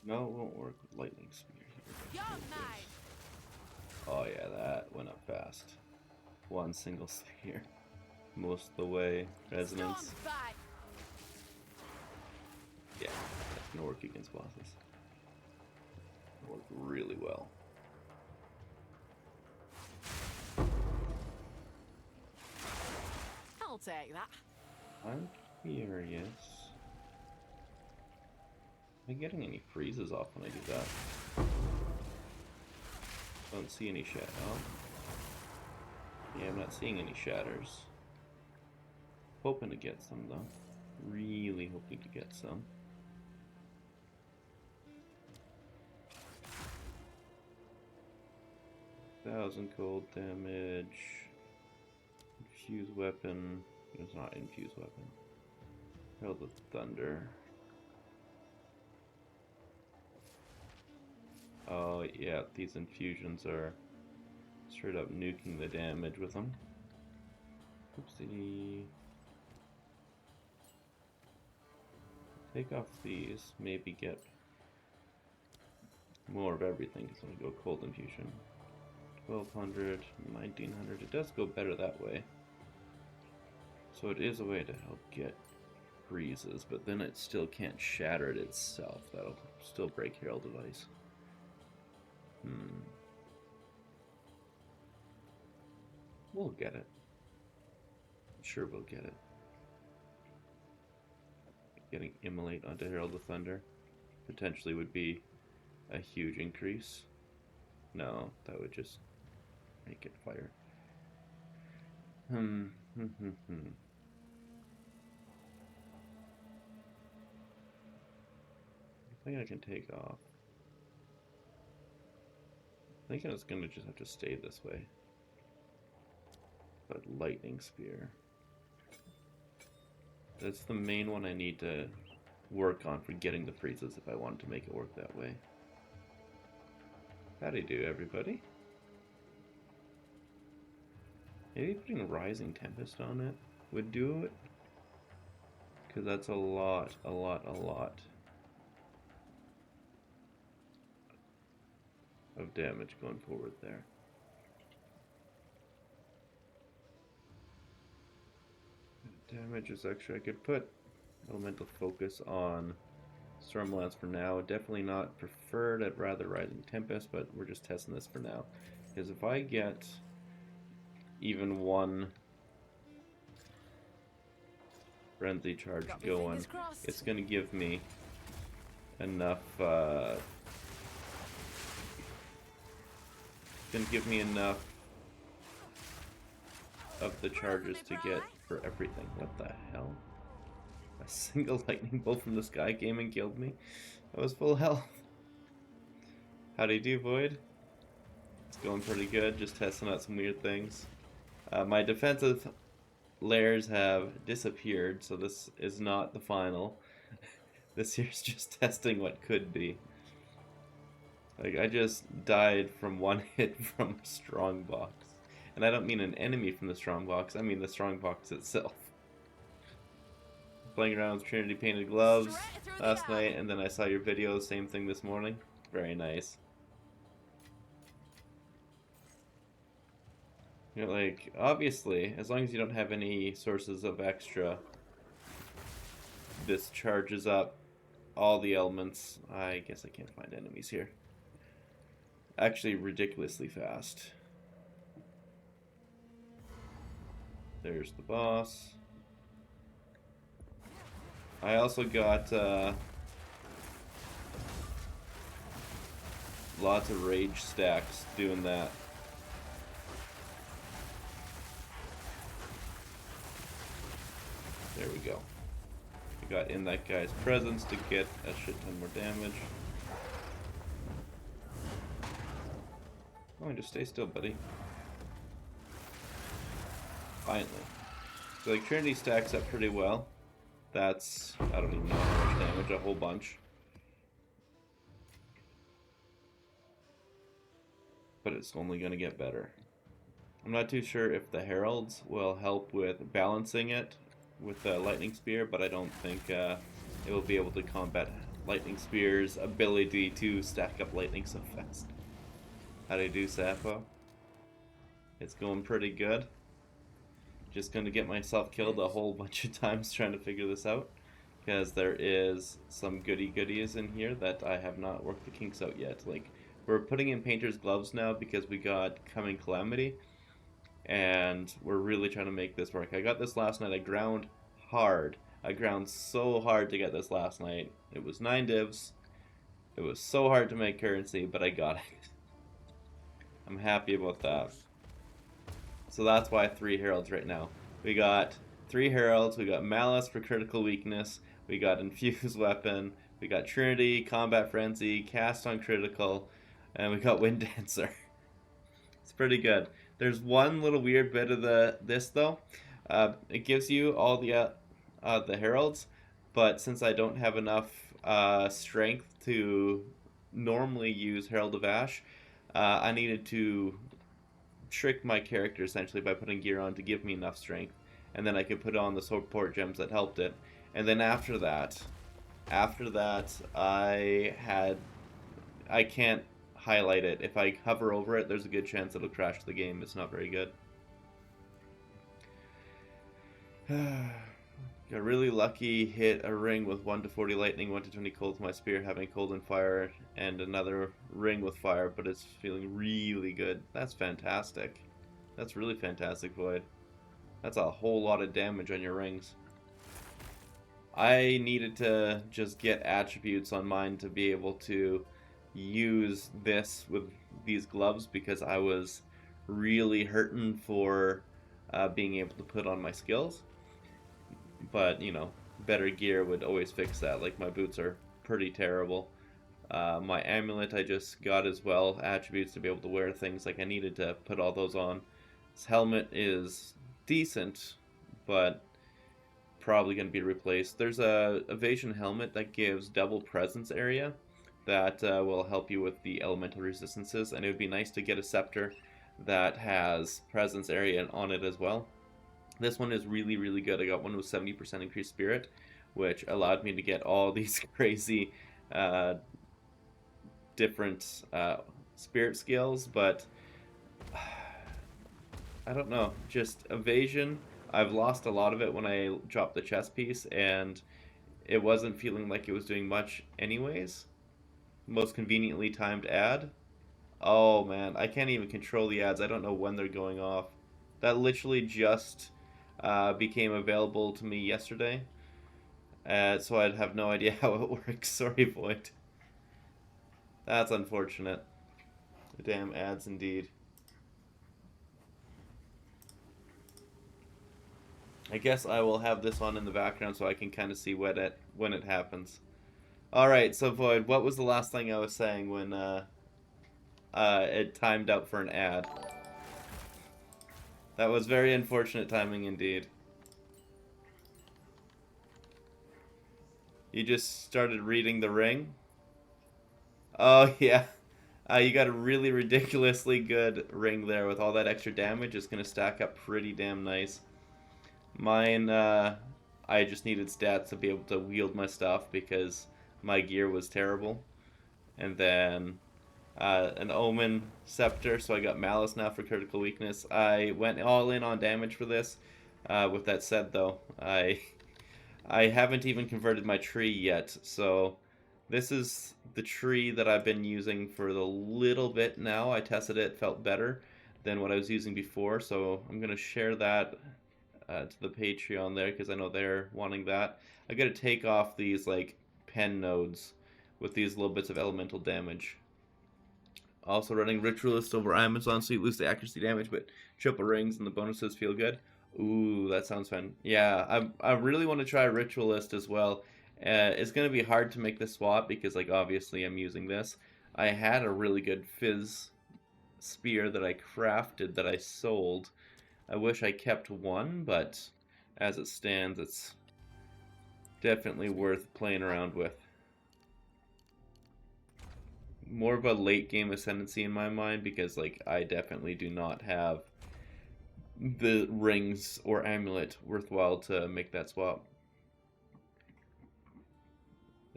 No, it won't work with lightning spear here. You're mine. Oh yeah, that went up fast. One single spear. Most of the way. Resonance. Storm by. Yeah, that's gonna work against bosses. It'll work really well. I'll take that. I'm curious. Am I getting any freezes off when I do that? Don't see any shadow. Oh. Yeah, I'm not seeing any shatters. Hoping to get some though. Really hoping to get some. Thousand cold damage. Infused weapon. It's not infused weapon. Herald of Thunder. Oh yeah, these infusions are straight up nuking the damage with them. Oopsie. Take off these, maybe get more of everything because I'm gonna go cold infusion. 1200, 1900. It does go better that way. So it is a way to help get freezes, but then it still can't shatter it itself. That'll still break Herald device. We'll get it. I'm sure we'll get it. Getting Immolate onto Herald of Thunder potentially would be a huge increase. No, that would just make it fire. I think I can take off. I think it's gonna just have to stay this way. But lightning spear. That's the main one I need to work on for getting the freezes if I wanted to make it work that way. Howdy do, everybody. Maybe putting a Rising Tempest on it would do it. Because that's a lot of damage going forward there. Damage is extra. I could put Elemental Focus on Stormlance for now. Definitely not preferred. I'd rather Rising Tempest, but we're just testing this for now. Because if I get even one Frenzy Charge going, it's going to give me enough of the charges to get for everything. What the hell? A single lightning bolt from the sky came and killed me. I was full health. How do you do, Void? It's going pretty good, just testing out some weird things. My defensive layers have disappeared, so this is not the final. This here's just testing what could be. Like, I just died from one hit from a strongbox. And I don't mean an enemy from the strongbox, I mean the strongbox itself. Playing around with Trinity painted gloves last night, and then I saw your video, same thing this morning. Very nice. You know, like, obviously, as long as you don't have any sources of extra, this charges up all the elements. I guess I can't find enemies here. Actually, ridiculously fast. There's the boss. I also got lots of rage stacks doing that. There we go. I got in that guy's presence to get a shit ton more damage. Oh, just stay still, buddy. Finally. So like Trinity stacks up pretty well. That's, I don't even know how much damage, a whole bunch. But it's only going to get better. I'm not too sure if the heralds will help with balancing it with the lightning spear, but I don't think it will be able to combat lightning spear's ability to stack up lightning so fast. How do you do, Sappho? It's going pretty good. Just gonna get myself killed a whole bunch of times trying to figure this out, because there is some goodies in here that I have not worked the kinks out yet. Like, we're putting in painter's gloves now because we got Coming Calamity, and we're really trying to make this work. I got this last night. I ground hard. I ground so hard to get this last night. It was 9 divs. It was so hard to make currency, but I got it. I'm happy about that. So that's why 3 heralds right now. We got 3 heralds. We got Malice for critical weakness. We got Infused Weapon. We got Trinity, Combat Frenzy, Cast on Critical, and we got Wind Dancer. It's pretty good. There's one little weird bit of this though. It gives you all the heralds, but since I don't have enough strength to normally use Herald of Ash, I needed to trick my character essentially by putting gear on to give me enough strength, and then I could put on the support gems that helped it. And then after that I can't highlight it. If I hover over it, there's a good chance it'll crash the game. It's not very good. Got really lucky, hit a ring with 1 to 40 lightning, 1 to 20 cold with my spear, having cold and fire, and another ring with fire, but it's feeling really good. That's fantastic. That's really fantastic, Void. That's a whole lot of damage on your rings. I needed to just get attributes on mine to be able to use this with these gloves, because I was really hurting for being able to put on my skills. But, you know, better gear would always fix that. Like, my boots are pretty terrible. My amulet I just got as well, attributes to be able to wear things. Like, I needed to put all those on. This helmet is decent, but probably going to be replaced. There's a Evasion helmet that gives double presence area that will help you with the elemental resistances, and it would be nice to get a Scepter that has presence area on it as well. This one is really, really good. I got one with 70% increased spirit, which allowed me to get all these crazy different spirit skills, but I don't know. Just Evasion, I've lost a lot of it when I dropped the chest piece, and it wasn't feeling like it was doing much anyways. Most conveniently timed ad. Oh man, I can't even control the ads. I don't know when they're going off. That literally just became available to me yesterday, so I'd have no idea how it works. Sorry, Void. That's unfortunate. Damn ads indeed. I guess I will have this on in the background so I can kind of see when it happens. Alright, so Void, what was the last thing I was saying when it timed out for an ad? That was very unfortunate timing indeed. You just started reading the ring? Oh, yeah. You got a really ridiculously good ring there with all that extra damage. It's going to stack up pretty damn nice. Mine, I just needed stats to be able to wield my stuff because my gear was terrible. And then an Omen Scepter, so I got Malice now for critical weakness. I went all in on damage for this. With that said, though, I haven't even converted my tree yet, so this is the tree that I've been using for a little bit now. I tested it, felt better than what I was using before, so I'm going to share that to the Patreon there, because I know they're wanting that. I got to take off these, like, pen nodes with these little bits of elemental damage. Also running Ritualist over Amazon, so you lose the accuracy damage, but triple rings and the bonuses feel good. Ooh, that sounds fun. Yeah, I really want to try Ritualist as well. It's going to be hard to make the swap because, like, obviously I'm using this. I had a really good Fizz spear that I crafted that I sold. I wish I kept one, but as it stands, it's definitely worth playing around with. More of a late game ascendancy in my mind because, like, I definitely do not have the rings or amulet worthwhile to make that swap.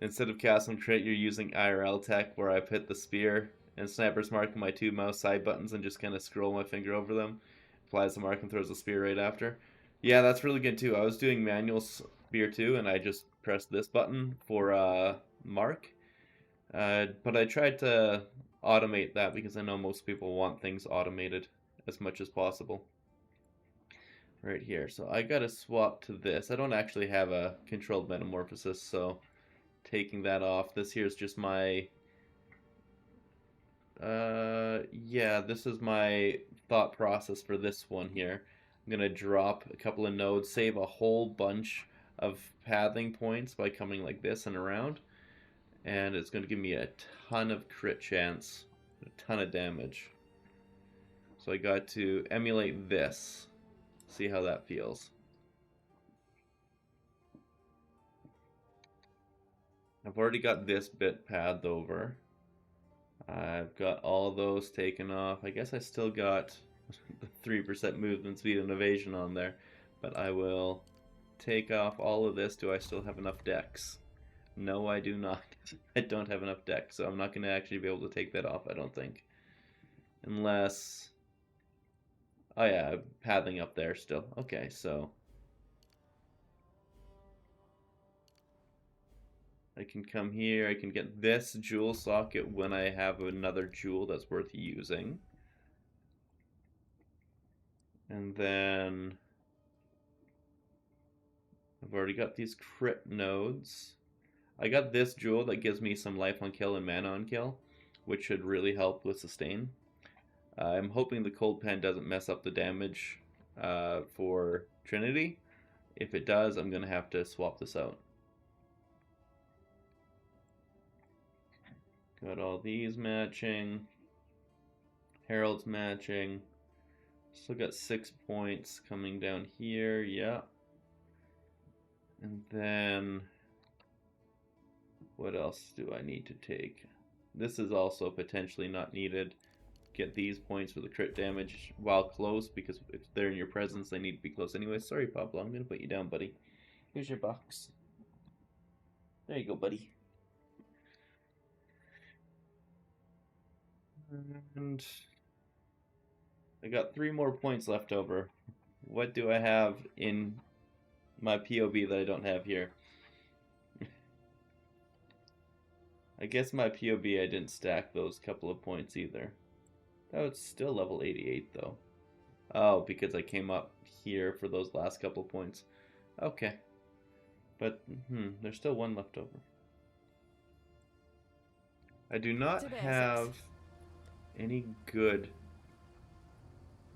Instead of casting crit, you're using IRL tech where I've hit the spear and sniper's mark my 2 mouse side buttons and just kind of scroll my finger over them. Applies the mark and throws the spear right after. Yeah, that's really good too. I was doing manual spear too, and I just pressed this button for mark. But I tried to automate that because I know most people want things automated as much as possible. Right here. So I gotta swap to this. I don't actually have a controlled metamorphosis, so taking that off. This here is just my yeah, this is my thought process for this one here. I'm gonna drop a couple of nodes, save a whole bunch of pathing points by coming like this and around, and it's gonna give me a ton of crit chance, a ton of damage. So I got to emulate this, see how that feels. I've already got this bit pathed over. I've got all those taken off. I guess I still got the 3% movement speed and evasion on there, but I will take off all of this. Do I still have enough dex? No, I do not. I don't have enough dex, so I'm not going to actually be able to take that off, I don't think. Unless... oh yeah, I'm pathing up there still. Okay, so... I can come here, I can get this jewel socket when I have another jewel that's worth using. And then I've already got these crit nodes. I got this jewel that gives me some life on kill and mana on kill, which should really help with sustain. I'm hoping the cold pen doesn't mess up the damage for Trinity. If it does, I'm going to have to swap this out. Got all these matching. Herald's matching. Still got 6 points coming down here, yeah. And then, what else do I need to take? This is also potentially not needed. Get these points for the crit damage while close, because if they're in your presence, they need to be close anyway. Sorry, Pablo, I'm going to put you down, buddy. Here's your box. There you go, buddy. And I got 3 more points left over. What do I have in my POB that I don't have here? I guess my POB I didn't stack those couple of points either. That was still level 88 though. Oh, because I came up here for those last couple of points. Okay. But, there's still 1 left over. I do not have any good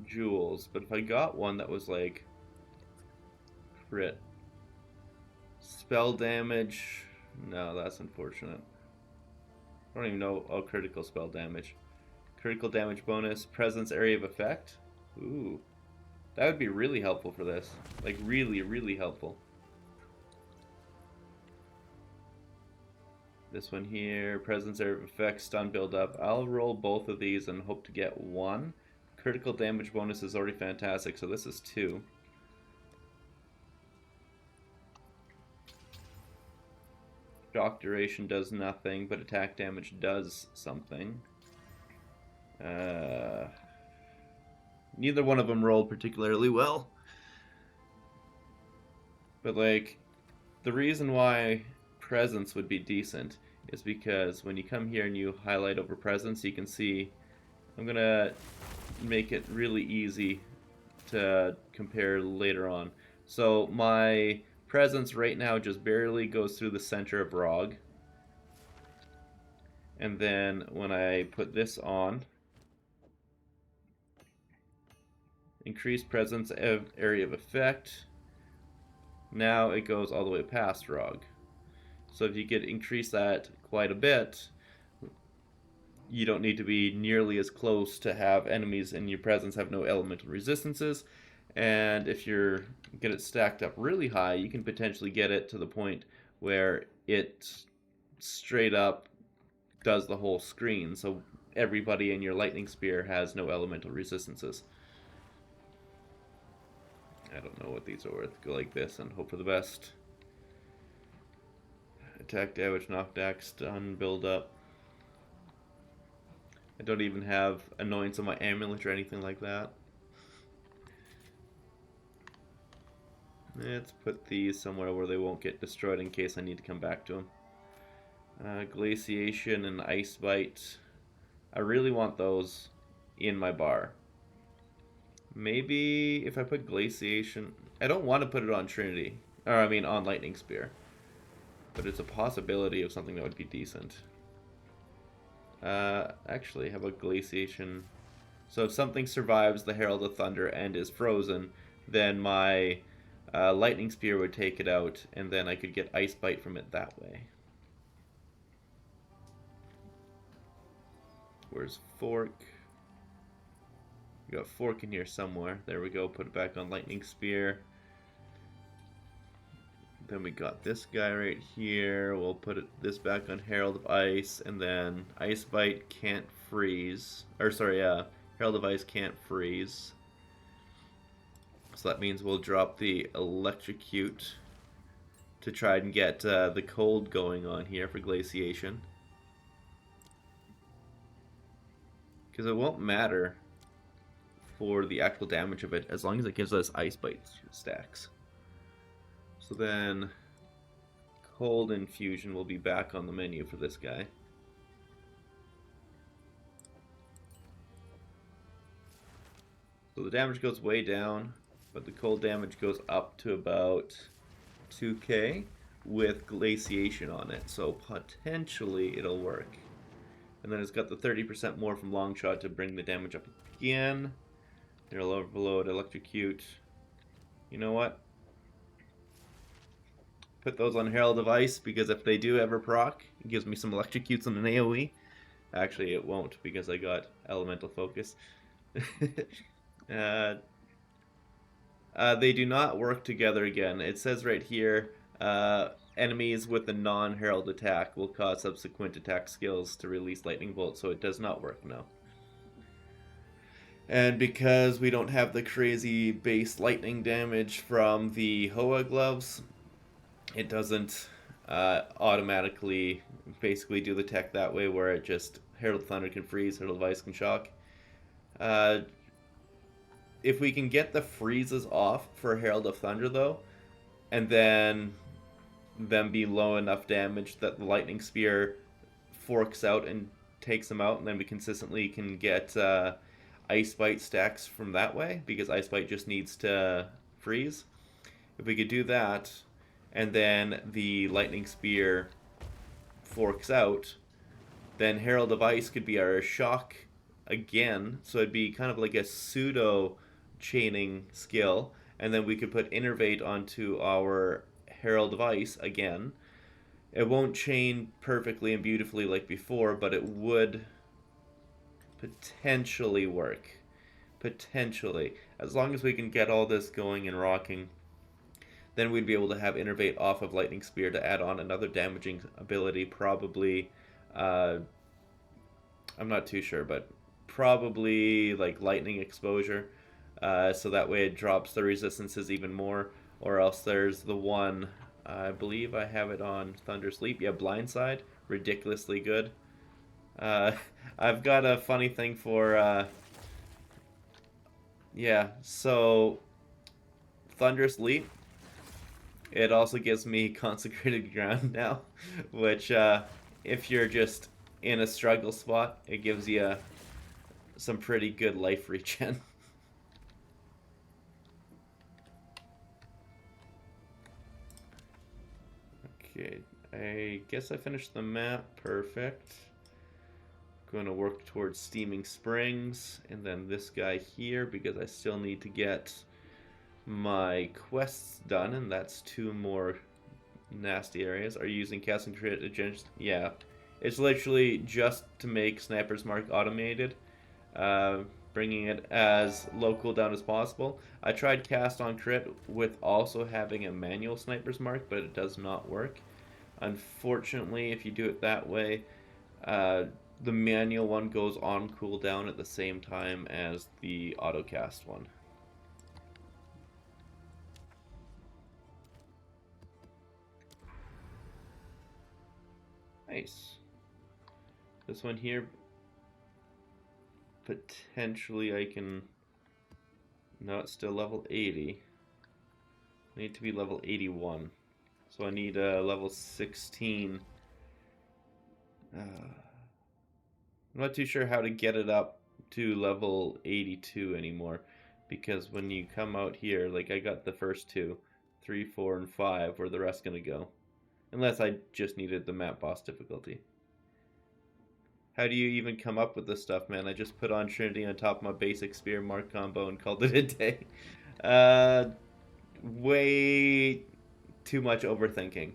jewels, but if I got one that was like crit spell damage, no, that's unfortunate. I don't even know. Oh, critical spell damage, critical damage bonus, presence area of effect. Ooh, that would be really helpful for this, like really helpful. This one here, presence area of effect, stun build up. I'll roll both of these and hope to get 1. Critical damage bonus is already fantastic, so this is 2. Shock duration does nothing, but attack damage does something. Neither one of them rolled particularly well. But, like, the reason why presence would be decent is because when you come here and you highlight over presence, you can see I'm gonna make it really easy to compare later on. So my presence right now just barely goes through the center of Rog. And then when I put this on, increase presence area of effect, now it goes all the way past Rog. So if you could increase that quite a bit, you don't need to be nearly as close to have enemies in your presence have no elemental resistances. And if you're get it stacked up really high, you can potentially get it to the point where it straight up does the whole screen. So everybody in your lightning spear has no elemental resistances. I don't know what these are worth. Go like this and hope for the best. Attack, damage, knockback, stun, build up. I don't even have annoyance on my amulet or anything like that. Let's put these somewhere where they won't get destroyed in case I need to come back to them. Glaciation and Ice Bite. I really want those in my bar. Maybe if I put Glaciation... I don't want to put it on Trinity. Or, I mean, on Lightning Spear. But it's a possibility of something that would be decent. Actually, how about Glaciation? So if something survives the Herald of Thunder and is frozen, then my Lightning Spear would take it out, and then I could get Ice Bite from it that way. Where's Fork? We got Fork in here somewhere. There we go. Put it back on Lightning Spear. Then we got this guy right here. We'll put this back on Herald of Ice, and then Ice Bite can't freeze. Or sorry, Herald of Ice can't freeze. So that means we'll drop the Electrocute to try and get the cold going on here for Glaciation. Because it won't matter for the actual damage of it as long as it gives us Ice Bite stacks. So then Cold Infusion will be back on the menu for this guy. So the damage goes way down, but the cold damage goes up to about 2k with Glaciation on it. So potentially it'll work. And then it's got the 30% more from Longshot to bring the damage up again. It'll overload, Electrocute. You know what? Put those on Herald of Ice, because if they do ever proc, it gives me some Electrocutes on an AoE. Actually, it won't, because I got Elemental Focus. They do not work together again. It says right here, enemies with a non-Herald attack will cause subsequent attack skills to release Lightning Bolt, so it does not work now. And because we don't have the crazy base lightning damage from the Hoa gloves, it doesn't automatically basically do the tech that way, where it just Herald of Thunder can freeze, Herald of Ice can shock. If we can get the freezes off for Herald of Thunder, though, and then them be low enough damage that the Lightning Spear forks out and takes them out, and then we consistently can get Ice Bite stacks from that way, because Ice Bite just needs to freeze. If we could do that, and then the Lightning Spear forks out, then Herald of Ice could be our shock again, so it'd be kind of like a pseudo chaining skill, and then we could put Innervate onto our Herald of Ice again. It won't chain perfectly and beautifully like before, but it would potentially work. Potentially. As long as we can get all this going and rocking, then we'd be able to have Innervate off of Lightning Spear to add on another damaging ability, probably, I'm not too sure, but probably like Lightning Exposure, so that way it drops the resistances even more, or else there's the one, I believe I have it on Thunder Sleep, yeah, Blindside, ridiculously good. I've got a funny thing for, yeah, so Thunder Sleep, it also gives me Consecrated Ground now, which if you're just in a struggle spot, it gives you some pretty good life regen. Okay, I guess I finished the map. Perfect. Going to work towards Steaming Springs, and then this guy here, because I still need to get my quests done, and that's 2 more nasty areas. Are you using cast and crit agents? Yeah. It's literally just to make Sniper's Mark automated, bringing it as low cooldown as possible. I tried cast on crit with also having a manual Sniper's Mark, but it does not work. Unfortunately, if you do it that way, the manual one goes on cooldown at the same time as the auto cast one. Nice. This one here, potentially I can... No, it's still level 80. I need to be level 81. So I need level 16. I'm not too sure how to get it up to level 82 anymore. Because when you come out here, like I got the first two, 3, 4, and 5, where the rest gonna go? Unless I just needed the map boss difficulty. How do you even come up with this stuff, man? I just put on Trinity on top of my basic spear mark combo and called it a day. Way too much overthinking.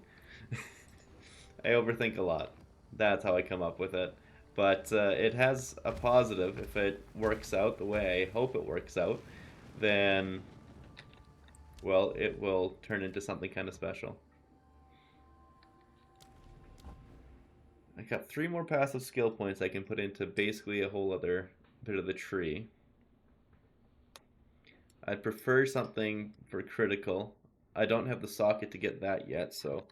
I overthink a lot. That's how I come up with it. But it has a positive. If it works out the way I hope it works out, then, well, it will turn into something kind of special. I got 3 more passive skill points I can put into basically a whole other bit of the tree. I'd prefer something for critical. I don't have the socket to get that yet, so...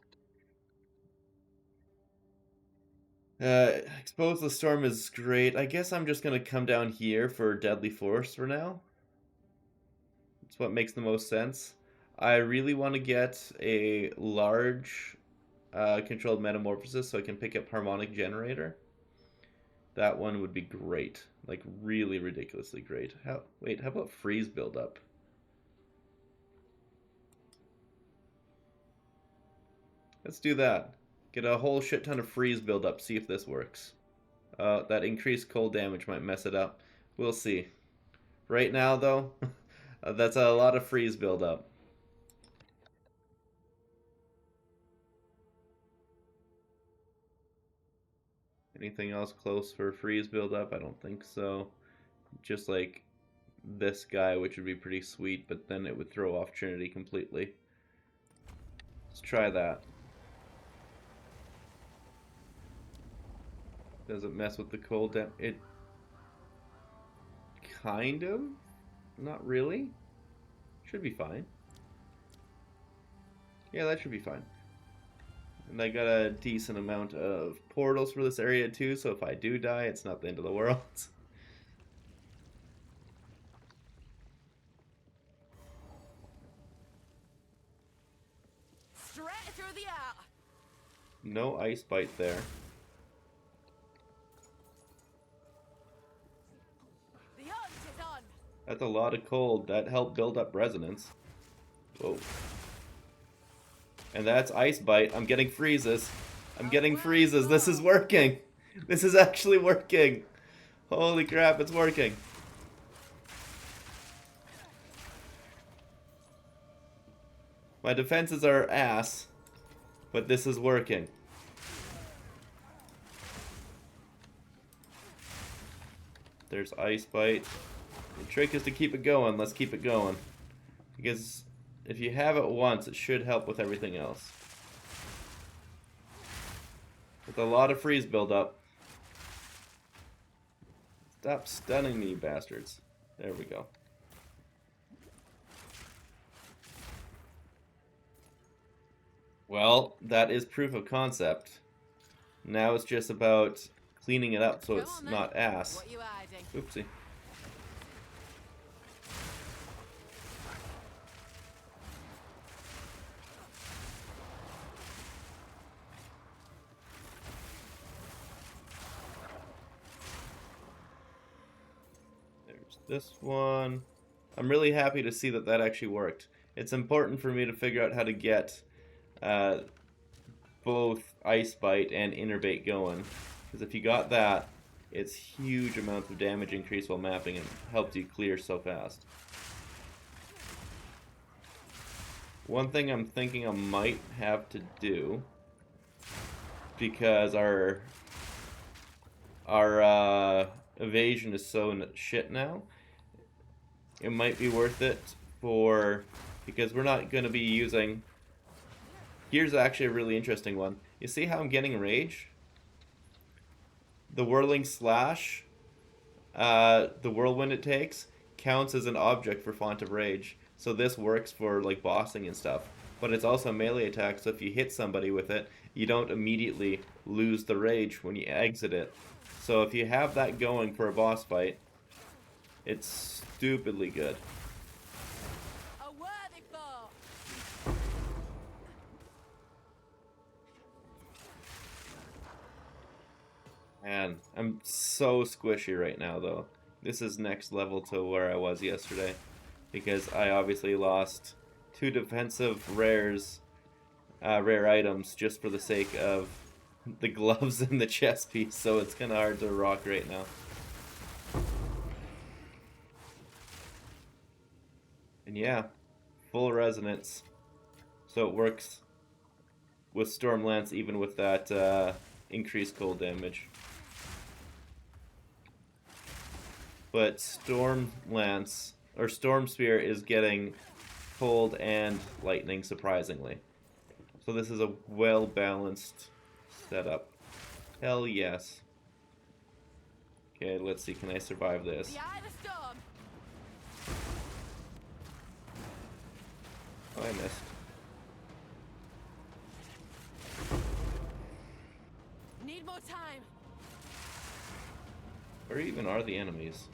Expose the Storm is great. I guess I'm just going to come down here for Deadly Force for now. It's what makes the most sense. I really want to get a large controlled metamorphosis so I can pick up Harmonic Generator. That one would be great. Like, really ridiculously great. Wait, how about Freeze Buildup? Let's do that. Get a whole shit ton of Freeze Buildup, see if this works. That increased cold damage might mess it up. We'll see. Right now, though, that's a lot of Freeze Buildup. Anything else close for Freeze Buildup? I don't think so. Just like this guy, which would be pretty sweet, but then it would throw off Trinity completely. Let's try that. Does it mess with the cold damage? It kind of? Not really. Should be fine. Yeah, that should be fine. And I got a decent amount of portals for this area too, so if I do die, it's not the end of the world. Straight through the air. No ice bite there. The hunt is on. That's a lot of cold. That helped build up resonance. Whoa. And that's ice bite. I'm getting freezes. I'm getting freezes. This is working. This is actually working. Holy crap, it's working. My defenses are ass, but this is working. There's ice bite. The trick is to keep it going. Let's keep it going. Because if you have it once, it should help with everything else. With a lot of freeze buildup. Stop stunning me, you bastards. There we go. Well, that is proof of concept. Now it's just about cleaning it up so it's not ass. Oopsie. There's this one. I'm really happy to see that that actually worked. It's important for me to figure out how to get both Ice Bite and Innerbait going. Because if you got that, it's huge amounts of damage increase while mapping and helps you clear so fast. One thing I'm thinking I might have to do, because our evasion is so shit now, it might be worth it because we're not going to be using... Here's actually a really interesting one. You see how I'm getting rage? The whirling slash, the whirlwind it takes, counts as an object for Font of Rage. So this works for like bossing and stuff. but it's also a melee attack, so if you hit somebody with it, you don't immediately lose the rage when you exit it. So if you have that going for a boss fight, it's stupidly good. A worthy foe. Man, I'm so squishy right now, though. This is next level to where I was yesterday, because I obviously lost 2 defensive rares, rare items, just for the sake of the gloves and the chest piece, so it's kind of hard to rock right now. And yeah, full resonance, so it works with Storm Lance even with that increased cold damage. But Storm Lance, or Storm Spear, is getting cold and lightning, surprisingly. So this is a well-balanced setup. Hell yes. Okay, let's see, can I survive this? The eye of the storm. Oh, I missed. Need more time. Where even are the enemies?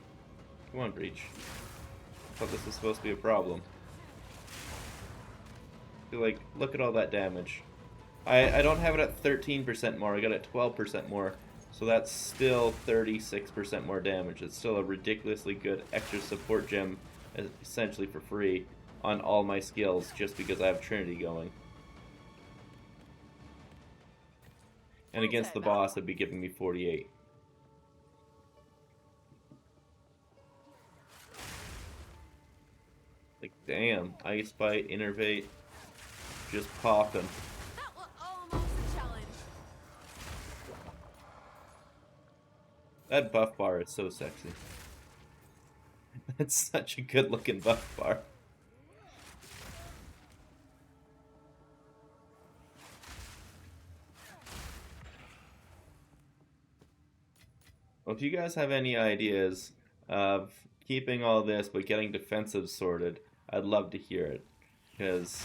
Come on, Breach. I thought this was supposed to be a problem. Like, look at all that damage. I don't have it at 13% more, I got it at 12% more. So that's still 36% more damage. It's still a ridiculously good extra support gem, essentially for free, on all my skills, just because I have Trinity going. And against the boss, it'd be giving me 48. Like, damn, Ice Bite, Innervate, just popping. That was almost a challenge. That buff bar is so sexy. That's such a good looking buff bar. Well, if you guys have any ideas of keeping all this but getting defensive sorted, I'd love to hear it. Because,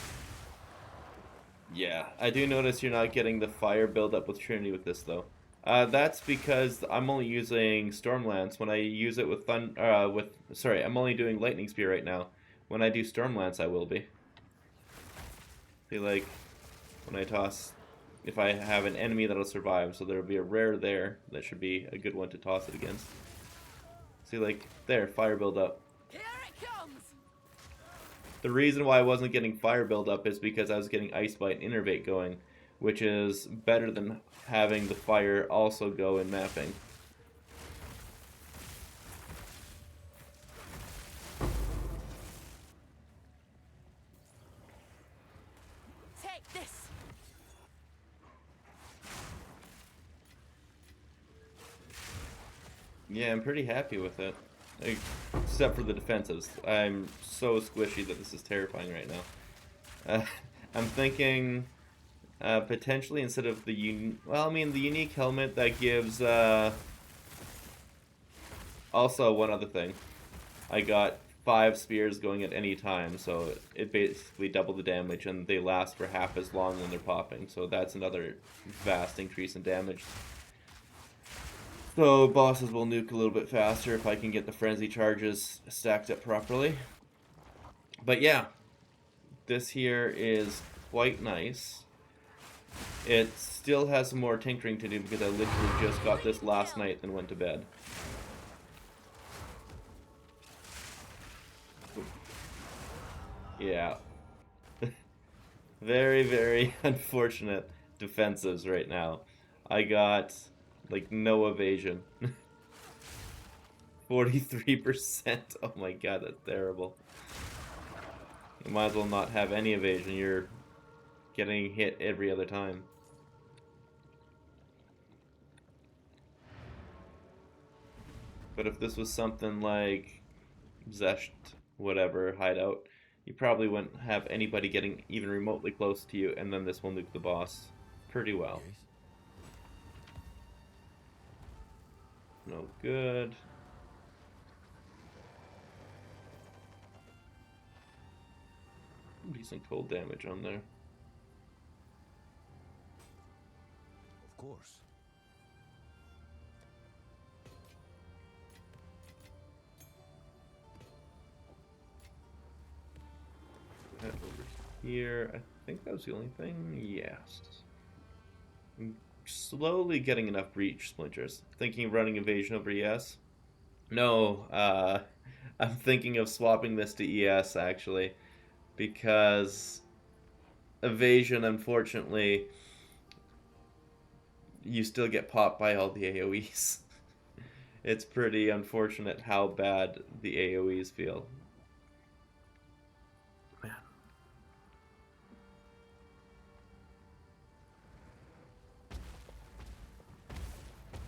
yeah, I do notice you're not getting the fire buildup with Trinity with this, though. That's because I'm only using Stormlance. When I use it with I'm only doing Lightning Spear right now. When I do Stormlance, I will be. Feel like when I toss, if I have an enemy that'll survive, so there'll be a rare there that should be a good one to toss it against. See, like, there, fire buildup. Here it comes. The reason why I wasn't getting fire buildup is because I was getting Ice Bite and Innervate going, which is better than having the fire also go in mapping. Take this. Yeah, I'm pretty happy with it. Except for the defensives. I'm so squishy that this is terrifying right now. I'm thinking potentially instead of the the unique helmet that gives also one other thing. I got 5 spears going at any time, so it basically double the damage, and they last for half as long when they're popping, so that's another vast increase in damage. So bosses will nuke a little bit faster if I can get the frenzy charges stacked up properly. But yeah, this here is quite nice. It still has some more tinkering to do because I literally just got this last night and went to bed. Yeah. Very, very unfortunate defensives right now. I got, like, no evasion. 43%. Oh my god, that's terrible. You might as well not have any evasion. You're getting hit every other time. But if this was something like Zesht, whatever, hideout, you probably wouldn't have anybody getting even remotely close to you, and then this will nuke the boss pretty well. No good. Decent cold damage on there. Of course. Head over here. I think that was the only thing. Yes. I'm slowly getting enough breach splinters. Thinking of running evasion over ES. No, I'm thinking of swapping this to ES actually, because evasion, unfortunately, you still get popped by all the AoEs. It's pretty unfortunate how bad the AoEs feel. Man.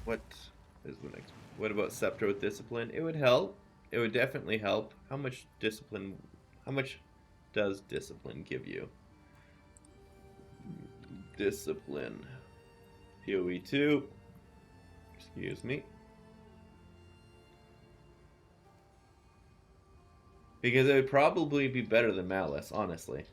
What is the next? What about Scepter with discipline? It would help. It would definitely help. How much discipline? How much does discipline give you? Discipline. POE 2. Excuse me. Because it would probably be better than Malice, honestly.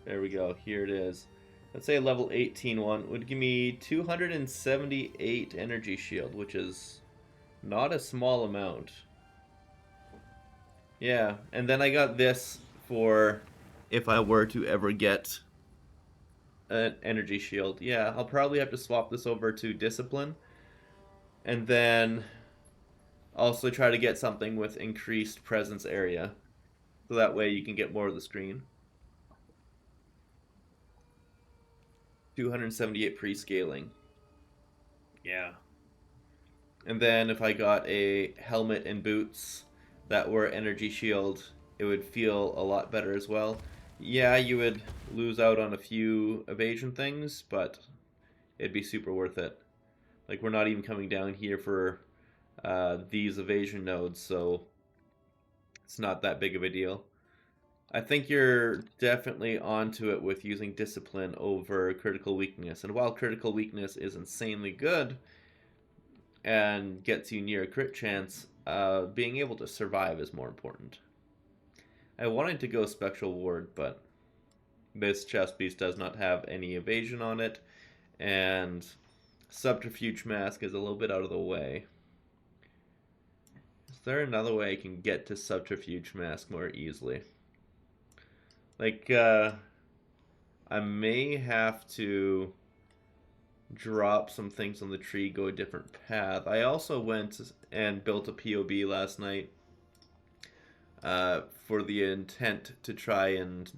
There we go. Here it is. Let's say level 18 one would give me 278 energy shield, which is not a small amount. Yeah, and then I got this for if I were to ever get an energy shield. Yeah, I'll probably have to swap this over to discipline. And then also try to get something with increased presence area. So that way you can get more of the screen. 278 pre-scaling. Yeah. And then if I got a helmet and boots that were energy shield, it would feel a lot better as well. Yeah, you would lose out on a few evasion things, but it'd be super worth it. Like, we're not even coming down here for these evasion nodes, so it's not that big of a deal. I think you're definitely onto it with using discipline over critical weakness. And while critical weakness is insanely good and gets you near a crit chance, being able to survive is more important. I wanted to go Spectral Ward, but this chest piece does not have any evasion on it, and Subterfuge Mask is a little bit out of the way. Is there another way I can get to Subterfuge Mask more easily? Like, I may have to drop some things on the tree, go a different path. I also went and built a POB last night for the intent to try and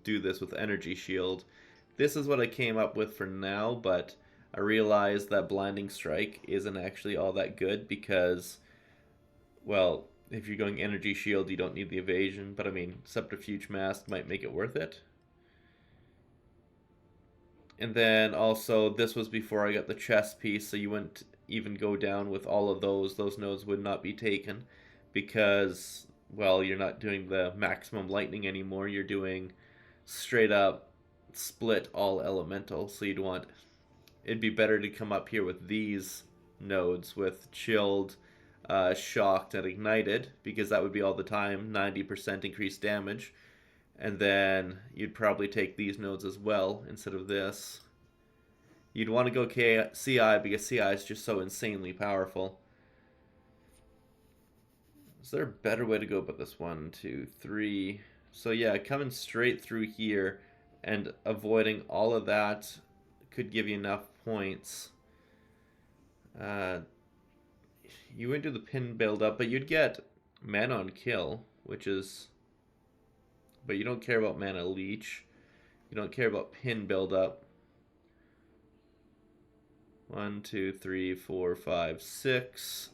do this with Energy Shield. This is what I came up with for now, but I realized that Blinding Strike isn't actually all that good because, well, if you're going Energy Shield, you don't need the evasion, but I mean, Subterfuge Mask might make it worth it. And then also, this was before I got the chest piece, so you wouldn't even go down with all of those. Those nodes would not be taken because, well, you're not doing the maximum lightning anymore. You're doing straight up split all elemental, so you'd want... It'd be better to come up here with these nodes with chilled, shocked, and ignited, because that would be all the time, 90% increased damage. And then you'd probably take these nodes as well instead of this. You'd want to go CI because CI is just so insanely powerful. Is there a better way to go about this? 1, 2, 3. So yeah, coming straight through here and avoiding all of that could give you enough points. You wouldn't do the pin build up, but you'd get mana on kill, which is... But you don't care about mana leech. You don't care about pin build up. 1, 2, 3, 4, 5, 6.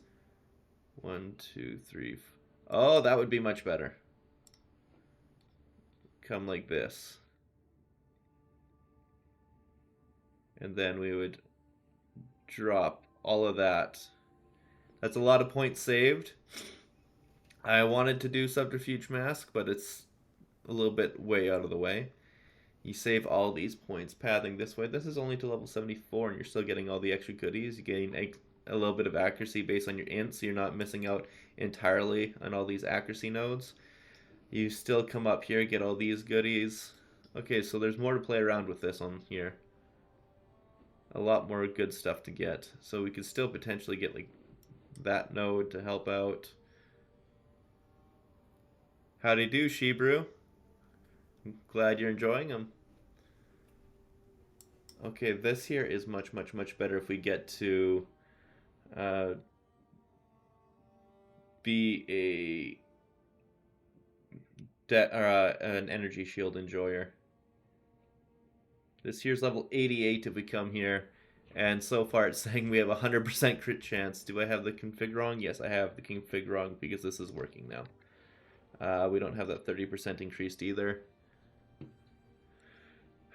1, 2, 3. Oh, that would be much better. Come like this. And then we would drop all of that. That's a lot of points saved. I wanted to do Subterfuge Mask, but it's a little bit way out of the way. You save all these points pathing this way. This is only to level 74 and you're still getting all the extra goodies. You gain a little bit of accuracy based on your int, so you're not missing out entirely on all these accuracy nodes. You still come up here, get all these goodies. Okay, so there's more to play around with this on here. A lot more good stuff to get. So we could still potentially get like that node to help out. Howdy do, Shebrew. Glad you're enjoying them. Okay, this here is much, much, much better if we get to be an energy shield enjoyer. This here's level 88 if we come here, and so far it's saying we have a 100% crit chance. Do I have the config wrong? Yes, I have the config wrong because this is working now. We don't have that 30% increased either.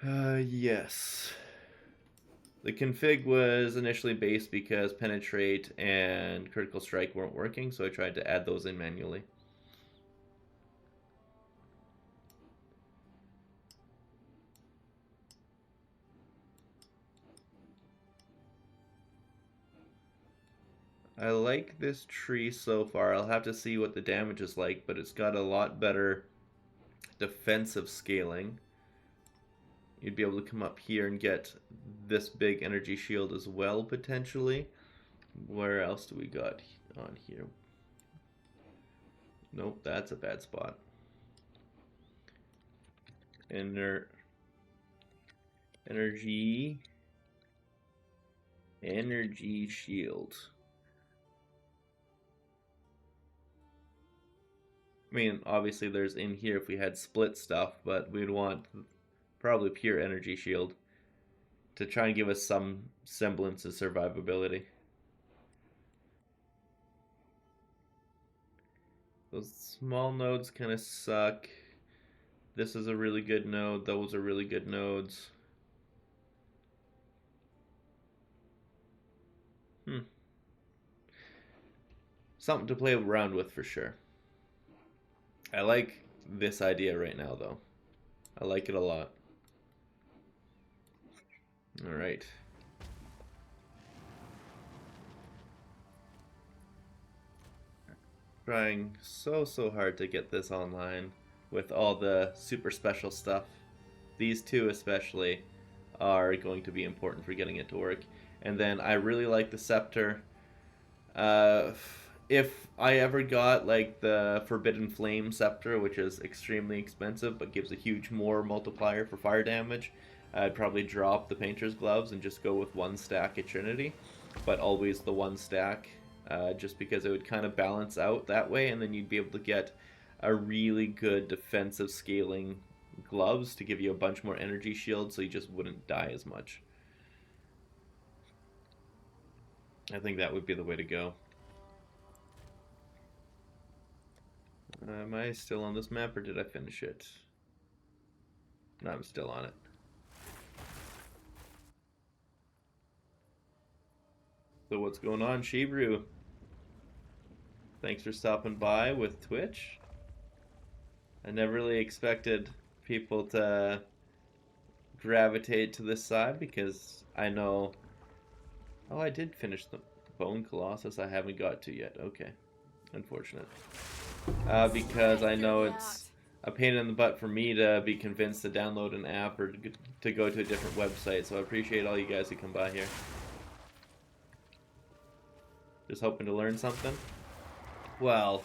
Yes. The config was initially based because penetrate and critical strike weren't working, so I tried to add those in manually. I like this tree so far. I'll have to see what the damage is like, but it's got a lot better defensive scaling. You'd be able to come up here and get this big energy shield as well, potentially. Where else do we got on here? Nope, that's a bad spot. Energy shield. I mean, obviously there's in here if we had split stuff, but we'd want probably pure energy shield to try and give us some semblance of survivability. Those small nodes kind of suck. This is a really good node. Those are really good nodes. Something to play around with for sure. I like this idea right now, though. I like it a lot. Alright. Trying so hard to get this online with all the super special stuff. These two especially are going to be important for getting it to work. And then I really like the Scepter. If I ever got like the Forbidden Flame Scepter, which is extremely expensive but gives a huge more multiplier for fire damage, I'd probably drop the Painter's Gloves and just go with one stack at Trinity, but always the one stack, just because it would kind of balance out that way, and then you'd be able to get a really good defensive scaling gloves to give you a bunch more energy shield so you just wouldn't die as much. I think that would be the way to go. Am I still on this map or did I finish it? No, I'm still on it. So what's going on, Shebrew? Thanks for stopping by with Twitch. I never really expected people to gravitate to this side because I know... Oh, I did finish the Bone Colossus I haven't got to yet. Okay. Unfortunate. Because I know it's a pain in the butt for me to be convinced to download an app or to go to a different website, so I appreciate all you guys who come by here. Just hoping to learn something. Well,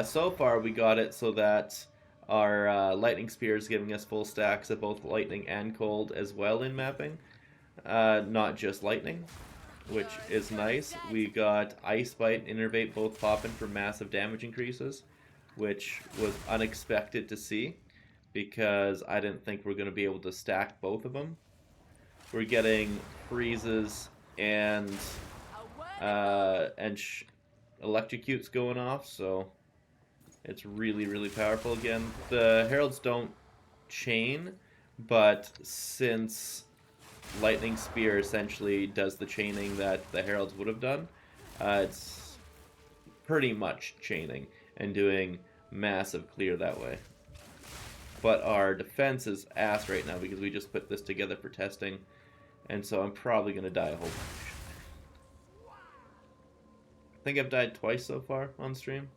so far we got it so that our Lightning Spear is giving us full stacks of both Lightning and Cold as well in mapping. Not just Lightning, which is nice. We got Ice Bite and Innervate both popping for massive damage increases, which was unexpected to see because I didn't think we were going to be able to stack both of them. We're getting freezes and electrocutes going off, so it's really powerful again. The heralds don't chain, but since Lightning Spear essentially does the chaining that the heralds would have done, it's pretty much chaining and doing massive clear that way. But our defense is ass right now because we just put this together for testing, and so I'm probably going to die a whole bunch. think I've died twice so far on stream.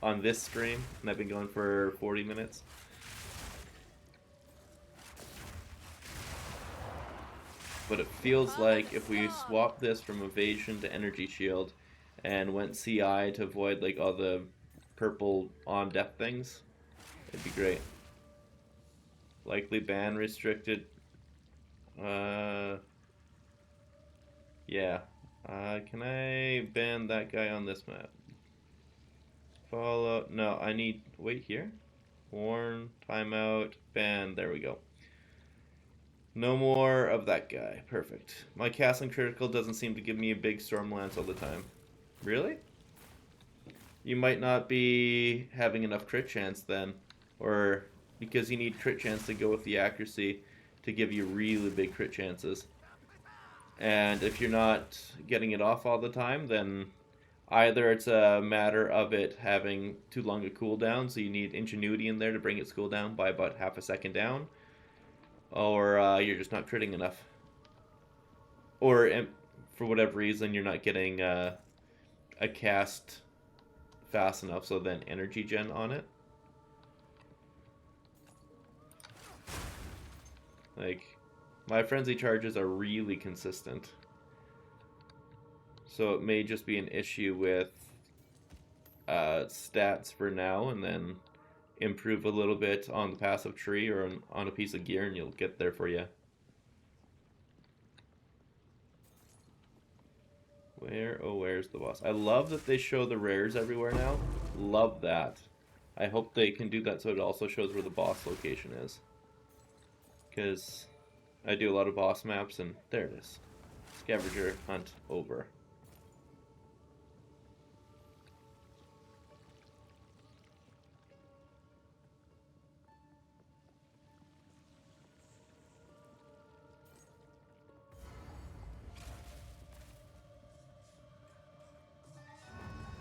On this stream, and I've been going for 40 minutes. But it feels like if we swap this from Evasion to Energy Shield and went CI to avoid like all the purple on death things, it'd be great. Likely ban restricted. Yeah. Can I ban that guy on this map? Follow. No, I need. Wait here. Warn. Timeout. Ban. There we go. No more of that guy. Perfect. My casting critical doesn't seem to give me a big storm lance all the time. Really? You might not be having enough crit chance then. Or because you need crit chance to go with the accuracy to give you really big crit chances. And if you're not getting it off all the time, then either it's a matter of it having too long a cooldown, so you need Ingenuity in there to bring its cooldown by about half a second down, or you're just not critting enough. Or for whatever reason, you're not getting a cast fast enough, so then energy gen on it. Like, my frenzy charges are really consistent. So it may just be an issue with stats for now, and then improve a little bit on the passive tree or on a piece of gear, and you'll get there for you. Where's the boss? I love that they show the rares everywhere now. Love that. I hope they can do that so it also shows where the boss location is. Because I do a lot of boss maps, and there it is. Scavenger hunt over.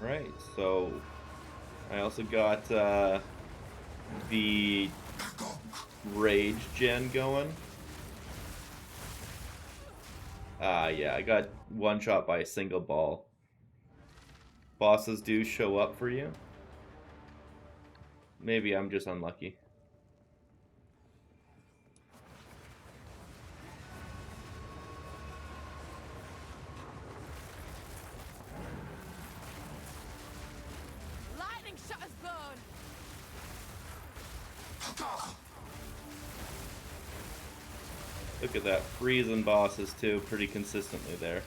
Right, so I also got the rage gen going. Yeah, I got one shot by a single ball. Bosses do show up for you. Maybe I'm just unlucky. Lightning shot his bone. Look at that, freezing bosses too, pretty consistently there.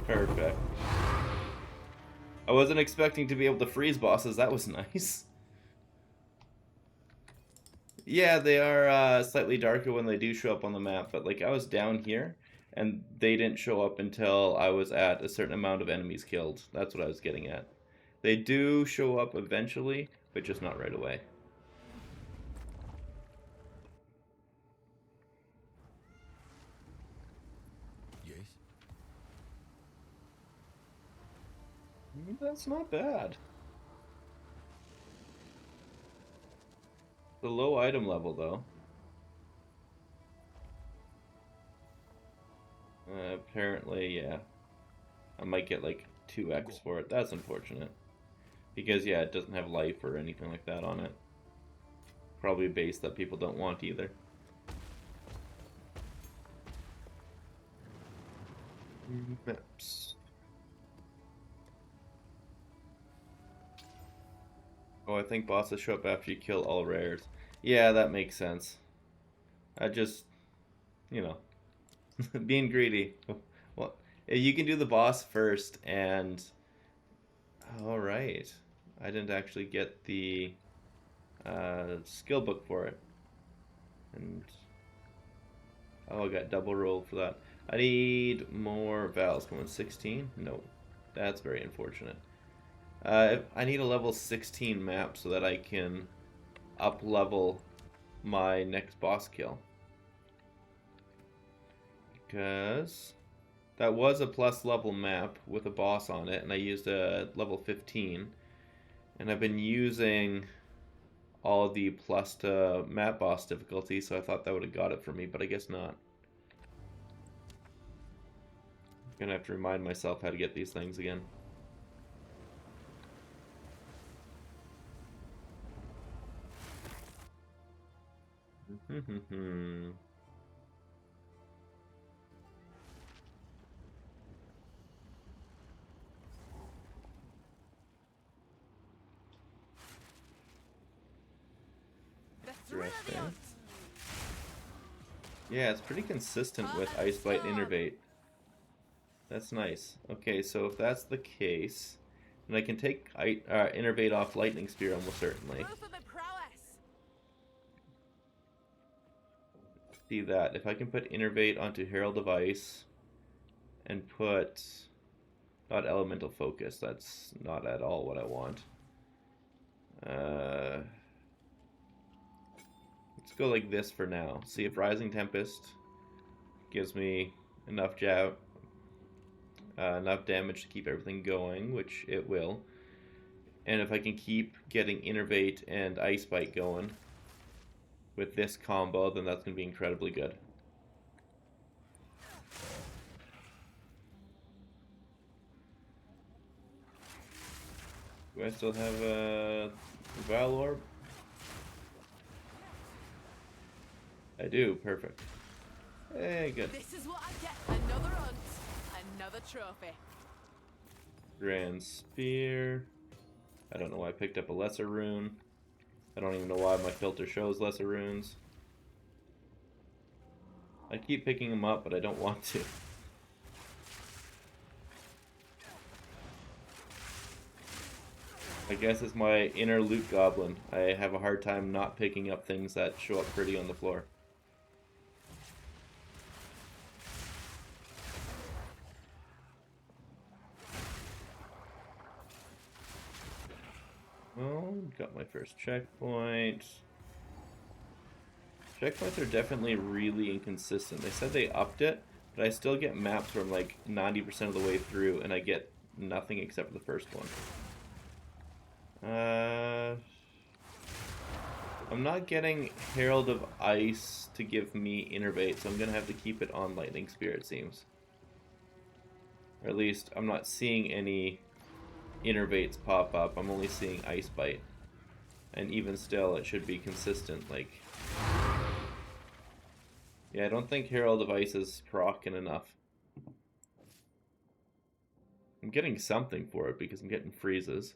Perfect. I wasn't expecting to be able to freeze bosses, that was nice. Yeah, they are slightly darker when they do show up on the map, but like I was down here, and they didn't show up until I was at a certain amount of enemies killed. That's what I was getting at. They do show up eventually, but just not right away. Yes? That's not bad. The low item level, though. Apparently, yeah. I might get like 2x for it. That's unfortunate. Because, yeah, it doesn't have life or anything like that on it. Probably a base that people don't want either. Maps. Oh, I think bosses show up after you kill all rares. Yeah, that makes sense. I just, you know, being greedy. Well, you can do the boss first, and all right. I didn't actually get the skill book for it, and oh, I got double roll for that. I need more vowels. Come on, 16? No, that's very unfortunate. I need a level 16 map so that I can up level my next boss kill. Because that was a plus level map with a boss on it, and I used a level 15. And I've been using all the plus to map boss difficulty, so I thought that would have got it for me, but I guess not. I'm gonna have to remind myself how to get these things again. The thrill of the Interesting. hunt. Yeah, it's pretty consistent with Ice Bite Innervate. That's nice. Okay, so if that's the case, then I can take Innervate off Lightning Spear almost certainly. Proof of my prowess. See that. If I can put Innervate onto Herald of Ice and put not Elemental Focus, that's not at all what I want. Let's go like this for now. See if Rising Tempest gives me enough enough damage to keep everything going, which it will. And if I can keep getting Innervate and Ice Bite going with this combo, then that's going to be incredibly good. Do I still have a Vile Orb? I do, perfect. Hey, good. This is what I get. Another hunt. Another trophy. Grand Spear. I don't know why I picked up a lesser rune. I don't even know why my filter shows lesser runes. I keep picking them up, but I don't want to. I guess it's my inner loot goblin. I have a hard time not picking up things that show up pretty on the floor. Well, got my first checkpoint. Checkpoints are definitely really inconsistent. They said they upped it, but I still get maps where I'm like 90% of the way through and I get nothing except for the first one. I'm not getting Herald of Ice to give me Innervate, so I'm going to have to keep it on Lightning Spear, it seems. Or at least, I'm not seeing any Innervates pop up. I'm only seeing Ice Bite. And even still, it should be consistent, like... Yeah, I don't think Herald of Ice is proccing enough. I'm getting something for it because I'm getting freezes.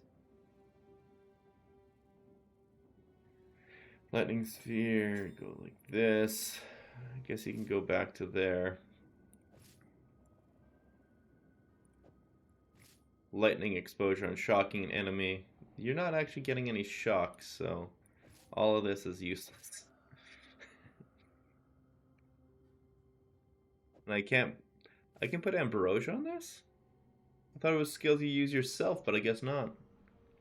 Lightning Sphere, go like this. I guess you can go back to there. Lightning exposure on shocking an enemy. You're not actually getting any shocks, so all of this is useless. And I can put Ambrosia on this? I thought it was skills you use yourself, but I guess not.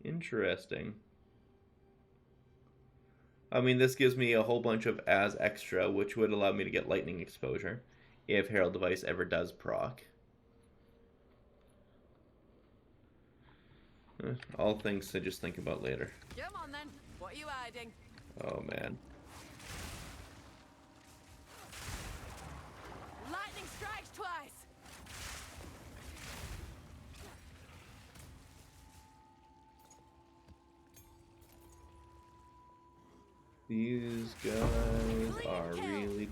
Interesting. I mean, this gives me a whole bunch of as extra, which would allow me to get lightning exposure if Herald of Ice ever does proc. All things to just think about later. Come on then. What are you hiding? Oh man. Lightning strikes twice. These guys are really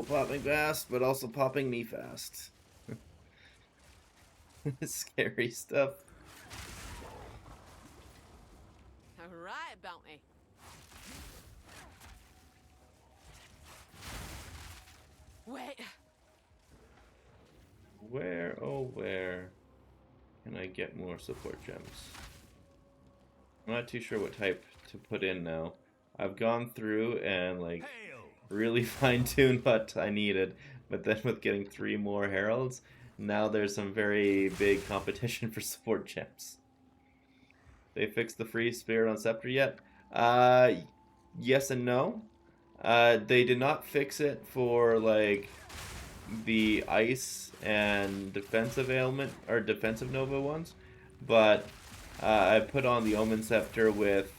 popping fast, but also popping me fast. Scary stuff. All right, bounty. Wait. Where, oh where can I get more support gems? I'm not too sure what type to put in now. I've gone through and like really fine-tuned what I needed, but then with getting 3 more heralds, now there's some very big competition for support gems. They fixed the freeze spirit on Scepter yet? Yes and no. They did not fix it for like the ice and defensive ailment or defensive Nova ones, but I put on the Omen Scepter with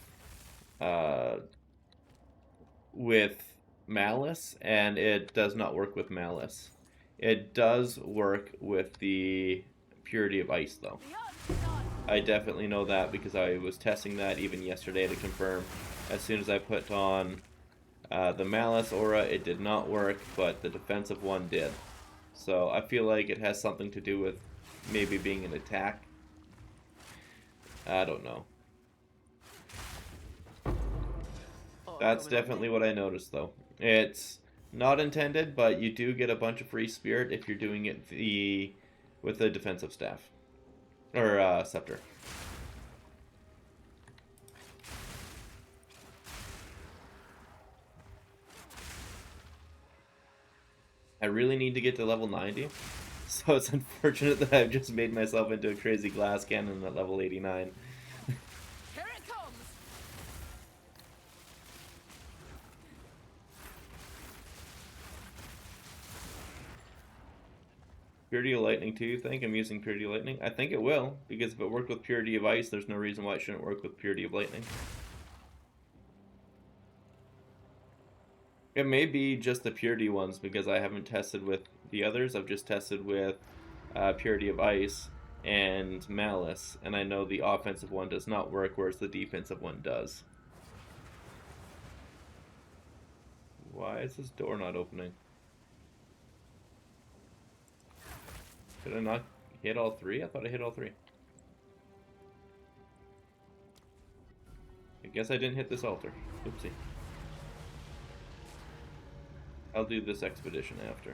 with Malice, and it does not work with Malice. It does work with the Purity of Ice, though. The hunt's done. I definitely know that because I was testing that even yesterday to confirm. As soon as I put on the Malice aura, it did not work, but the defensive one did. So I feel like it has something to do with maybe being an attack. I don't know. That's definitely what I noticed, though. It's not intended, but you do get a bunch of free spirit if you're doing it with the defensive staff. Or Scepter. I really need to get to level 90, so it's unfortunate that I've just made myself into a crazy glass cannon at level 89. Here it comes. Purity of Lightning too, you think? I'm using Purity of Lightning? I think it will, because if it worked with Purity of Ice, there's no reason why it shouldn't work with Purity of Lightning. It may be just the Purity ones, because I haven't tested with the others. I've just tested with Purity of Ice and Malice, and I know the offensive one does not work, whereas the defensive one does. Why is this door not opening? Did I not hit all three? I thought I hit all three. I guess I didn't hit this altar. Oopsie. I'll do this expedition after.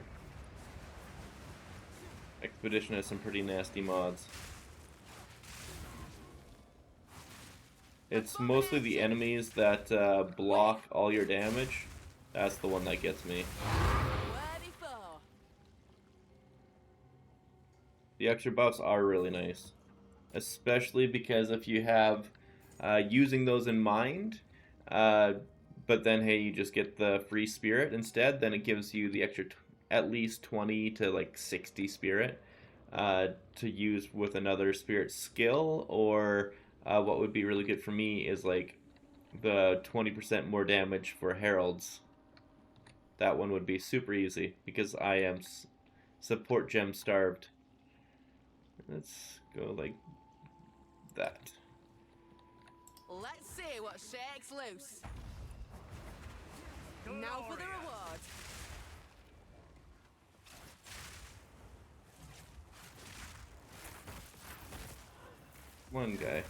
Expedition has some pretty nasty mods. It's mostly the enemies that block all your damage. That's the one that gets me. Ready for. The extra buffs are really nice. Especially because if you have using those in mind, but then hey, you just get the free spirit instead, then it gives you the extra at least 20 to like 60 spirit to use with another spirit skill, or what would be really good for me is like the 20% more damage for heralds. That one would be super easy because I am support gem starved. Let's go like that. Let's see what shakes loose. Now for the reward. One guy.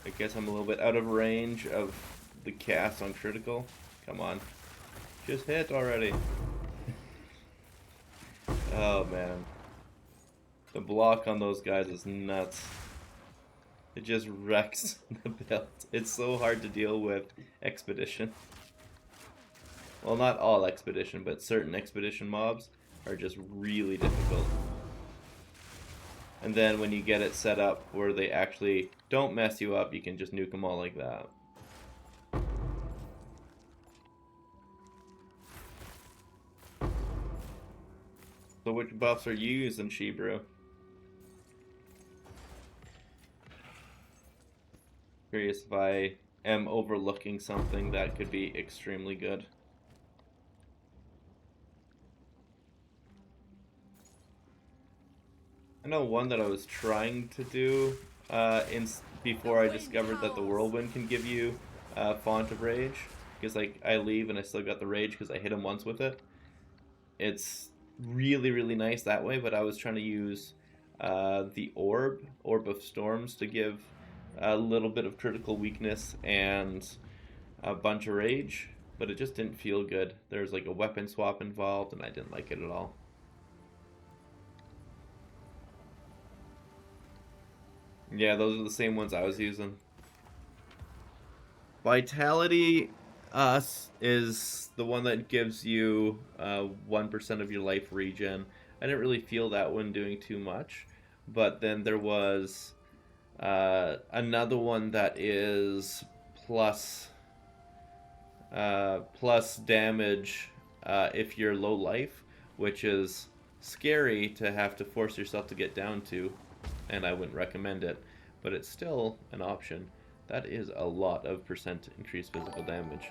I guess I'm a little bit out of range of the cast on critical. Come on. Just hit already. Oh man. The block on those guys is nuts. It just wrecks the build. It's so hard to deal with Expedition. Well, not all Expedition, but certain Expedition mobs are just really difficult. And then when you get it set up where they actually don't mess you up, you can just nuke them all like that. So which buffs are you using, Shebrew? Curious if I am overlooking something that could be extremely good. I know one that I was trying to do before I discovered that the Whirlwind can give you Font of Rage. Because like I leave and I still got the Rage because I hit him once with it. It's really, really nice that way, but I was trying to use the Orb of Storms to give a little bit of critical weakness and a bunch of rage, but it just didn't feel good. There's like a weapon swap involved and I didn't like it at all. Yeah, those are the same ones I was using. Vitality is the one that gives you 1% of your life regen. I didn't really feel that one doing too much, but then there was another one that is plus damage if you're low life, which is scary to have to force yourself to get down to, and I wouldn't recommend it, but it's still an option. That is a lot of percent increased physical damage.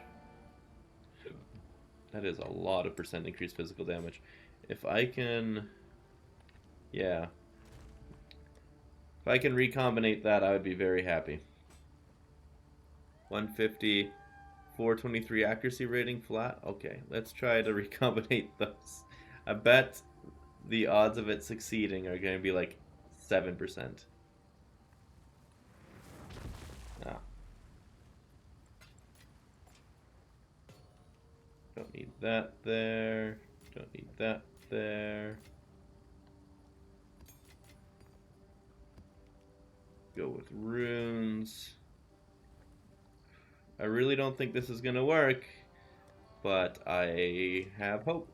That is a lot of percent increased physical damage. If I can... Yeah. If I can recombinate that, I would be very happy. 150, 423 accuracy rating flat. Okay, let's try to recombinate those. I bet the odds of it succeeding are going to be like 7%. Ah. Don't need that there. Don't need that there. Go with runes. I really don't think this is gonna work, but I have hope.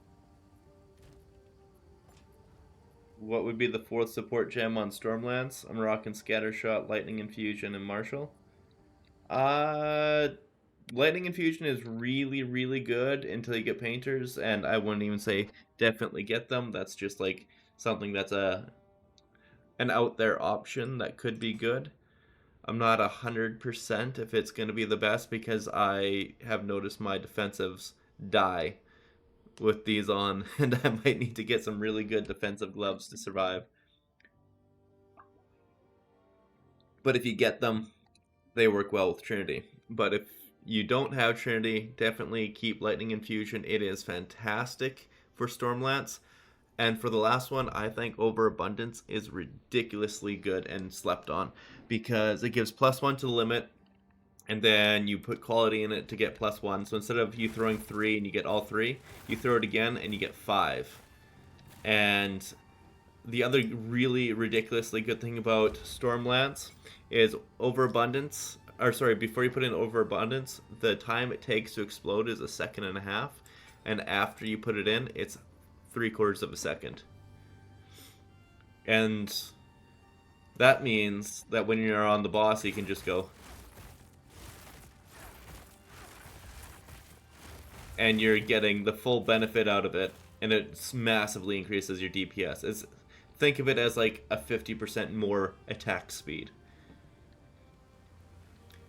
What would be the 4th support gem on Stormlance? I'm rocking Scattershot, Lightning Infusion, and Martial. Lightning Infusion is really, really good until you get Painters, and I wouldn't even say definitely get them. That's just like something that's an out there option that could be good. I'm not 100% if it's going to be the best because I have noticed my defensives die with these on, and I might need to get some really good defensive gloves to survive. But if you get them, they work well with Trinity. But if you don't have Trinity, definitely keep Lightning Infusion. It is fantastic for Stormlance. And for the last one, I think Overabundance is ridiculously good and slept on because it gives +1 to the limit, and then you put quality in it to get +1. So instead of you throwing 3 and you get all 3, you throw it again and you get 5. And the other really ridiculously good thing about Stormlance is Overabundance. Or sorry, before you put in Overabundance, the time it takes to explode is 1.5 seconds, and after you put it in, it's 3/4 of a second. And that means that when you're on the boss, you can just go. And you're getting the full benefit out of it, and it massively increases your DPS. Think of it as like a 50% more attack speed.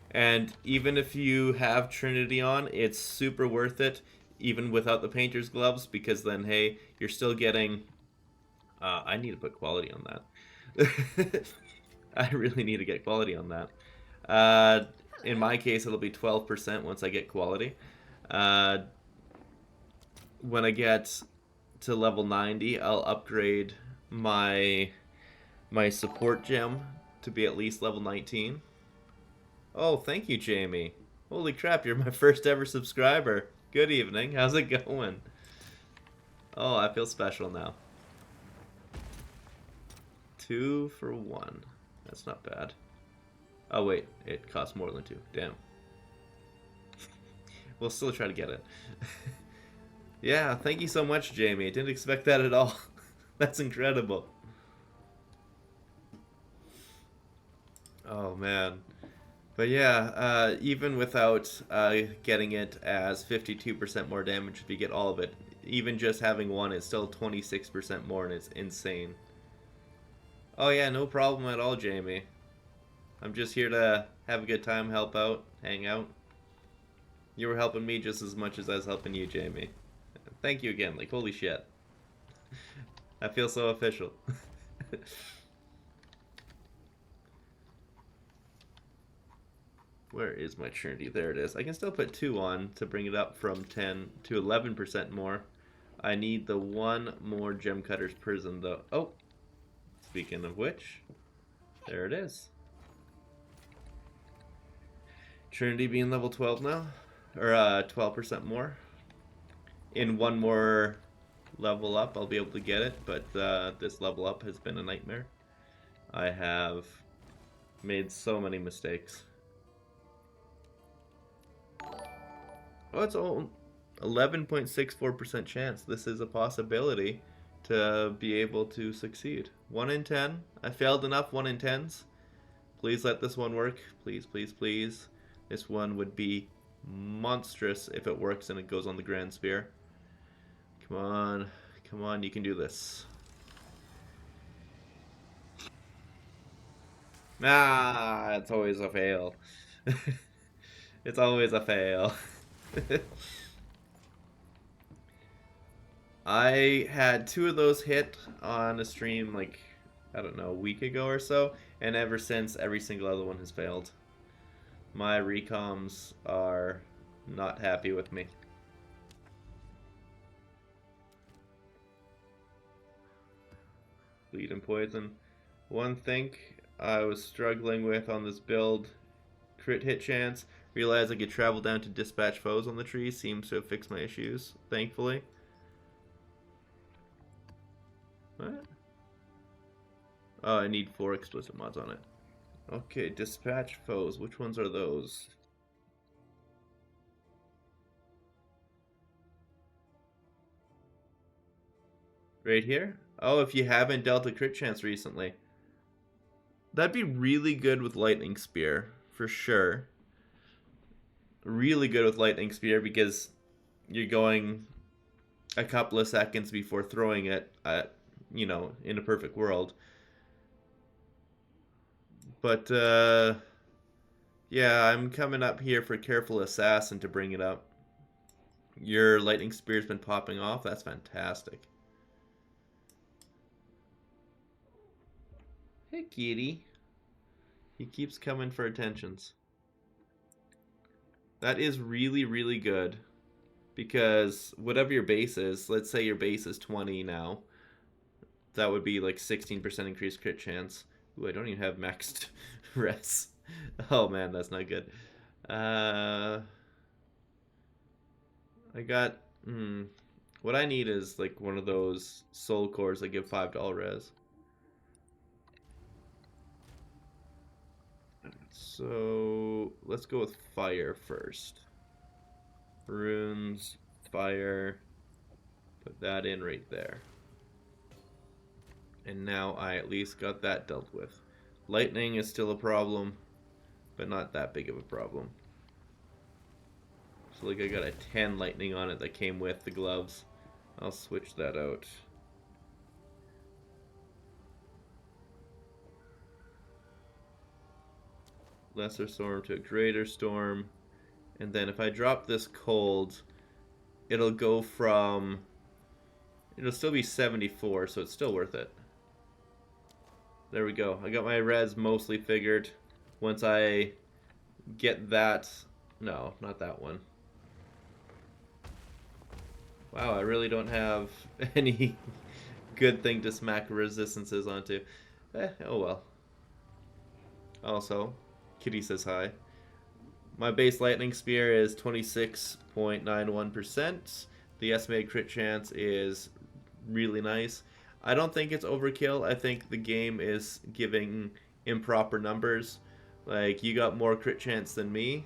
And even if you have Trinity on, it's super worth it, even without the Painter's Gloves, because then, hey, you're still getting... I need to put quality on that. I really need to get quality on that. In my case, it'll be 12% once I get quality. When I get to level 90, I'll upgrade my support gem to be at least level 19. Oh, thank you, Jamie. Holy crap, you're my first ever subscriber. Good evening. How's it going? Oh, I feel special now. 2 for 1. That's not bad. Oh, wait. It costs more than 2. Damn. We'll still try to get it. Yeah, thank you so much, Jamie. I didn't expect that at all. That's incredible. Oh, man. But yeah, even without getting it as 52% more damage if you get all of it, even just having one is still 26% more, and it's insane. Oh yeah, no problem at all, Jamie. I'm just here to have a good time, help out, hang out. You were helping me just as much as I was helping you, Jamie. Thank you again, like holy shit. I feel so official. Where is my Trinity? There it is. I can still put 2 on to bring it up from 10 to 11% more. I need the 1 more Gem Cutter's Prison, though. Oh! Speaking of which, there it is. Trinity being level 12 now. Or 12% more. In 1 more level up, I'll be able to get it, but this level up has been a nightmare. I have made so many mistakes. Oh, it's all 11.64% chance. This is a possibility to be able to succeed. 1 in 10. I failed enough 1 in 10s. Please let this one work. Please, please, please. This one would be monstrous if it works and it goes on the Grand Spear. Come on. Come on, you can do this. Ah, it's always a fail. It's always a fail. I had 2 of those hit on a stream like, I don't know, a week ago or so, and ever since, every single other one has failed. My recoms are not happy with me. Bleed and poison. One thing I was struggling with on this build, crit hit chance. Realized I could travel down to dispatch foes on the tree. Seems to have fixed my issues, thankfully. What? Oh, I need 4 explicit mods on it. Okay, dispatch foes. Which ones are those? Right here? Oh, if you haven't dealt a crit chance recently. That'd be really good with Lightning Spear, for sure. Really good with Lightning Spear because you're going a couple of seconds before throwing it at, you know, in a perfect world. But, yeah, I'm coming up here for Careful Assassin to bring it up. Your Lightning Spear's been popping off? That's fantastic. Hey, kitty. He keeps coming for attentions. That is really, really good. Because whatever your base is, let's say your base is 20 now. That would be like 16% increased crit chance. Ooh, I don't even have maxed res. Oh man, that's not good. I got... What I need is like one of those soul cores that give $5 res. So let's go with fire first. Runes, fire. Put that in right there. And now I at least got that dealt with. Lightning is still a problem, but not that big of a problem. So like I got a 10 lightning on it that came with the gloves. I'll switch that out. Lesser storm to a greater storm. And then if I drop this cold, it'll go from... It'll still be 74, so it's still worth it. There we go. I got my res mostly figured. Once I get that... No, not that one. Wow, I really don't have any good thing to smack resistances onto. Oh well. Also, Kitty says hi. My base lightning spear is 26.91%. The estimated crit chance is really nice. I don't think it's overkill. I think the game is giving improper numbers. Like, you got more crit chance than me.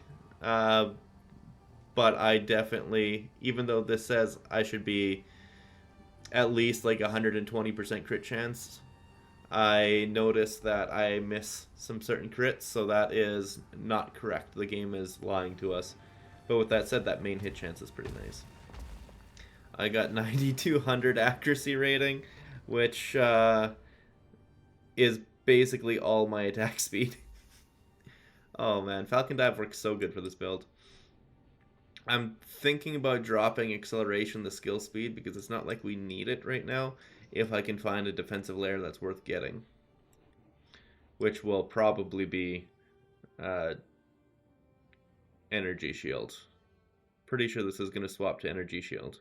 But I definitely, even though this says I should be at least like 120% crit chance, I noticed that I miss some certain crits, so that is not correct. The game is lying to us. But with that said, that main hit chance is pretty nice. I got 9200 accuracy rating, which is basically all my attack speed. Oh man, Falcon Dive works so good for this build. I'm thinking about dropping acceleration the skill speed because it's not like we need it right now if I can find a defensive layer that's worth getting. Which will probably be Energy Shield. Pretty sure this is going to swap to Energy Shield.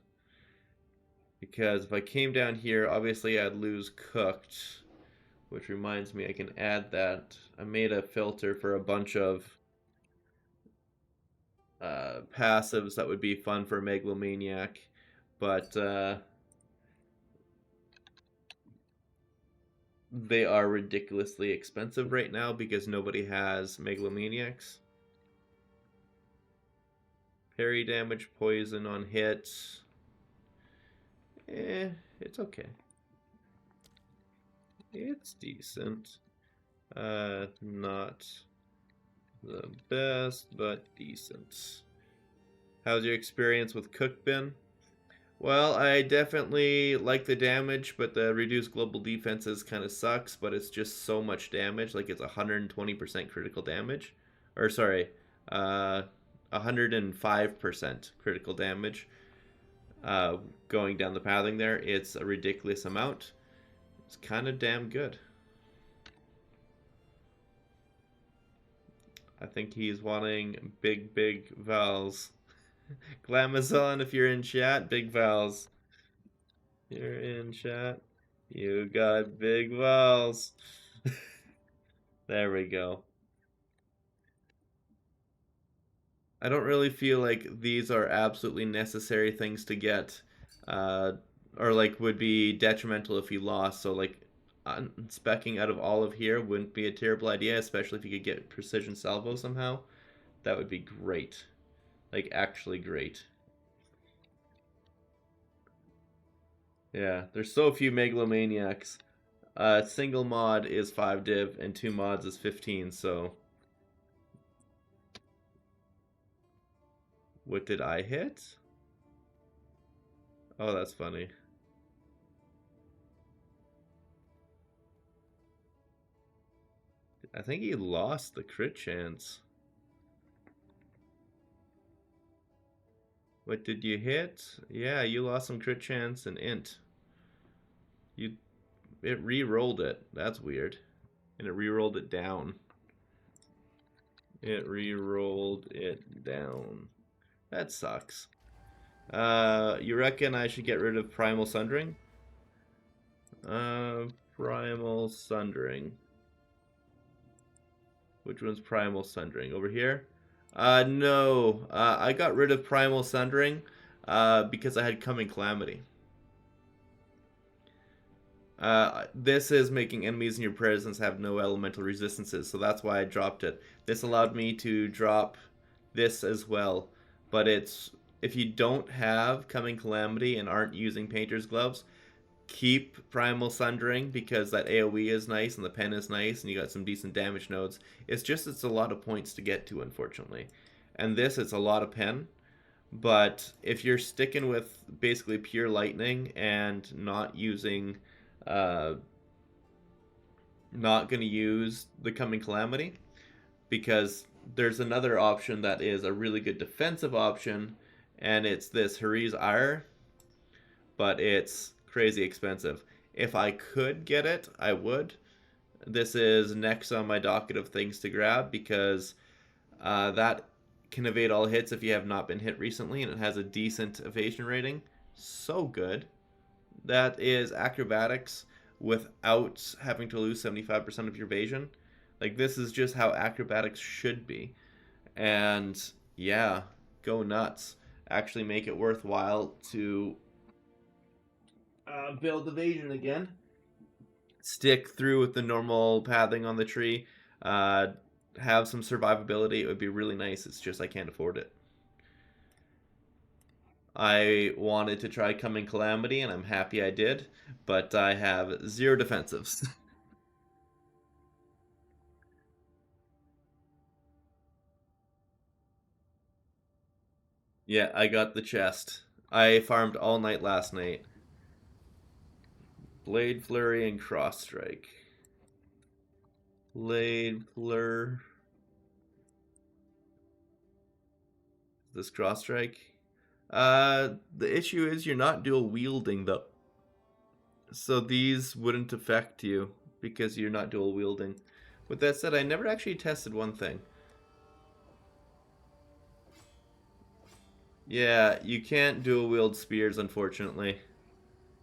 Because if I came down here, obviously I'd lose Cooked. Which reminds me, I can add that. I made a filter for a bunch of passives that would be fun for Megalomaniac. But they are ridiculously expensive right now because nobody has Megalomaniacs. Parry damage, poison on hit. It's okay. It's decent. Not the best, but decent. How's your experience with Cook been? Well, I definitely like the damage, but the reduced global defenses kind of sucks, but it's just so much damage. Like, it's 120% critical damage. Or, sorry, Uh, 105% critical damage. Going down the pathing there, it's a ridiculous amount. It's kind of damn good. I think he's wanting big vowels. Glamazon, if you're in chat, big vowels. You're in chat. You got big vowels. There we go. I don't really feel like these are absolutely necessary things to get, uh, or like would be detrimental if you lost. So like, specking out of all of here wouldn't be a terrible idea, especially if you could get precision salvo somehow. That would be great, like actually great. Yeah, there's so few megalomaniacs. Single mod is 5 div and 2 mods is 15. So what did I hit? Oh, that's funny. I think he lost the crit chance. What did you hit? Yeah, you lost some crit chance and int. It re-rolled it. That's weird. And it re-rolled it down. It re-rolled it down. That sucks. You reckon I should get rid of Primal Sundering? Primal Sundering. Which one's Primal Sundering? Over here? No. I got rid of Primal Sundering because I had Coming Calamity. This is making enemies in your presence have no elemental resistances, so that's why I dropped it. This allowed me to drop this as well, but it's if you don't have Coming Calamity and aren't using Painter's Gloves, keep Primal Sundering because that AoE is nice and the pen is nice and you got some decent damage nodes. It's a lot of points to get to, unfortunately. And this, it's a lot of pen, but if you're sticking with basically pure lightning and not using not going to use the Coming Calamity, because there's another option that is a really good defensive option, and it's this Hari's Ire, but it's crazy expensive. If I could get it, I would. This is next on my docket of things to grab because that can evade all hits if you have not been hit recently, and it has a decent evasion rating. So good. That is acrobatics without having to lose 75% of your evasion. Like, this is just how acrobatics should be. And yeah, go nuts. Actually make it worthwhile to build evasion again. Stick through with the normal pathing on the tree. Have some survivability. It would be really nice. It's just I can't afford it. I wanted to try Coming Calamity, and I'm happy I did, but I have 0 defensives. Yeah, I got the chest. I farmed all night last night. Blade Flurry and Cross Strike. Blade Flurry. This Cross Strike? The issue is you're not dual wielding though. So these wouldn't affect you because you're not dual wielding. With that said, I never actually tested one thing. Yeah, you can't dual wield spears, unfortunately.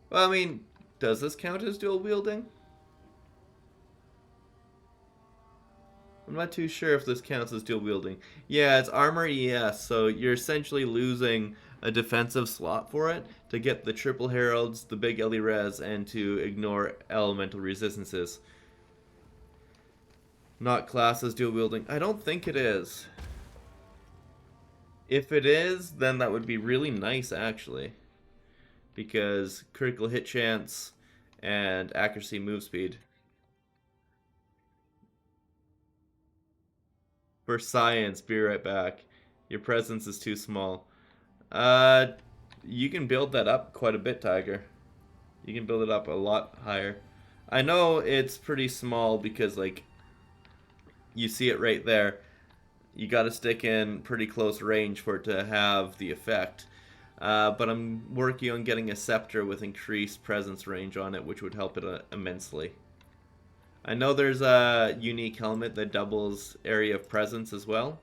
Well, I mean, does this count as dual wielding? I'm not too sure if this counts as dual wielding. Yeah, it's armor ES, so you're essentially losing a defensive slot for it to get the triple heralds, the big LE res, and to ignore elemental resistances. Not classed as dual wielding. I don't think it is. If it is, then that would be really nice, actually. Because critical hit chance and accuracy move speed. For science, be right back. Your presence is too small. You can build that up quite a bit, Tiger. You can build it up a lot higher. I know it's pretty small because, like, you see it right there. you got to stick in pretty close range for it to have the effect. But I'm working on getting a Scepter with increased presence range on it, which would help it immensely. I know there's a unique helmet that doubles area of presence as well.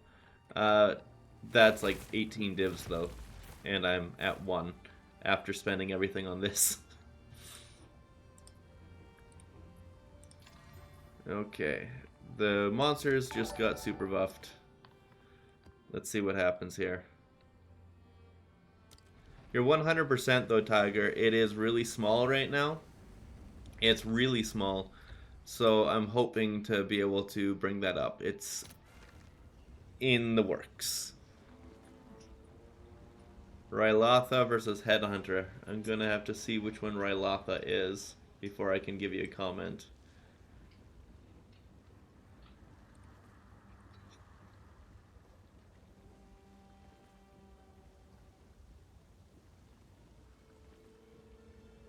That's like 18 divs though, and I'm at 1 after spending everything on this. Okay, the monsters just got super buffed. Let's see what happens here. You're 100% though, Tiger. It is really small right now. It's really small. So I'm hoping to be able to bring that up. It's in the works. Rylotha versus Headhunter. I'm gonna have to see which one Rylotha is before I can give you a comment.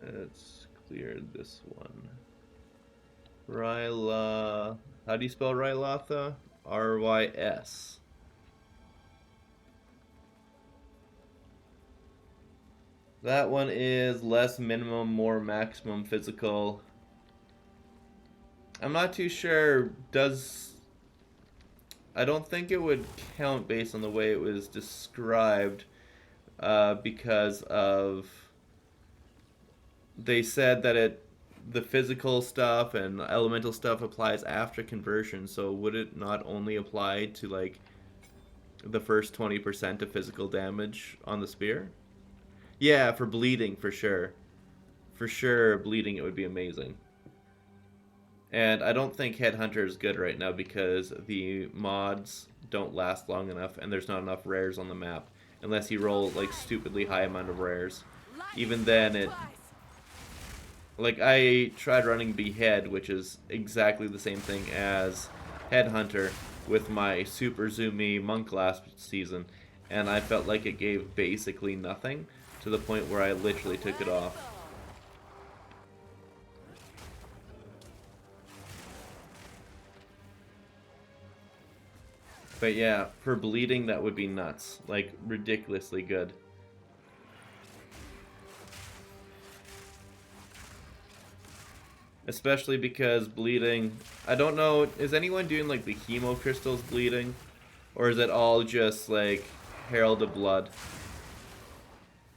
Let's clear this one. Ryla... How do you spell Rylotha? R-Y-S. That one is less minimum, more maximum physical. I'm not too sure. I don't think it would count based on the way it was described, because of... They said that the physical stuff and elemental stuff applies after conversion, so would it not only apply to like the first 20% of physical damage on the spear? Yeah, for bleeding, for sure. For sure, bleeding, it would be amazing. And I don't think Headhunter is good right now because the mods don't last long enough and there's not enough rares on the map. Unless you roll like stupidly high amount of rares. Even then it... Like, I tried running Behead, which is exactly the same thing as Headhunter, with my super zoomy monk last season, and I felt like it gave basically nothing, to the point where I literally took it off. But yeah, for bleeding, that would be nuts. Like, ridiculously good. Especially because bleeding... I don't know, is anyone doing like the hemo crystals bleeding? Or is it all just like Herald of Blood?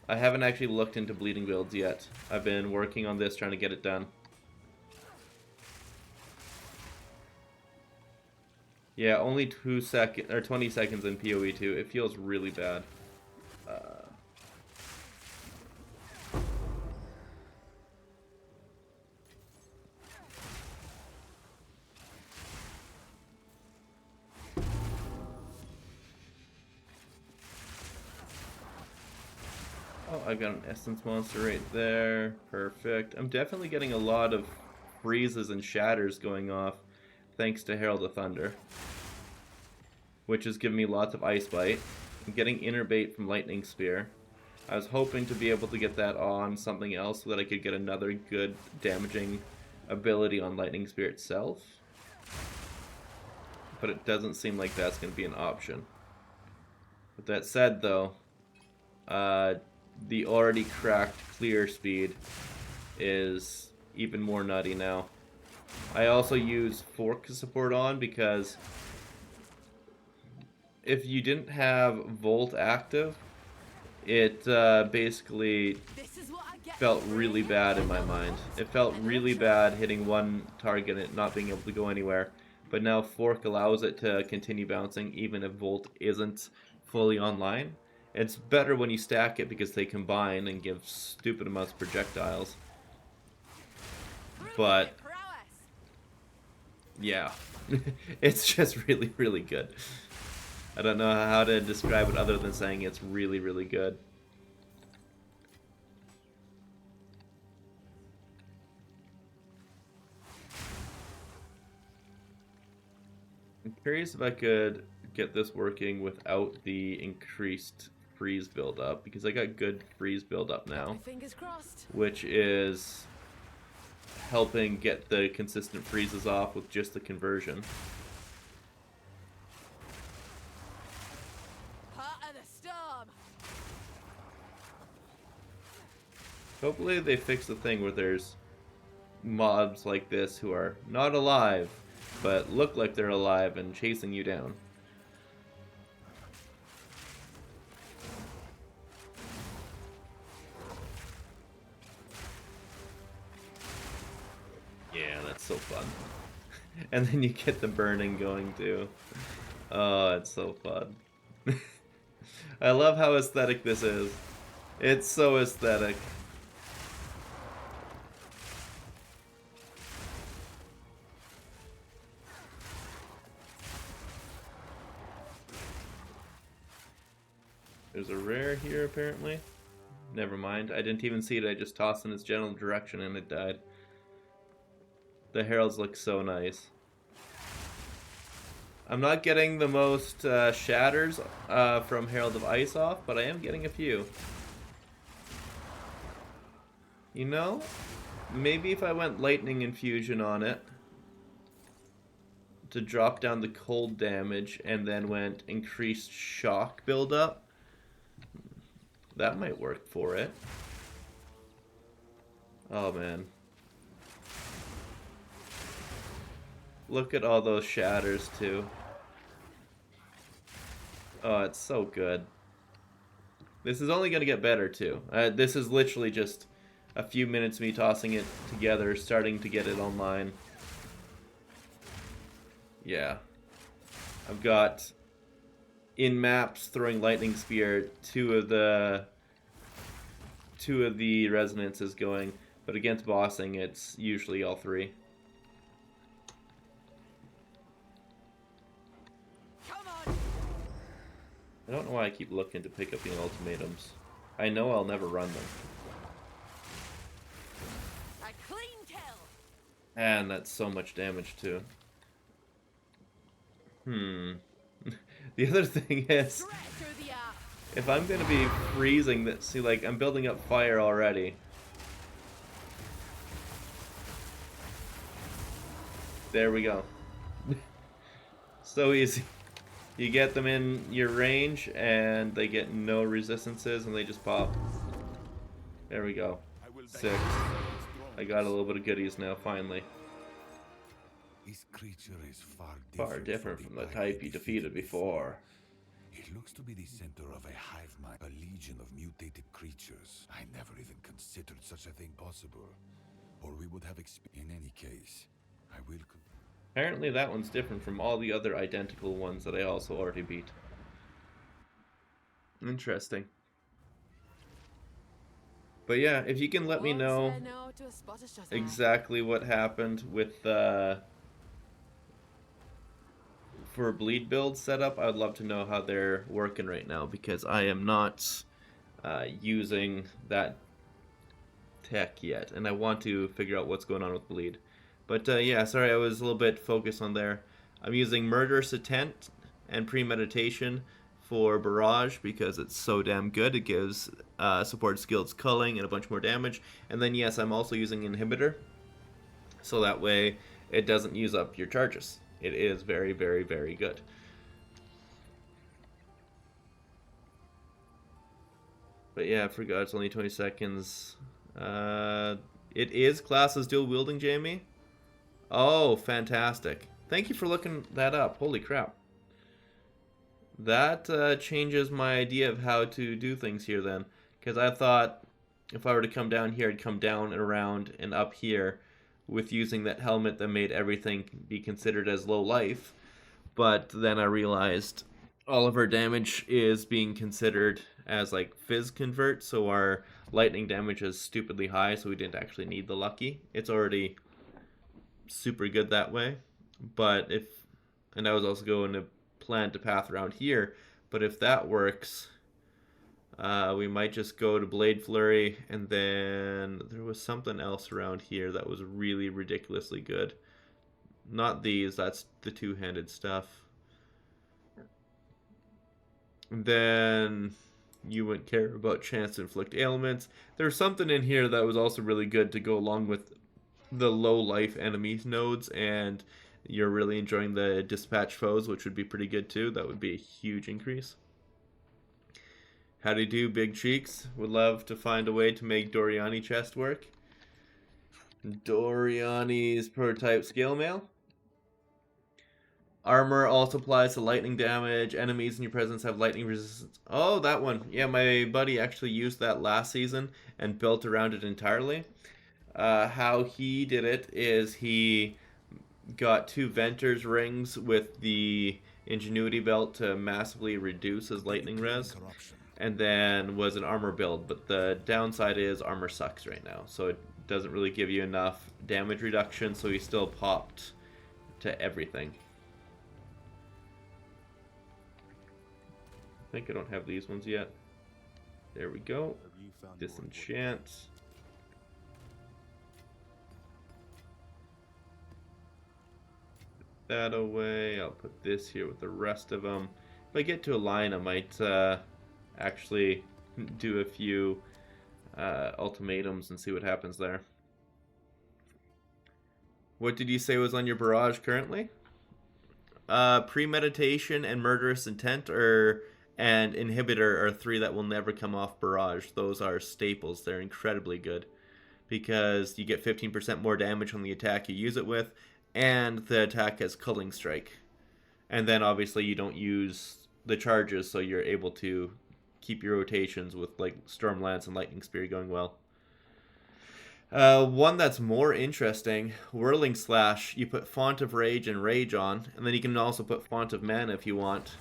I haven't actually looked into bleeding builds yet. I've been working on this, trying to get it done. Yeah, only 20 seconds in POE 2. It feels really bad. Oh, I've got an essence monster right there. Perfect. I'm definitely getting a lot of freezes and shatters going off thanks to Herald of Thunder, which has given me lots of Ice Bite. I'm getting Inner Bait from Lightning Spear. I was hoping to be able to get that on something else so that I could get another good damaging ability on Lightning Spear itself. But it doesn't seem like that's going to be an option. With that said, though, the already cracked clear speed is even more nutty now. I also use fork support on because if you didn't have Volt active, it basically felt really bad in my mind. It felt really bad hitting one target and it not being able to go anywhere. But now fork allows it to continue bouncing even if Volt isn't fully online. It's better when you stack it because they combine and give stupid amounts of projectiles. But yeah, it's just really, really good. I don't know how to describe it other than saying it's really, really good. I'm curious if I could get this working without the increased freeze buildup, because I got good freeze buildup now, Fingers crossed. which is helping get the consistent freezes off with just the conversion. Hopefully they fix the thing where there's mobs like this who are not alive, but look like they're alive and chasing you down. Yeah, that's so fun. And then you get the burning going too. Oh, it's so fun. I love how aesthetic this is. It's so aesthetic. There's a rare here, apparently. Never mind. I didn't even see it. I just tossed in its general direction and it died. The heralds look so nice. I'm not getting the most shatters from Herald of Ice off, but I am getting a few. You know, maybe if I went Lightning Infusion on it to drop down the cold damage and then went increased shock buildup, that might work for it. Oh man. Look at all those shatters too. Oh, it's so good. This is only going to get better too. This is literally just a few minutes of me tossing it together, starting to get it online. Yeah. I've got in maps throwing lightning spear, two of the resonances going, but against bossing it's usually all three. I don't know why I keep looking to pick up the ultimatums. I know I'll never run them. A clean kill. And that's so much damage too. The other thing is, if I'm gonna be freezing this, see, like, I'm building up fire already. There we go. So easy. You get them in your range, and they get no resistances, and they just pop. There we go. 6. I got a little bit of goodies now, finally. This creature is Far different from the type you defeated before. It looks to be the center of a hive mind, a legion of mutated creatures. I never even considered such a thing possible. Or we would have in any case, I will... Apparently that one's different from all the other identical ones that I also already beat. Interesting. But yeah, if you can let me know exactly what happened with for bleed build setup, I would love to know how they're working right now, because I am not using that tech yet, and I want to figure out what's going on with bleed. But yeah, sorry, I was a little bit focused on there. I'm using Murderous Intent and Premeditation for Barrage because it's so damn good. It gives support skills culling and a bunch more damage. And then yes, I'm also using Inhibitor, so that way it doesn't use up your charges. It is very, very, very good. But yeah, I forgot it's only 20 seconds. It is class as dual wielding, Jamie. Oh, fantastic. Thank you for looking that up. Holy crap. That changes my idea of how to do things here then. Because I thought if I were to come down here, I'd come down and around and up here with using that helmet that made everything be considered as low life. But then I realized all of our damage is being considered as like fizz convert, so our lightning damage is stupidly high, so we didn't actually need the lucky. It's already super good that way. But if, and I was also going to plan to path around here, but if that works, we might just go to Blade Flurry, and then there was something else around here that was really ridiculously good. Not these, that's the two-handed stuff. And then you wouldn't care about chance to inflict ailments. There's something in here that was also really good to go along with the low life enemy nodes, and you're really enjoying the dispatch foes, which would be pretty good too. That would be a huge increase. How do you do, Big Cheeks? Would love to find a way to make Doriani chest work. Doriani's prototype scale mail. Armor also applies to lightning damage. Enemies in your presence have lightning resistance. Oh, that one. Yeah, my buddy actually used that last season and built around it entirely. How he did it is he got 2 Venter's rings with the Ingenuity belt to massively reduce his lightning res, and then was an armor build. But the downside is armor sucks right now, so it doesn't really give you enough damage reduction, so he still popped to everything. I think I don't have these ones yet. There we go. Disenchant. Put that away. I'll put this here with the rest of them. If I get to a line, I might actually do a few ultimatums and see what happens there. What did you say was on your barrage currently? Premeditation and murderous intent and inhibitor are 3 that will never come off barrage. Those are staples. They're incredibly good because you get 15% more damage on the attack you use it with, and the attack has culling strike. And then obviously you don't use the charges, so you're able to keep your rotations with like Storm Lance and Lightning Spear going well. One that's more interesting, Whirling Slash. You put Font of Rage and Rage on, and then you can also put Font of Mana if you want.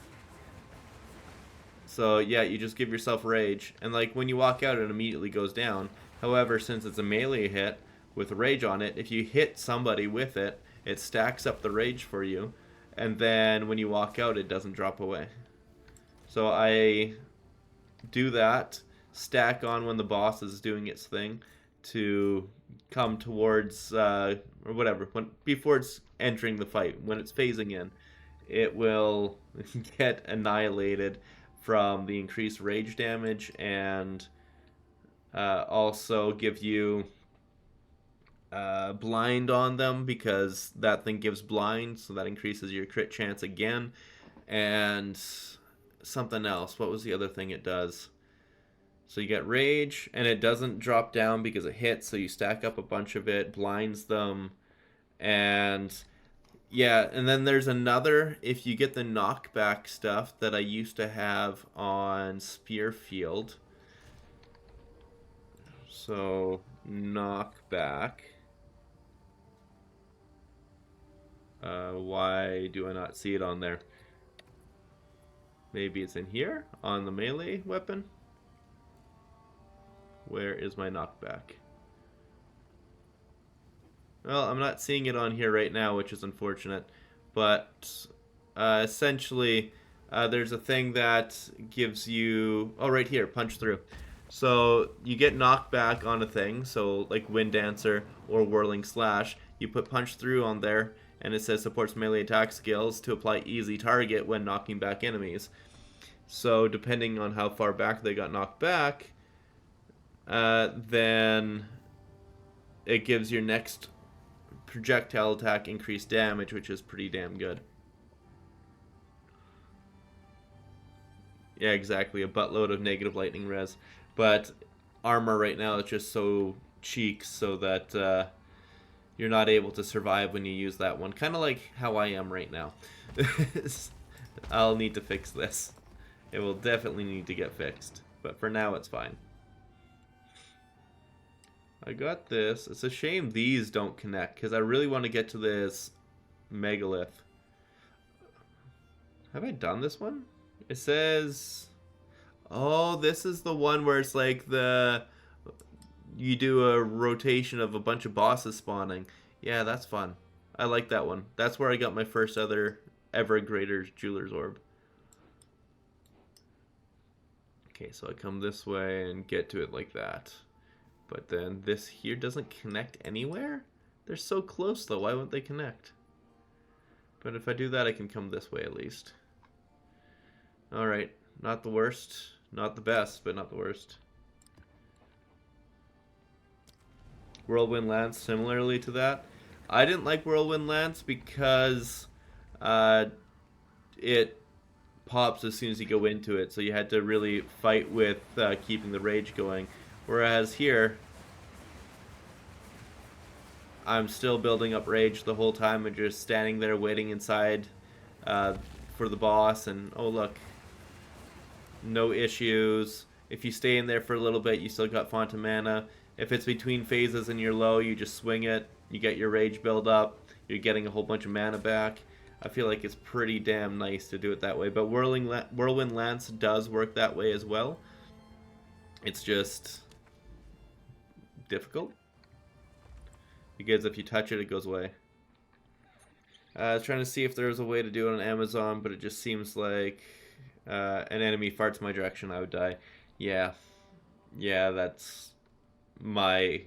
So yeah, you just give yourself Rage, and like when you walk out, it immediately goes down. However, since it's a melee hit with Rage on it, if you hit somebody with it, it stacks up the Rage for you, and then when you walk out, it doesn't drop away. So I do that, stack on when the boss is doing its thing to come towards or whatever, before it's entering the fight. When it's phasing in, it will get annihilated from the increased rage damage, and also give you blind on them, because that thing gives blind, so that increases your crit chance again. And something else. What was the other thing it does? So you get rage, and it doesn't drop down because it hits, so you stack up a bunch of it, blinds them, and yeah, and then there's another, if you get the knockback stuff that I used to have on Spearfield. So, knockback. Why do I not see it on there? Maybe it's in here, on the melee weapon? Where is my knockback? Well, I'm not seeing it on here right now, which is unfortunate. But essentially, there's a thing that gives you... Oh, right here, punch through. So you get knockback on a thing, so like Wind Dancer or Whirling Slash. You put punch through on there, and it says supports melee attack skills to apply easy target when knocking back enemies. So depending on how far back they got knocked back, then it gives your next projectile attack increased damage, which is pretty damn good. Yeah, exactly, a buttload of negative lightning res. But armor right now is just so cheeks, so that you're not able to survive when you use that one. Kind of like how I am right now. I'll need to fix this. It will definitely need to get fixed. But for now, it's fine. I got this. It's a shame these don't connect, because I really want to get to this megalith. Have I done this one? It says... Oh, this is the one where it's like you do a rotation of a bunch of bosses spawning. Yeah, that's fun. I like that one. That's where I got my first ever greater jeweler's orb. Okay, so I come this way and get to it like that. But then this here doesn't connect anywhere? They're so close though, why wouldn't they connect? But if I do that, I can come this way at least. Alright, not the worst. Not the best, but not the worst. Whirlwind Lance, similarly to that. I didn't like Whirlwind Lance because it pops as soon as you go into it, so you had to really fight with keeping the rage going. Whereas here, I'm still building up rage the whole time and just standing there waiting inside for the boss, and oh look, no issues. If you stay in there for a little bit, you still got Font of Mana. If it's between phases and you're low, you just swing it, you get your rage build up, you're getting a whole bunch of mana back. I feel like it's pretty damn nice to do it that way, but Whirlwind Lance does work that way as well. It's just difficult, because if you touch it, it goes away. I was trying to see if there was a way to do it on Amazon, but it just seems like an enemy farts my direction, I would die. Yeah, that's my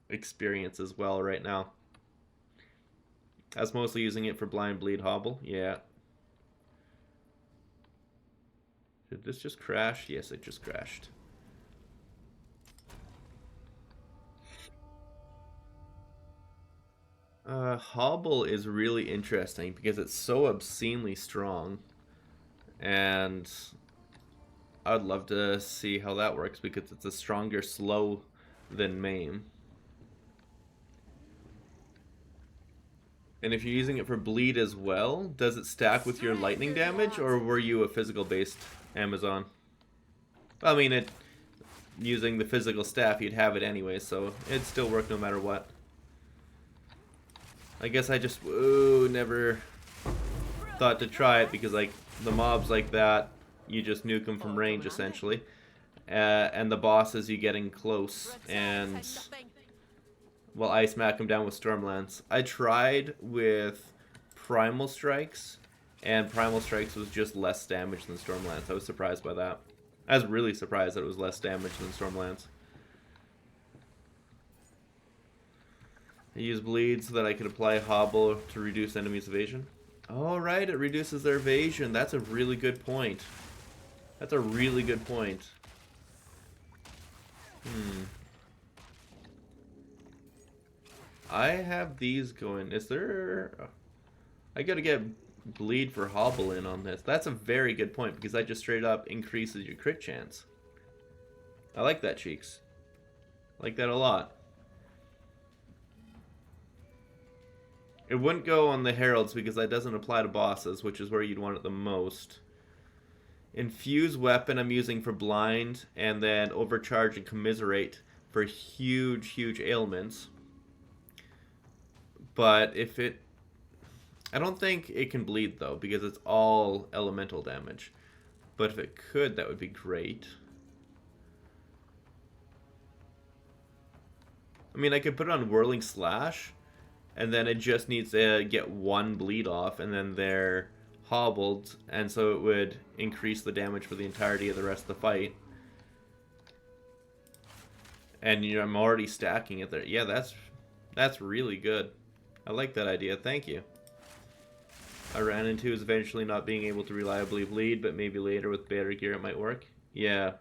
experience as well right now. I was mostly using it for blind bleed hobble. Yeah. Did this just crash? Yes, it just crashed. Hobble is really interesting because it's so obscenely strong, and I'd love to see how that works because it's a stronger slow than maim. And if you're using it for bleed as well, does it stack with your lightning damage, or were you a physical based Amazon? I mean, using the physical staff, you'd have it anyway, so it'd still work no matter what. I guess I just never thought to try it because, like, the mobs like that, you just nuke them from range essentially, and the bosses you getting close, and well, I smack them down with Stormlance. I tried with Primal Strikes, and Primal Strikes was just less damage than Stormlance. I was surprised by that. I was really surprised that it was less damage than Stormlance. I use bleed so that I could apply hobble to reduce enemies' evasion. Oh, right, it reduces their evasion. That's a really good point. That's a really good point. I have these going. Is there... I gotta get bleed for hobble in on this. That's a very good point because that just straight up increases your crit chance. I like that, Cheeks. I like that a lot. It wouldn't go on the heralds because that doesn't apply to bosses, which is where you'd want it the most. Infuse weapon I'm using for blind, and then overcharge and commiserate for huge ailments. But if it... I don't think it can bleed though, because it's all elemental damage. But if it could, that would be great. I mean, I could put it on Whirling Slash, and then it just needs to get one bleed off, and then they're hobbled, and so it would increase the damage for the entirety of the rest of the fight. And you know, I'm already stacking it there. Yeah, that's really good. I like that idea. Thank you. I ran into is eventually not being able to reliably bleed, but maybe later with better gear it might work. Yeah.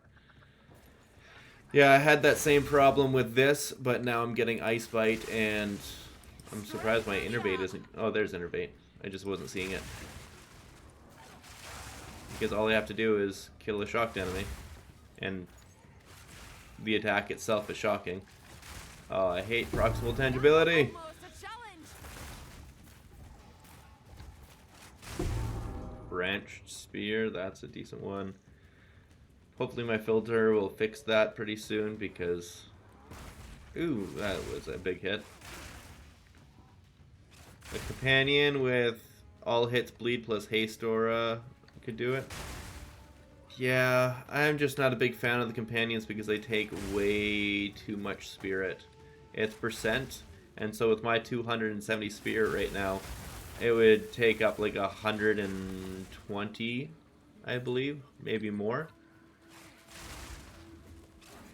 Yeah, I had that same problem with this, but now I'm getting Ice Bite, and I'm surprised my Innervate isn't... Oh, there's Innervate. I just wasn't seeing it. Because all I have to do is kill a shocked enemy, and the attack itself is shocking. Oh, I hate proximal tangibility. Branched Spear, that's a decent one. Hopefully my filter will fix that pretty soon because... Ooh, that was a big hit. A companion with all hits bleed plus haste aura could do it. Yeah, I'm just not a big fan of the companions because they take way too much spirit. It's percent, and so with my 270 spirit right now, it would take up like 120, I believe, maybe more.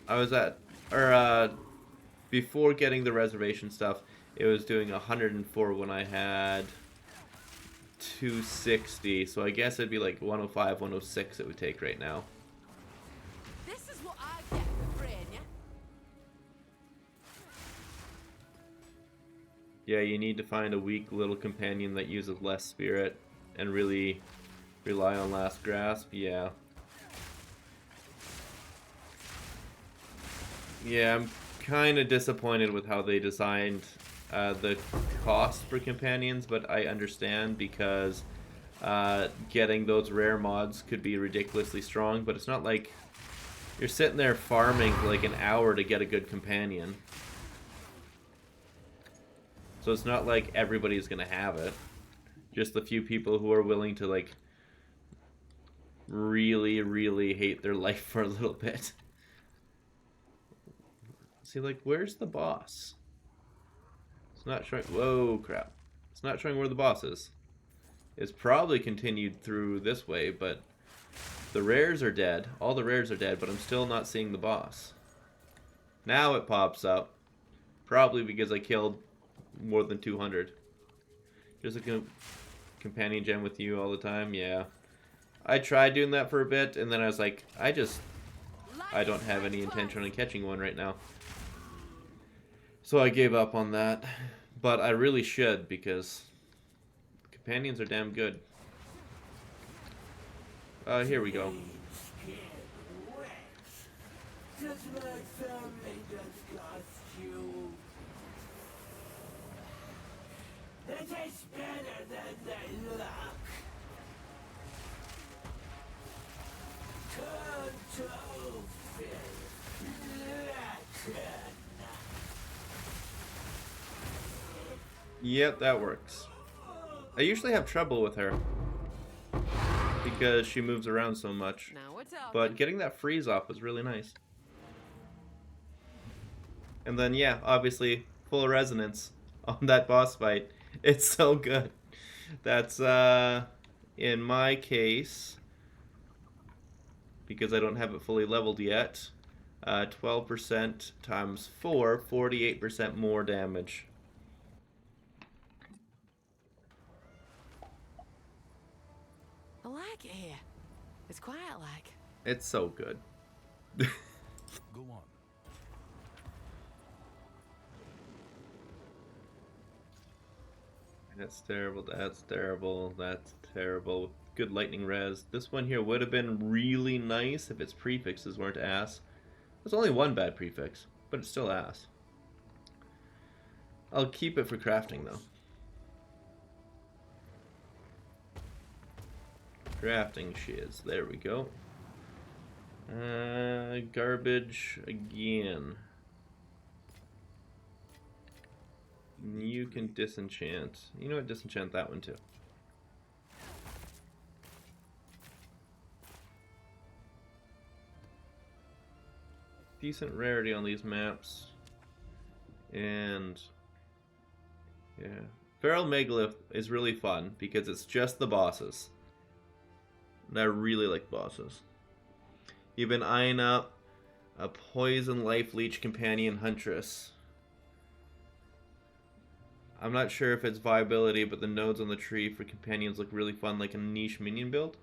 I was at, before getting the reservation stuff, it was doing 104 when I had 260, so I guess it'd be like 105, 106 it would take right now. This is what I get for brain, yeah? Yeah, you need to find a weak little companion that uses less spirit. and really rely on Last Grasp, yeah. Yeah, I'm kind of disappointed with how they designed the cost for companions, but I understand because getting those rare mods could be ridiculously strong, but it's not like you're sitting there farming for like an hour to get a good companion. So it's not like everybody's gonna have it. Just the few people who are willing to like really, really hate their life for a little bit. See, like, where's the boss? It's not showing. Whoa, crap. It's not showing where the boss is. It's probably continued through this way, but the rares are dead. All the rares are dead, but I'm still not seeing the boss. Now it pops up. Probably because I killed more than 200. Just a companion gem with you all the time, yeah. I tried doing that for a bit, and then I was like, I don't have any intention on catching one right now. So I gave up on that. But I really should, because companions are damn good. Here we go. Yep, that works. I usually have trouble with her because she moves around so much. But getting that freeze off was really nice. And then, yeah, obviously, full resonance on that boss fight. It's so good. That's, in my case, because I don't have it fully leveled yet, 12% times 4, 48% more damage. I like it here. It's quiet like. It's so good. Go on. That's terrible, that's terrible, that's terrible. Good lightning res. This one here would have been really nice if its prefixes weren't ass. There's only one bad prefix, but it's still ass. I'll keep it for crafting though. Crafting shiz. There we go. Garbage again. You can disenchant. You know what? Disenchant that one too. Decent rarity on these maps. And yeah. Feral Megalith is really fun because it's just the bosses. And I really like bosses. You've been eyeing up a Poison Life Leech Companion Huntress. I'm not sure if it's viability, but the nodes on the tree for companions look really fun, like a niche minion build.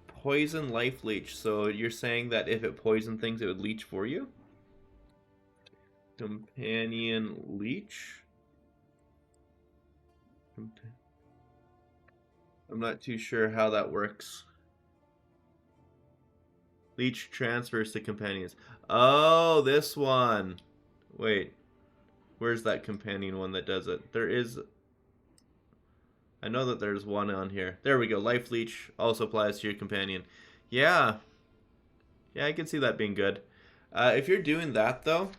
Poison Life Leech. So you're saying that if it poisoned things, it would leech for you? Companion Leech? I'm not too sure how that works. Leech transfers to companions. Oh, this one. Wait. Where's that companion one that does it? There is... I know that there's one on here. There we go. Life Leech also applies to your companion. Yeah. Yeah, I can see that being good. If you're doing that, though,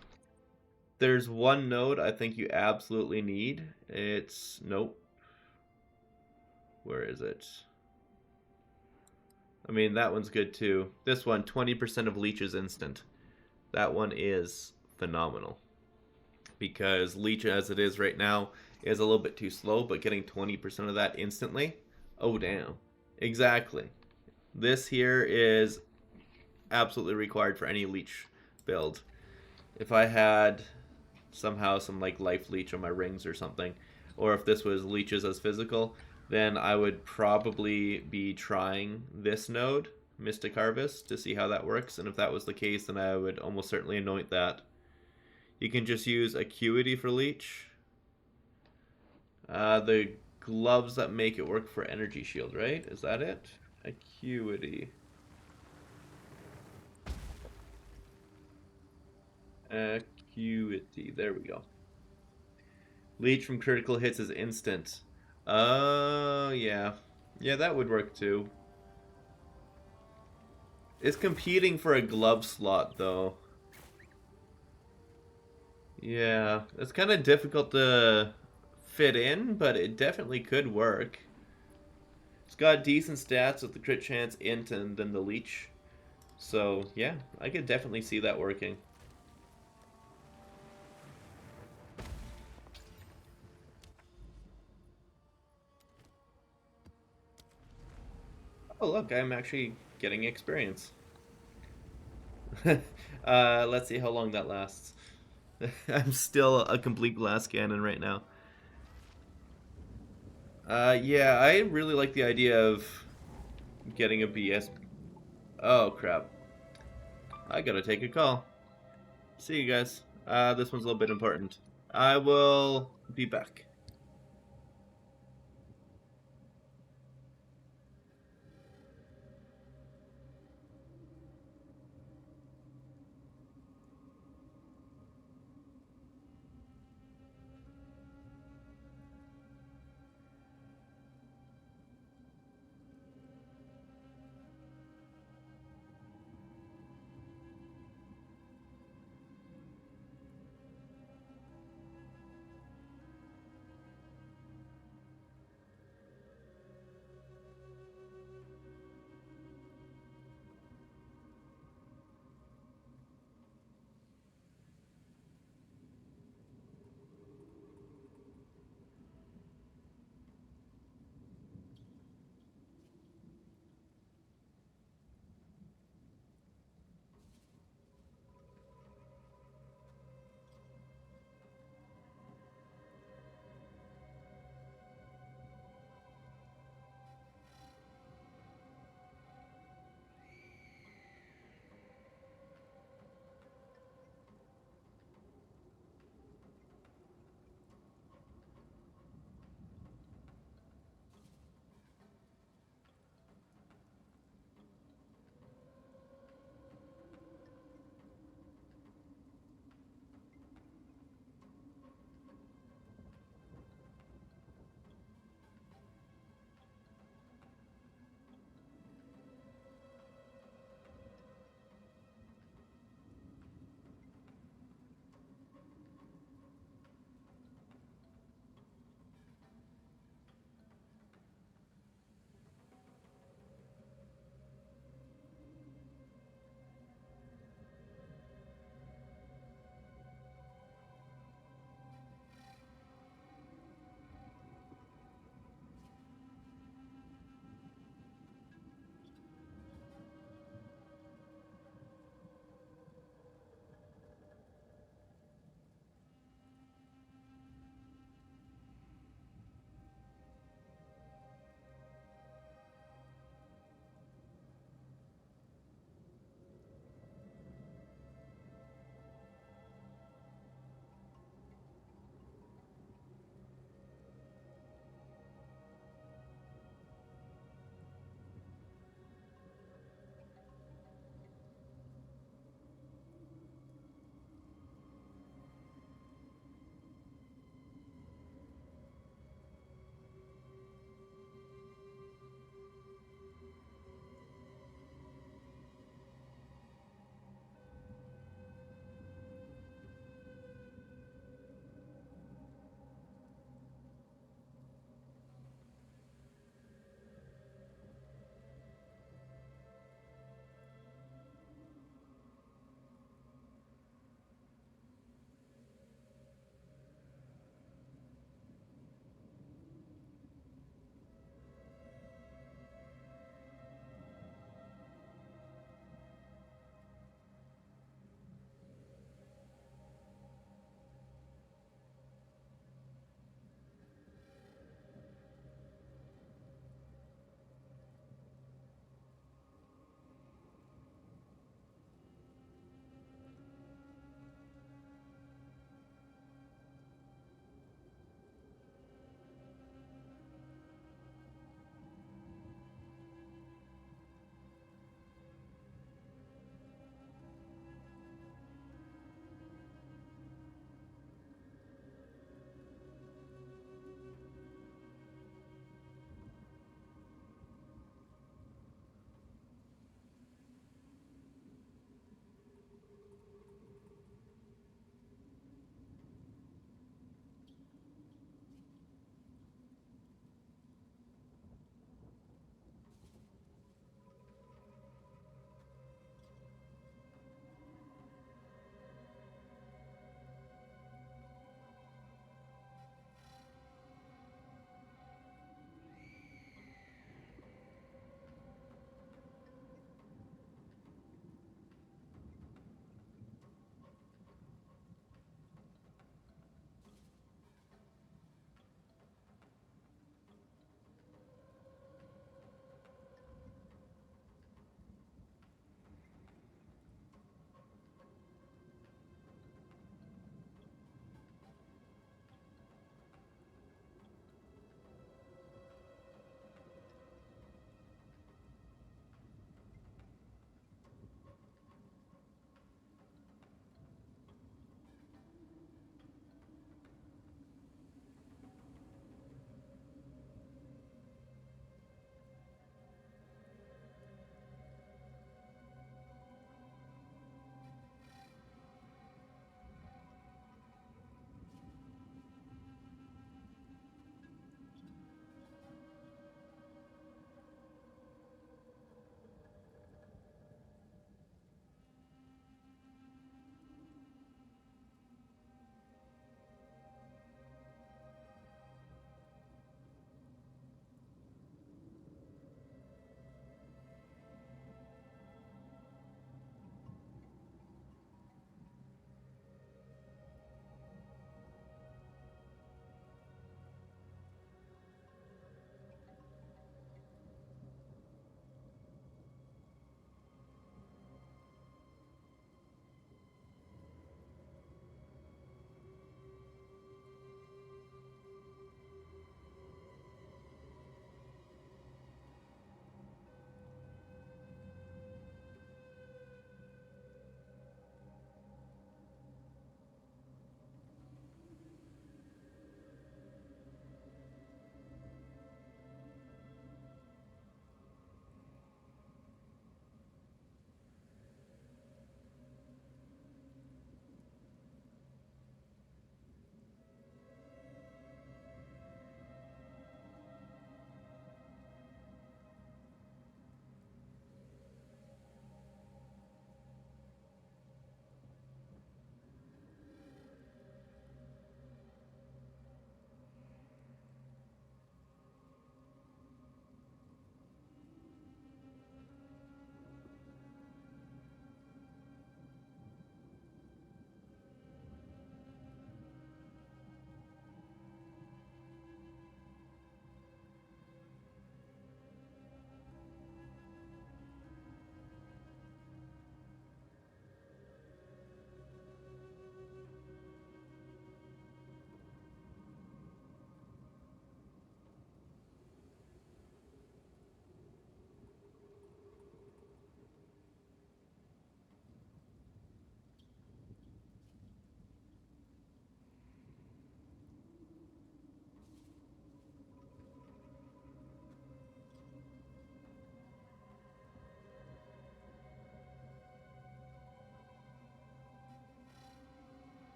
there's one node I think you absolutely need. It's... Nope. Where is it? I mean, that one's good too. This one, 20% of leech is instant. That one is phenomenal. Because leech as it is right now is a little bit too slow, but getting 20% of that instantly, oh damn. Exactly. This here is absolutely required for any leech build. If I had somehow some like life leech on my rings or something, or if this was leeches as physical, then I would probably be trying this node, Mystic Harvest, to see how that works. And if that was the case, then I would almost certainly anoint that. You can just use Acuity for leech. The gloves that make it work for energy shield, right? Is that it? Acuity. Acuity. There we go. Leech from critical hits is instant. Oh, yeah. Yeah, that would work too. It's competing for a glove slot, though. Yeah, it's kind of difficult to fit in, but it definitely could work. It's got decent stats with the crit chance, int, and then the leech. So, yeah, I could definitely see that working. Oh, look, I'm actually getting experience. Let's see how long that lasts. I'm still a complete glass cannon right now. Yeah, I really like the idea of getting a BS. Oh, crap. I gotta take a call. See you guys. This one's a little bit important. I will be back.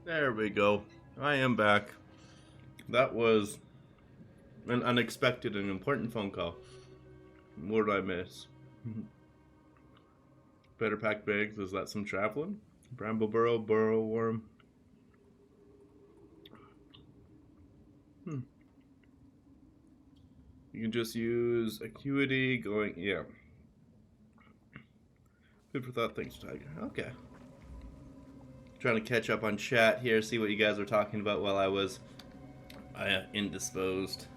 There we go. I am back. That was an unexpected and important phone call. What did I miss? Better pack bags. Is that some traveling? Brambleburrow, burrow worm. You can just use acuity going. Yeah. Good for thought. Thanks, Tiger. Okay. Trying to catch up on chat here, see what you guys were talking about while I was indisposed.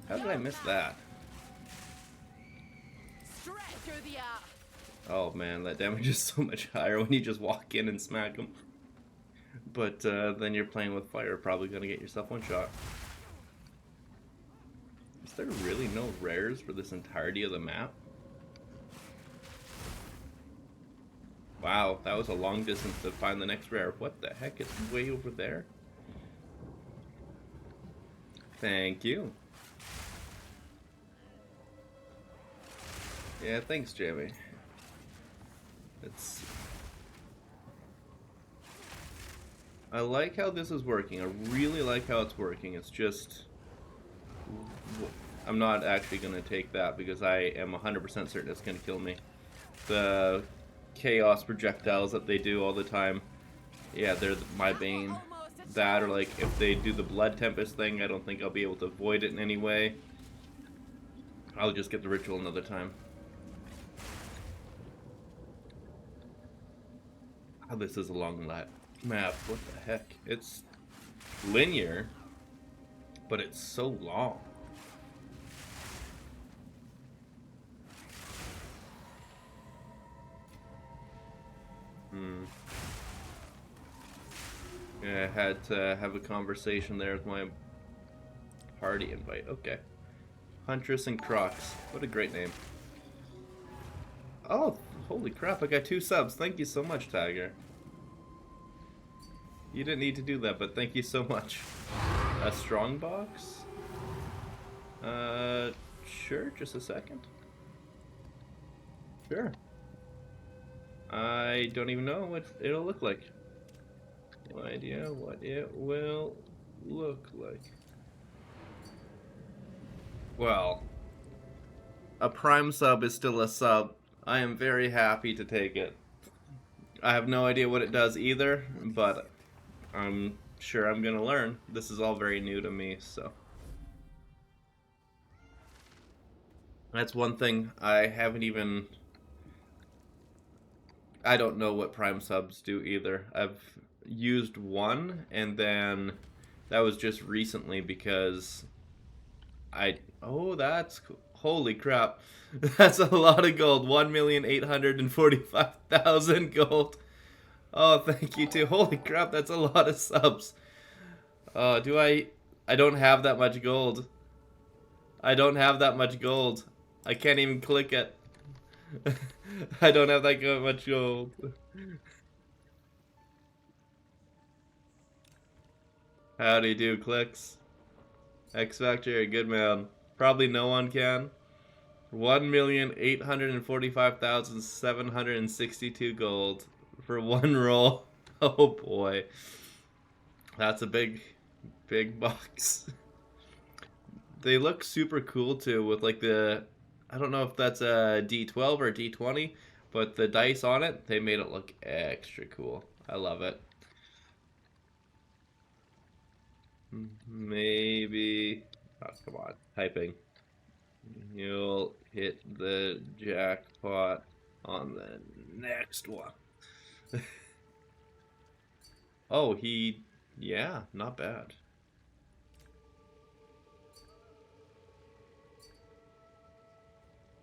How did I miss that? Straight through the eye. Oh man, that damage is so much higher when you just walk in and smack them. But then you're playing with fire, probably gonna get yourself one shot. Is there really no rares for this entirety of the map? Wow, that was a long distance to find the next rare. What the heck? It's way over there. Thank you. Yeah, thanks, Jamie. I like how this is working. I really like how it's working. It's just... I'm not actually going to take that because I am 100% certain it's going to kill me. The chaos projectiles that they do all the time, yeah, they're my bane. That, or like if they do the blood tempest thing, I don't think I'll be able to avoid it in any way. I'll just get the ritual another time. Oh, this is a long map. What the heck? It's linear, but it's so long. Yeah, I had to have a conversation there with my party invite. Okay. Huntress and Crocs. What a great name. Oh, holy crap, I got 2 subs. Thank you so much, Tiger. You didn't need to do that, but thank you so much. A strong box? Sure, just a second. Sure. I don't even know what it'll look like. No idea what it will look like. Well, a prime sub is still a sub. I am very happy to take it. I have no idea what it does either, but I'm sure I'm gonna learn. This is all very new to me, so. That's one thing I haven't even... I don't know what prime subs do either. I've used one, and then that was just recently because oh, that's cool. Holy crap. That's a lot of gold. 1,845,000 gold. Oh, thank you too. Holy crap, that's a lot of subs. I don't have that much gold. I don't have that much gold. I can't even click it. I don't have that much gold. Howdy do, clicks. X Factor, good man. Probably no one can. 1,845,762 gold for one roll. Oh boy. That's a big box. They look super cool too with like the... I don't know if that's a D12 or a D20, but the dice on it, they made it look extra cool. I love it. Maybe... Oh, come on. Typing. You'll hit the jackpot on the next one. Oh, yeah, not bad.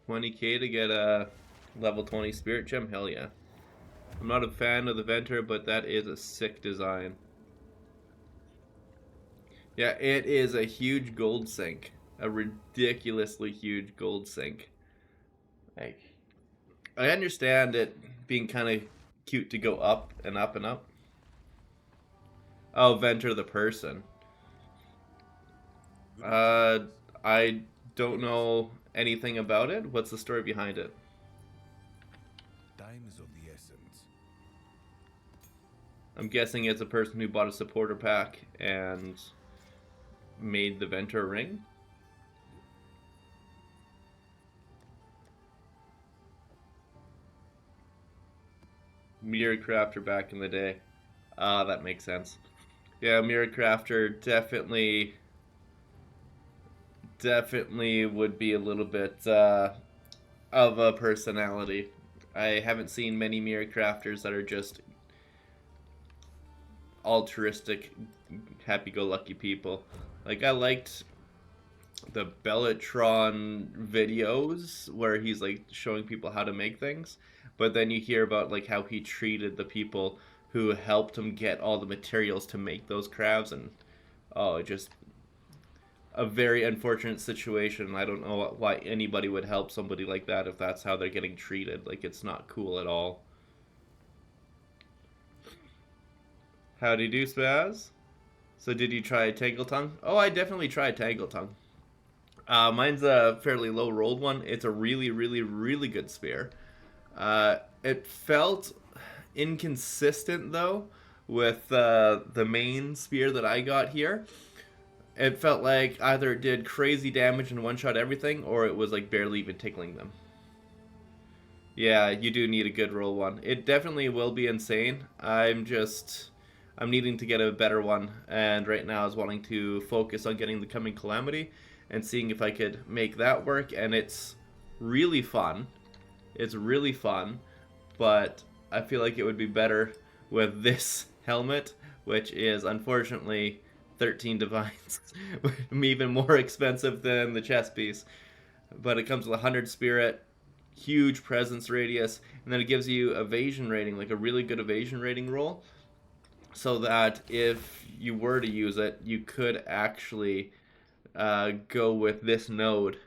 $20K to get a level 20 spirit gem? Hell yeah. I'm not a fan of the Venter, but that is a sick design. Yeah, it is a huge gold sink. A ridiculously huge gold sink. Like, I understand it being kind of cute to go up and up and up. Oh, Venter the person. I don't know anything about it. What's the story behind it? Time is of the essence. I'm guessing it's a person who bought a supporter pack and made the Ventor ring. Mirror Crafter back in the day. Ah, that makes sense. Yeah, Mirror Crafter definitely would be a little bit of a personality. I haven't seen many Mirror Crafters that are just altruistic, happy-go-lucky people. Like, I liked the Bellatron videos where he's like showing people how to make things, but then you hear about like how he treated the people who helped him get all the materials to make those crafts, and oh, just a very unfortunate situation. I don't know why anybody would help somebody like that if that's how they're getting treated. Like, it's not cool at all. How do you do, Spaz? So did you try Tangle Tongue? Oh, I definitely tried Tangle Tongue. Mine's a fairly low rolled one. It's a really, really, really good spear. It felt inconsistent though with the main spear that I got here. It felt like either it did crazy damage and one-shot everything, or it was like barely even tickling them. Yeah, you do need a good roll one. It definitely will be insane. I'm needing to get a better one, and right now I was wanting to focus on getting the Coming Calamity and seeing if I could make that work, and it's really fun. It's really fun, but I feel like it would be better with this helmet, which is unfortunately 13 divines, even more expensive than the chest piece. But it comes with 100 spirit, huge presence radius, and then it gives you evasion rating, like a really good evasion rating roll, so that if you were to use it, you could actually go with this node.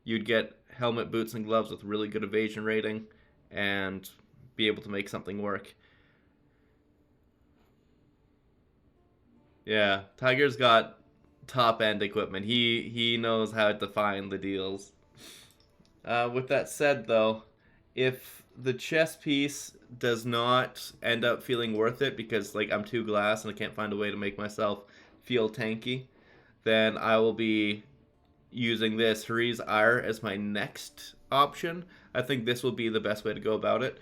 You'd get helmet, boots, and gloves with really good evasion rating and be able to make something work. Yeah, Tiger's got top end equipment. He knows how to find the deals. With that said, though, if the chess piece does not end up feeling worth it because like I'm too glass and I can't find a way to make myself feel tanky, then I will be using this Hari's Ire as my next option. I think this will be the best way to go about it.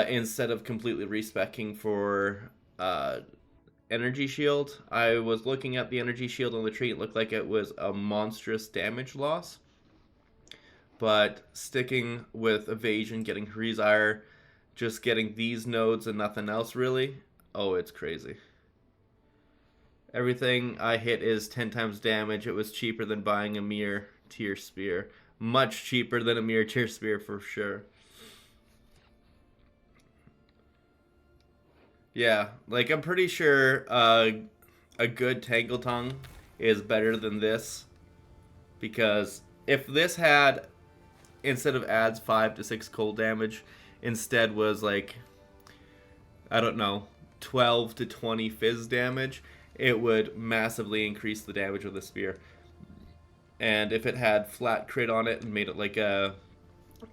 Instead of completely respecking for energy shield. I was looking at the energy shield on the tree. It looked like it was a monstrous damage loss. But sticking with evasion, getting Hari's Ire, just getting these nodes and nothing else really, oh, it's crazy. Everything I hit is 10 times damage. It was cheaper than buying a mere tier spear. Much cheaper than a mere tier spear for sure. Yeah, like I'm pretty sure a good Tangle Tongue is better than this. Because if this had, instead of adds 5 to 6 cold damage, instead was like, I don't know, 12 to 20 fizz damage, it would massively increase the damage of the spear. And if it had flat crit on it and made it like a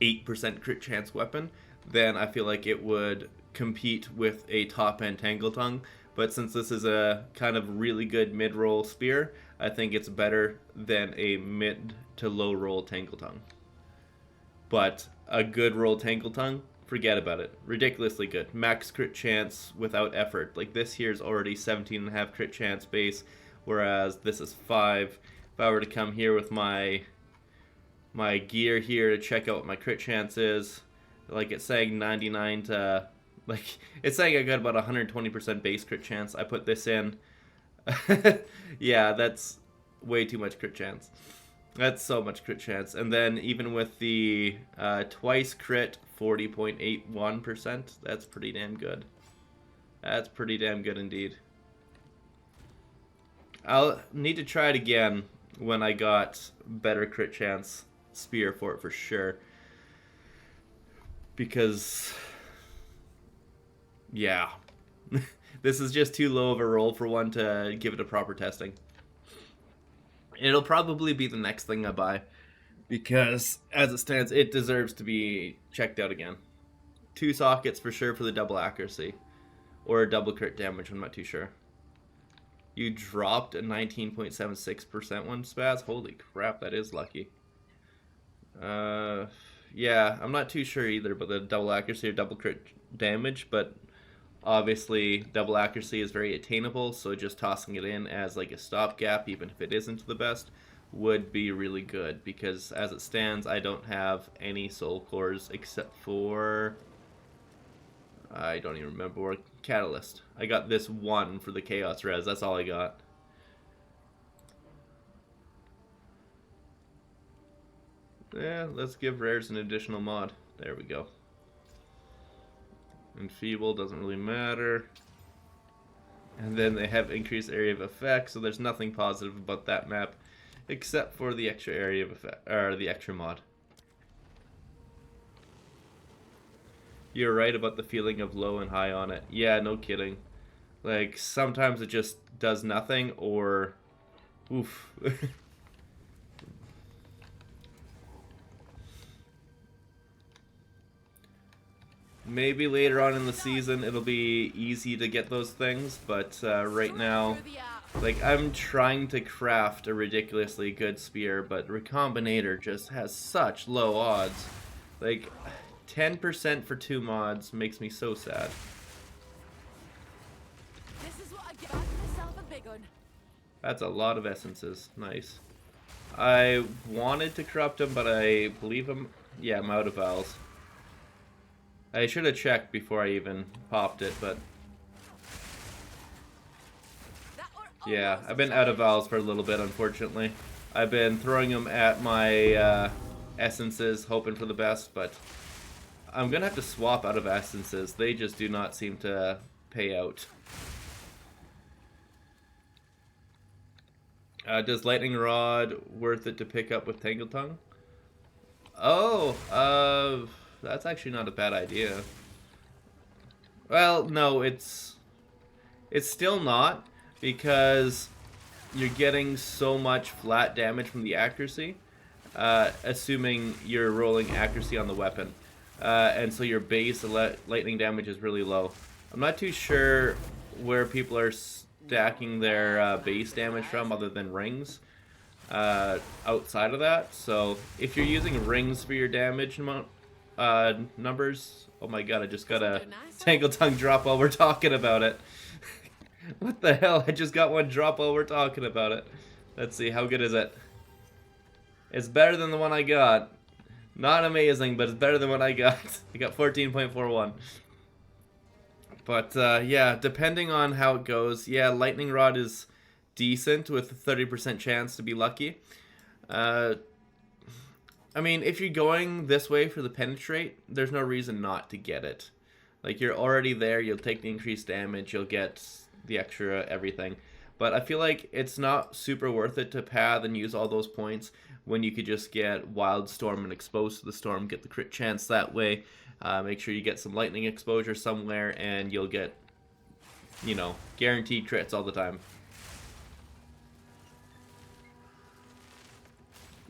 8% crit chance weapon, then I feel like it would compete with a top end Tangle Tongue. But since this is a kind of really good mid-roll spear, I think it's better than a mid to low roll Tangle Tongue. But a good roll Tangle Tongue, forget about it. Ridiculously good. Max crit chance without effort. Like this here is already 17.5 crit chance base, whereas this is 5. If I were to come here with my gear here to check out what my crit chance is, like it's saying 99 to, like, it's saying I got about 120% base crit chance. I put this in. Yeah, that's way too much crit chance. That's so much crit chance. And then even with the twice crit, 40.81%, that's pretty damn good. That's pretty damn good indeed. I'll need to try it again when I got better crit chance spear for it for sure. Because, yeah. This is just too low of a roll for one to give it a proper testing. It'll probably be the next thing I buy, because as it stands, it deserves to be checked out again. 2 sockets for sure for the double accuracy. or a double crit damage. I'm not too sure. You dropped a 19.76% one, Spaz? Holy crap, that is lucky. Yeah, I'm not too sure either about the double accuracy or double crit damage, but obviously double accuracy is very attainable, so just tossing it in as like a stopgap, even if it isn't the best, would be really good, because as it stands, I don't have any soul cores except for... I don't even remember where. Catalyst. I got this one for the Chaos Res, that's all I got. Yeah, let's give rares an additional mod. There we go. Enfeeble doesn't really matter. And then they have increased area of effect, so there's nothing positive about that map except for the extra area of effect, or the extra mod. You're right about the feeling of low and high on it. Yeah, no kidding. Like, sometimes it just does nothing, or... oof. Maybe later on in the season it'll be easy to get those things, but right now, like, I'm trying to craft a ridiculously good spear, but Recombinator just has such low odds. Like, 10% for 2 mods makes me so sad. This is what I get. Back myself a big one. That's a lot of essences. Nice. I wanted to corrupt him, but I believe him. Yeah, I'm out of vials. I should have checked before I even popped it, but yeah, I've been out of vials for a little bit, unfortunately. I've been throwing them at my essences, hoping for the best, but I'm gonna have to swap out of essences. They just do not seem to pay out. Does Lightning Rod worth it to pick up with Tangle Tongue? Oh, that's actually not a bad idea. Well, no, it's still not, because you're getting so much flat damage from the accuracy, assuming you're rolling accuracy on the weapon. And so your base lightning damage is really low. I'm not too sure where people are stacking their base damage from other than rings. Outside of that, so if you're using rings for your damage numbers, oh my god, I just got a Tangle Tongue drop while we're talking about it. What the hell? I just got one drop while we're talking about it. Let's see, how good is it? It's better than the one I got. Not amazing, but it's better than what I got. I got 14.41. But yeah, depending on how it goes, yeah, Lightning Rod is decent with a 30% chance to be lucky. I mean, if you're going this way for the penetrate, there's no reason not to get it. Like, you're already there, you'll take the increased damage, you'll get the extra everything. But I feel like it's not super worth it to path and use all those points when you could just get Wild Storm and Expose to the Storm, get the crit chance that way. Make sure you get some lightning exposure somewhere, and you'll get, you know, guaranteed crits all the time.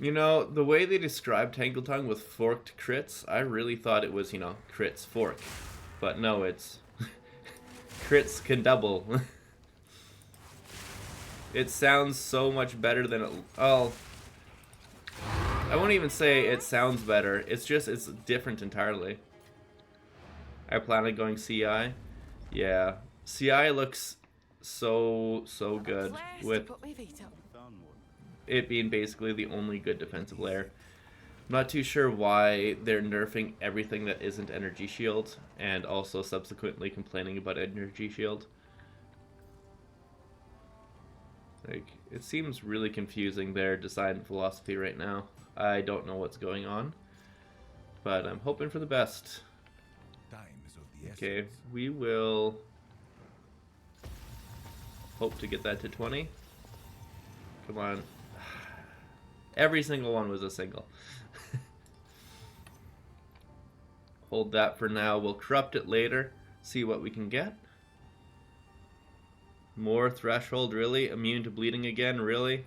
You know, the way they described Tangle Tongue with forked crits, I really thought it was, you know, crits fork. But no, it's crits can double. It sounds so much better than it... Oh, I won't even say it sounds better. It's just, it's different entirely. I plan on going CI. Yeah. CI looks so good with it being basically the only good defensive layer. I'm not too sure why they're nerfing everything that isn't energy shield, and also subsequently complaining about energy shield. Like, it seems really confusing, their design philosophy right now. I don't know what's going on, but I'm hoping for the best. Okay, we will hope to get that to 20. Come on. Every single one was a single. Hold that for now. We'll corrupt it later. See what we can get. More threshold, really? Immune to bleeding again, really?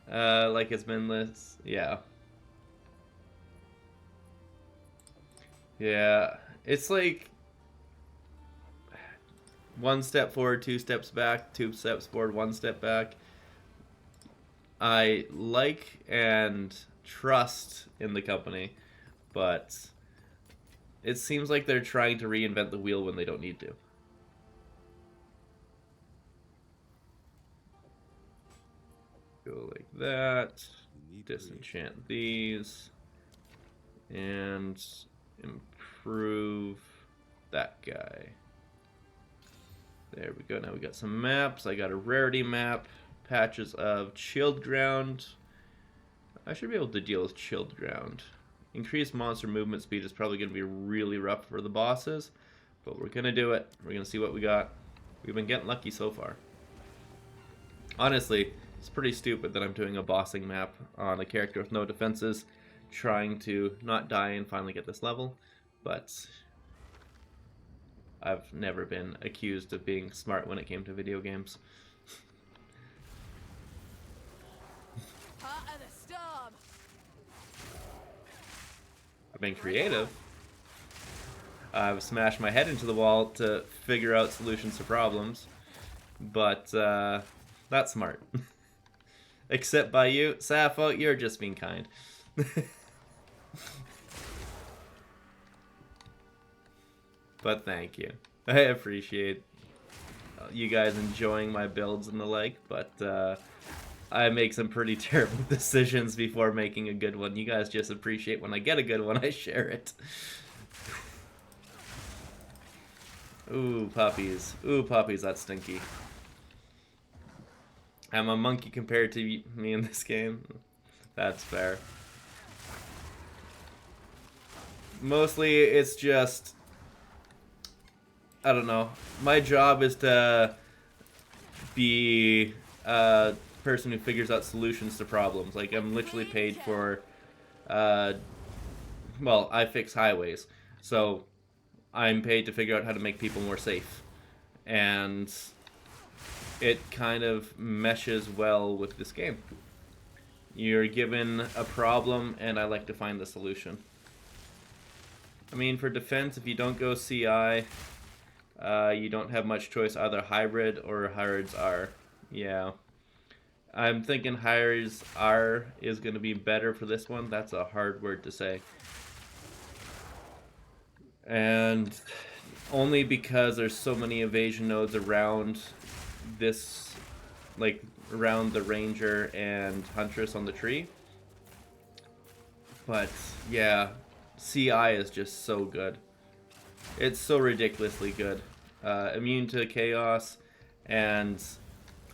Like it's been this. Yeah. Yeah. It's like... 1 step forward, 2 steps back, 2 steps forward, 1 step back. I like and trust in the company, but it seems like they're trying to reinvent the wheel when they don't need to. Go like that. Disenchant these. And improve that guy. There we go. Now we got some maps. I got a rarity map. Patches of chilled ground. I should be able to deal with chilled ground. Increased monster movement speed is probably going to be really rough for the bosses, but we're going to do it. We're going to see what we got. We've been getting lucky so far. Honestly, it's pretty stupid that I'm doing a bossing map on a character with no defenses, trying to not die and finally get this level, but I've never been accused of being smart when it came to video games. Part of the storm. I've been creative. I've smashed my head into the wall to figure out solutions to problems, but not smart. Except by you, Sappho, you're just being kind. But thank you. I appreciate you guys enjoying my builds and the like, but I make some pretty terrible decisions before making a good one. You guys just appreciate when I get a good one, I share it. Ooh, puppies. Ooh, puppies, that's stinky. I'm a monkey compared to me in this game. That's fair. Mostly, it's just... I don't know. My job is to be a person who figures out solutions to problems. Like, I'm literally paid for... well, I fix highways. So, I'm paid to figure out how to make people more safe. And it kind of meshes well with this game. You're given a problem, and I like to find the solution. I mean, for defense, if you don't go CI, you don't have much choice. Either hybrid or hybrids are. Yeah. I'm thinking hybrids are is going to be better for this one. That's a hard word to say. And only because there's so many evasion nodes around this, like around the ranger and huntress on the tree. But yeah, CI is just so good. It's so ridiculously good. Immune to chaos, and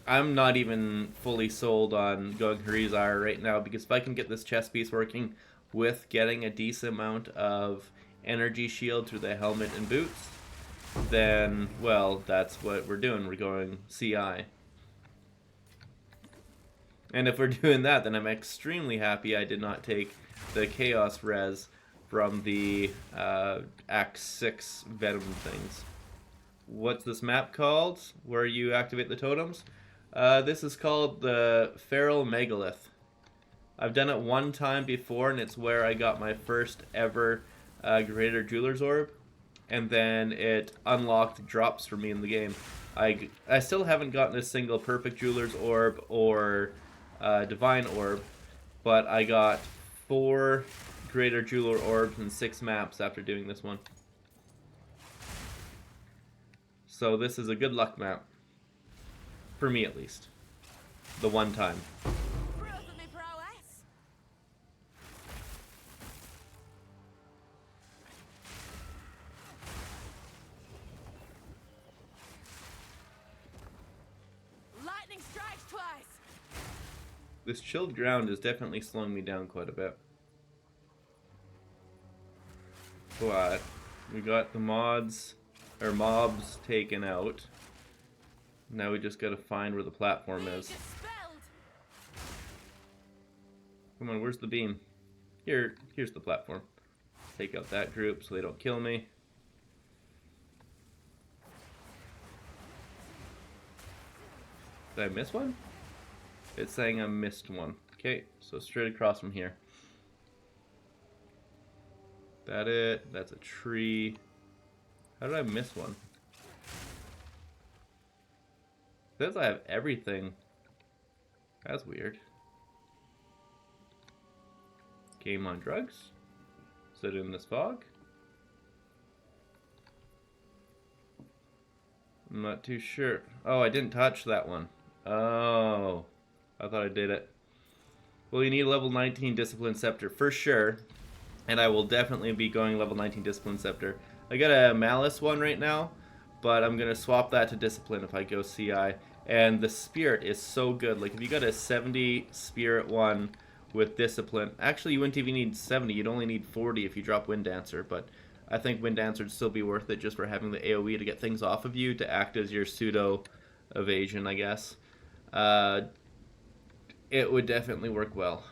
I'm not even fully sold on going Herald right now, because if I can get this chest piece working with getting a decent amount of energy shield through the helmet and boots, then, well, that's what we're doing. We're going CI. And if we're doing that, then I'm extremely happy I did not take the Chaos Res from the Act 6 Venom things. What's this map called, where you activate the totems? This is called the Feral Megalith. I've done it one time before, and it's where I got my first ever Greater Jeweler's Orb. And then it unlocked drops for me in the game. I still haven't gotten a single Perfect Jeweler's Orb or Divine Orb, but I got 4 Greater Jeweler Orbs and 6 maps after doing this one. So this is a good luck map. For me, at least. The one time. Lightning strikes twice. This chilled ground is definitely slowing me down quite a bit. But we got the mobs taken out. Now we just gotta find where the platform is. Come on, where's the beam? Here's the platform. Take out that group so they don't kill me. Did I miss one? It's saying I missed one. Okay, so straight across from here. That it? That's a tree. How did I miss one? says I have everything. That's weird. Game on drugs? Sit in this fog? I'm not too sure. Oh, I didn't touch that one. Oh, I thought I did it. Well, you need level 19 Discipline Scepter for sure. And I will definitely be going level 19 Discipline Scepter. I got a Malice one right now, but I'm going to swap that to Discipline if I go CI. And the Spirit is so good. Like, if you got a 70 Spirit one with Discipline, actually you wouldn't even need 70, you'd only need 40 if you drop Wind Dancer, but I think Wind Dancer would still be worth it just for having the AoE to get things off of you to act as your pseudo evasion, I guess. It would definitely work well.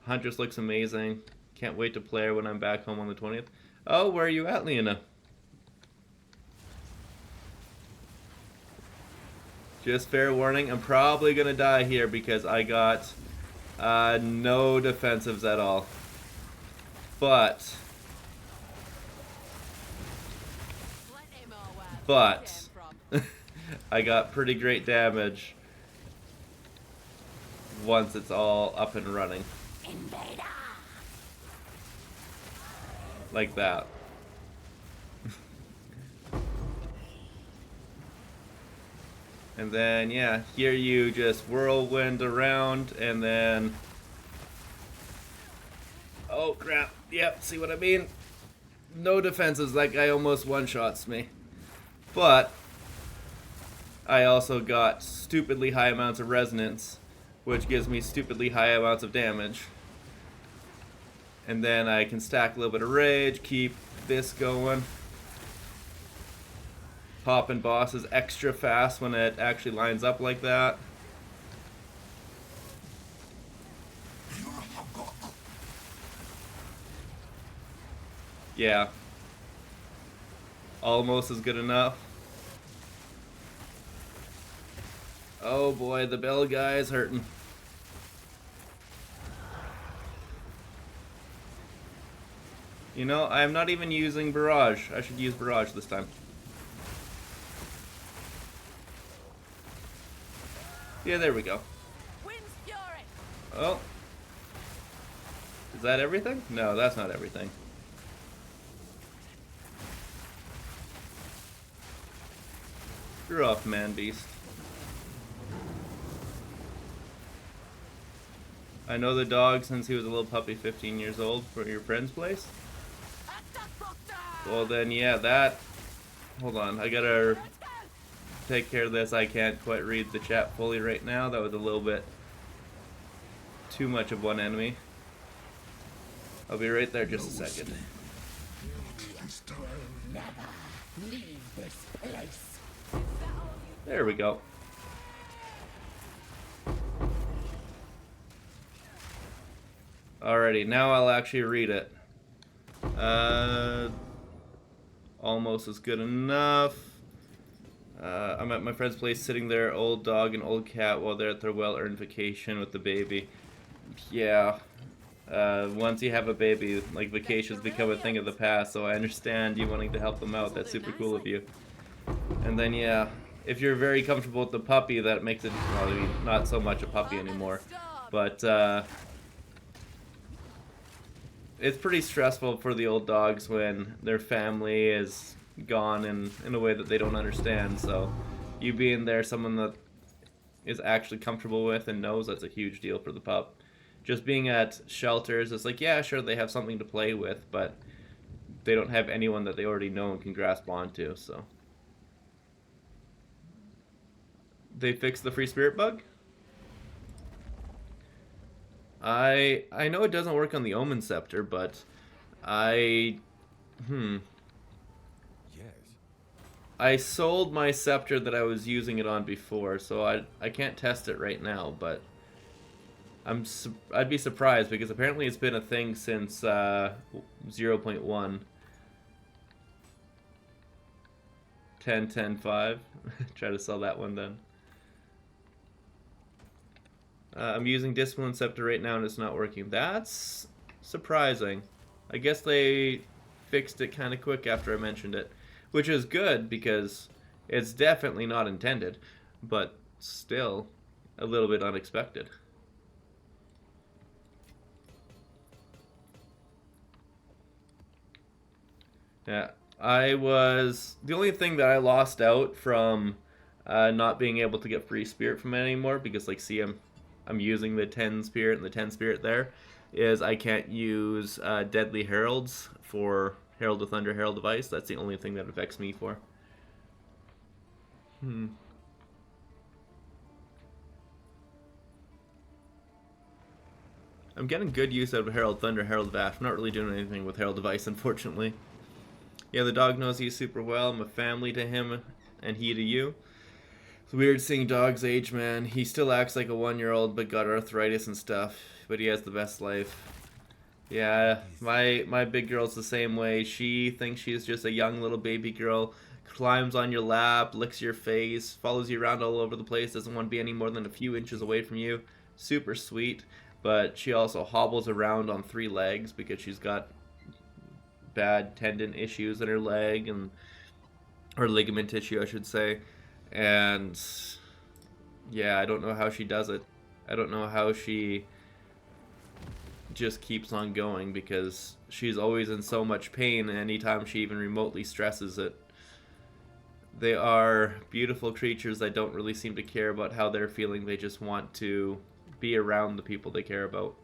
Huntress looks amazing. Can't wait to play her when I'm back home on the 20th. Oh, where are you at, Lena? Just fair warning, I'm probably going to die here because I got no defensives at all. But I got pretty great damage once it's all up and running. Like that. And then, yeah, here you just whirlwind around, and then... Oh, crap. Yep, see what I mean? No defenses. That guy almost one-shots me. But I also got stupidly high amounts of resonance, which gives me stupidly high amounts of damage. And then I can stack a little bit of rage, keep this going. Popping bosses extra fast when it actually lines up like that. Yeah. Almost is good enough. Oh boy, the bell guy is hurting. You know, I'm not even using Barrage. I should use Barrage this time. Yeah, there we go. Oh. Is that everything? No, that's not everything. You're off, man beast. I know the dog since he was a little puppy, 15 years old, for your friend's place. Well then, yeah, that... Hold on, I gotta take care of this. I can't quite read the chat fully right now. That was a little bit too much of one enemy. I'll be right there just a second. There we go. Alrighty, now I'll actually read it. Almost is good enough. I'm at my friend's place sitting there, old dog and old cat, while they're at their well-earned vacation with the baby. Yeah. Once you have a baby, like, vacations become a thing of the past, so I understand you wanting to help them out. That's super cool of you. And then, yeah, if you're very comfortable with the puppy, that makes it, well, I mean, not so much a puppy anymore. But, it's pretty stressful for the old dogs when their family is gone in a way that they don't understand. So you being there, someone that is actually comfortable with and knows, that's a huge deal for the pup. Just being at shelters, it's like, yeah, sure, they have something to play with, but they don't have anyone that they already know and can grasp onto. So they fixed the free spirit bug. I know it doesn't work on the Omen Scepter, but I sold my Scepter that I was using it on before, so I can't test it right now, but I'd be surprised because apparently it's been a thing since 0.1. 10.10.5. Try to sell that one then. I'm using Discipline Scepter right now and it's not working. That's surprising. I guess they fixed it kind of quick after I mentioned it. Which is good because It's definitely not intended, but still a little bit unexpected. Yeah, the only thing that I lost out from not being able to get free spirit from it anymore, because like see I'm using the 10 spirit and the 10 spirit there, is I can't use deadly heralds for Herald of Thunder, Herald of Ice. That's the only thing that affects me for. I'm getting good use out of Herald Thunder, Herald of Ash. I'm not really doing anything with Herald of Ice, unfortunately. Yeah, the dog knows you super well. I'm a family to him, and he to you. It's weird seeing dogs age, man. He still acts like a 1-year-old, but got arthritis and stuff. But he has the best life. Yeah, my big girl's the same way. She thinks she's just a young little baby girl. Climbs on your lap, licks your face, follows you around all over the place. Doesn't want to be any more than a few inches away from you. Super sweet. But she also hobbles around on 3 legs because she's got bad tendon issues in her leg, and or ligament tissue, I should say. And yeah, I don't know how she does it. I don't know how she just keeps on going, because she's always in so much pain anytime she even remotely stresses it. They are beautiful creatures that don't really seem to care about how they're feeling. They just want to be around the people they care about.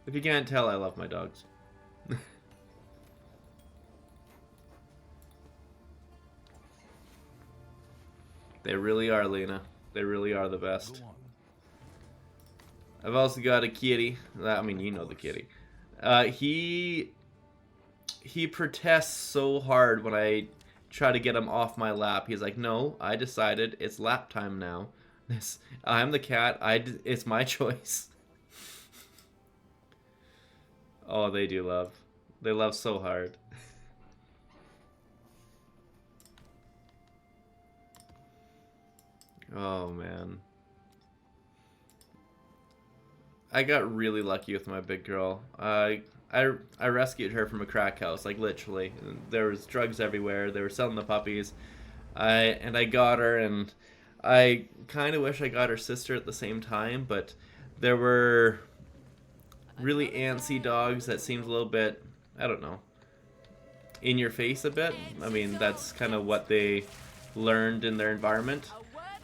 If you can't tell, I love my dogs. They really are, Lena. They really are the best. I've also got a kitty. I mean, you know the kitty. He protests so hard when I try to get him off my lap. He's like, "No, I decided it's lap time now. I'm the cat. It's my choice." Oh, they do love. They love so hard. Oh man. I got really lucky with my big girl. I rescued her from a crack house, like literally. There was drugs everywhere. They were selling the puppies. I got her, and I kind of wish I got her sister at the same time, but there were really antsy dogs that seemed a little bit, I don't know, in your face a bit. I mean, that's kind of what they learned in their environment.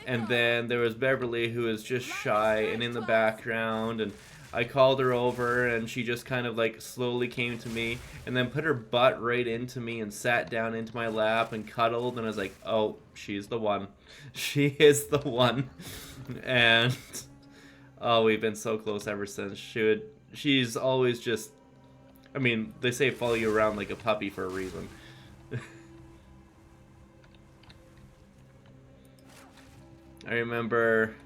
And then there was Beverly, who was just shy and in the background, and I called her over, and she just kind of like slowly came to me and then put her butt right into me and sat down into my lap and cuddled, and I was like, oh, she's the one. She is the one. And oh, we've been so close ever since. She's always just, I mean, they say follow you around like a puppy for a reason. I remember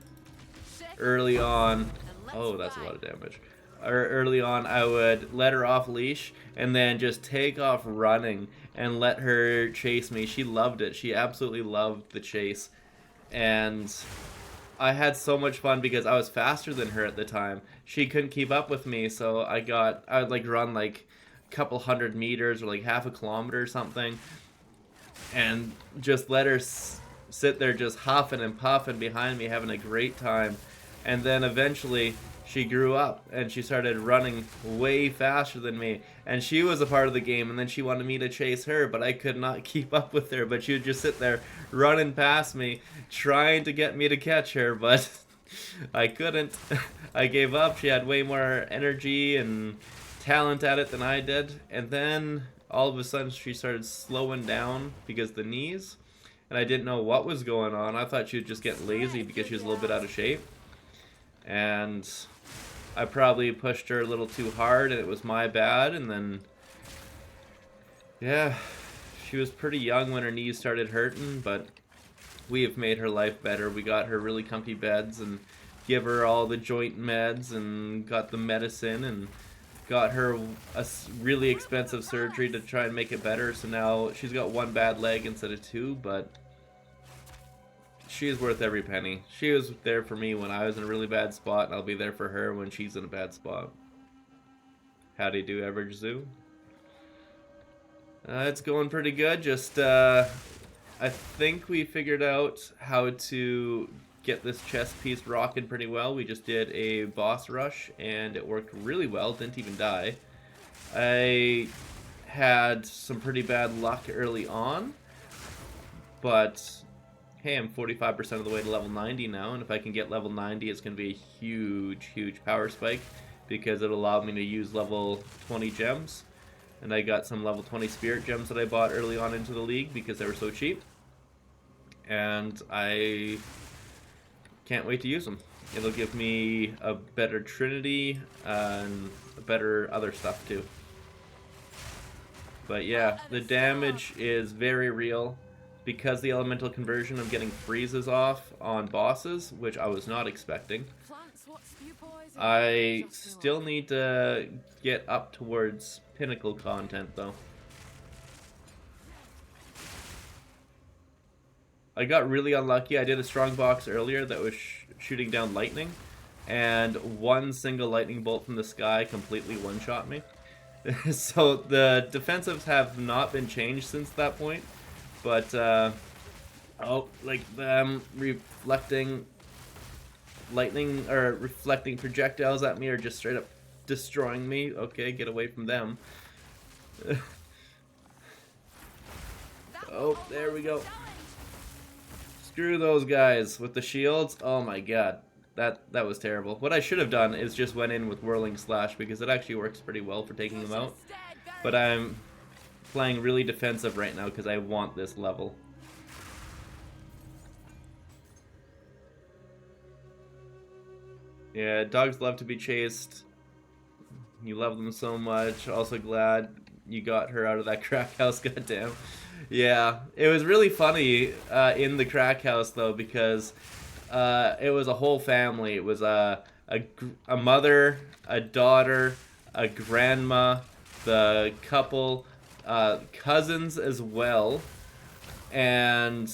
early on, oh, that's a lot of damage. Early on, I would let her off leash and then just take off running and let her chase me. She loved it. She absolutely loved the chase. And I had so much fun because I was faster than her at the time. She couldn't keep up with me, so I would like run like a couple 100 meters or like half a kilometer or something, and just let her sit there just huffing and puffing behind me, having a great time. And then eventually she grew up and she started running way faster than me, and she was a part of the game, and then she wanted me to chase her, but I could not keep up with her. But she would just sit there running past me trying to get me to catch her, but I couldn't. I gave up. She had way more energy and talent at it than I did. And then all of a sudden she started slowing down because of the knees, and I didn't know what was going on. I thought she would just get lazy because she was a little bit out of shape. And I probably pushed her a little too hard, and it was my bad. And then, yeah, she was pretty young when her knees started hurting, but we have made her life better. We got her really comfy beds and give her all the joint meds and got the medicine and got her a really expensive surgery to try and make it better. So now she's got one bad leg instead of two, but she's worth every penny. She was there for me when I was in a really bad spot, and I'll be there for her when she's in a bad spot. Howdy do, Average Zoo. It's going pretty good. Just, I think we figured out how to get this chest piece rocking pretty well. We just did a boss rush, and it worked really well. Didn't even die. I had some pretty bad luck early on, but hey, I'm 45% of the way to level 90 now, and if I can get level 90, it's going to be a huge, huge power spike, because it'll allow me to use level 20 gems. And I got some level 20 spirit gems that I bought early on into the league because they were so cheap. And I can't wait to use them. It'll give me a better Trinity and better other stuff too. But yeah, the damage is very real. Because the elemental conversion, I'm getting freezes off on bosses, which I was not expecting. I still need to get up towards pinnacle content though. I got really unlucky. I did a strong box earlier that was shooting down lightning, and one single lightning bolt from the sky completely one-shot me. So the defensives have not been changed since that point, but oh, like them reflecting lightning or reflecting projectiles at me are just straight up destroying me. Okay, get away from them. Oh, there we go. Screw those guys with the shields. Oh my god. That was terrible. What I should have done is just went in with Whirling Slash, because it actually works pretty well for taking them out. But I'm playing really defensive right now because I want this level. Yeah, dogs love to be chased. You love them so much. Also glad you got her out of that crack house, goddamn. Yeah, it was really funny in the crack house though, because it was a whole family. It was a mother, a daughter, a grandma, the couple, cousins as well, and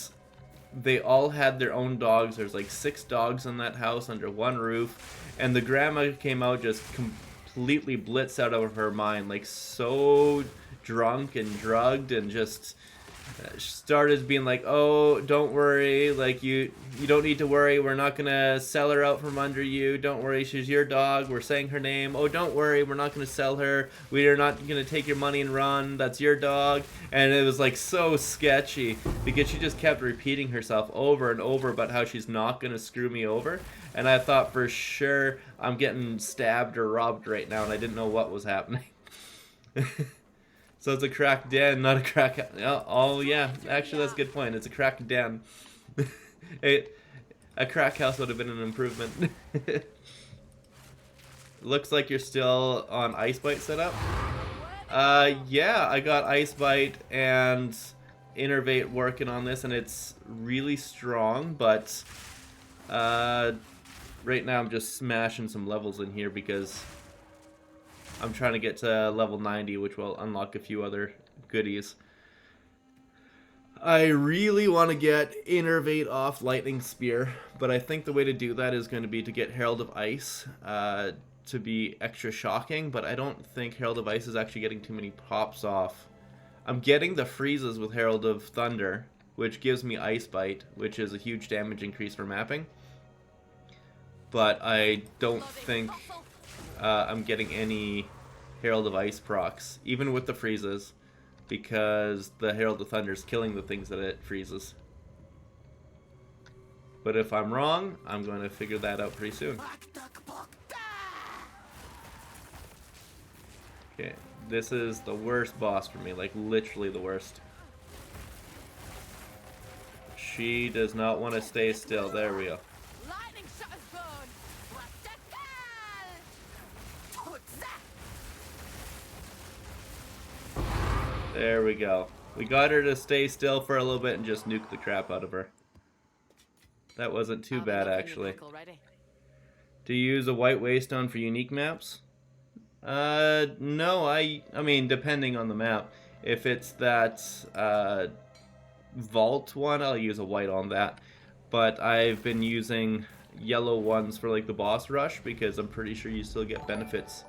they all had their own dogs. There's like 6 dogs in that house under one roof, and the grandma came out just completely blitzed out of her mind, like so drunk and drugged, and just started being like, oh, don't worry, like you don't need to worry, we're not gonna sell her out from under you, don't worry, she's your dog, we're saying her name, oh, don't worry, we're not gonna sell her, we are not gonna take your money and run, that's your dog. And it was like so sketchy because she just kept repeating herself over and over about how she's not gonna screw me over, and I thought for sure I'm getting stabbed or robbed right now, and I didn't know what was happening. So it's a cracked den, not a crack. Oh yeah, actually that's a good point. It's a cracked den. A crack house would have been an improvement. Looks like you're still on Ice Bite setup. Yeah, I got Ice Bite and Innervate working on this, and it's really strong. But right now I'm just smashing some levels in here because I'm trying to get to level 90, which will unlock a few other goodies. I really want to get Innervate off Lightning Spear, but I think the way to do that is going to be to get Herald of Ice to be extra shocking, but I don't think Herald of Ice is actually getting too many pops off. I'm getting the freezes with Herald of Thunder, which gives me Ice Bite, which is a huge damage increase for mapping. But I don't think I'm getting any Herald of Ice procs, even with the freezes, because the Herald of Thunder is killing the things that it freezes. But if I'm wrong, I'm going to figure that out pretty soon. Okay, this is the worst boss for me, like literally the worst. She does not want to stay still. There we go. There we go. We got her to stay still for a little bit and just nuke the crap out of her. That wasn't too bad, actually. Do you use a white waystone for unique maps? No, I mean, depending on the map. If it's that, vault one, I'll use a white on that. But I've been using yellow ones for, like, the boss rush, because I'm pretty sure you still get benefits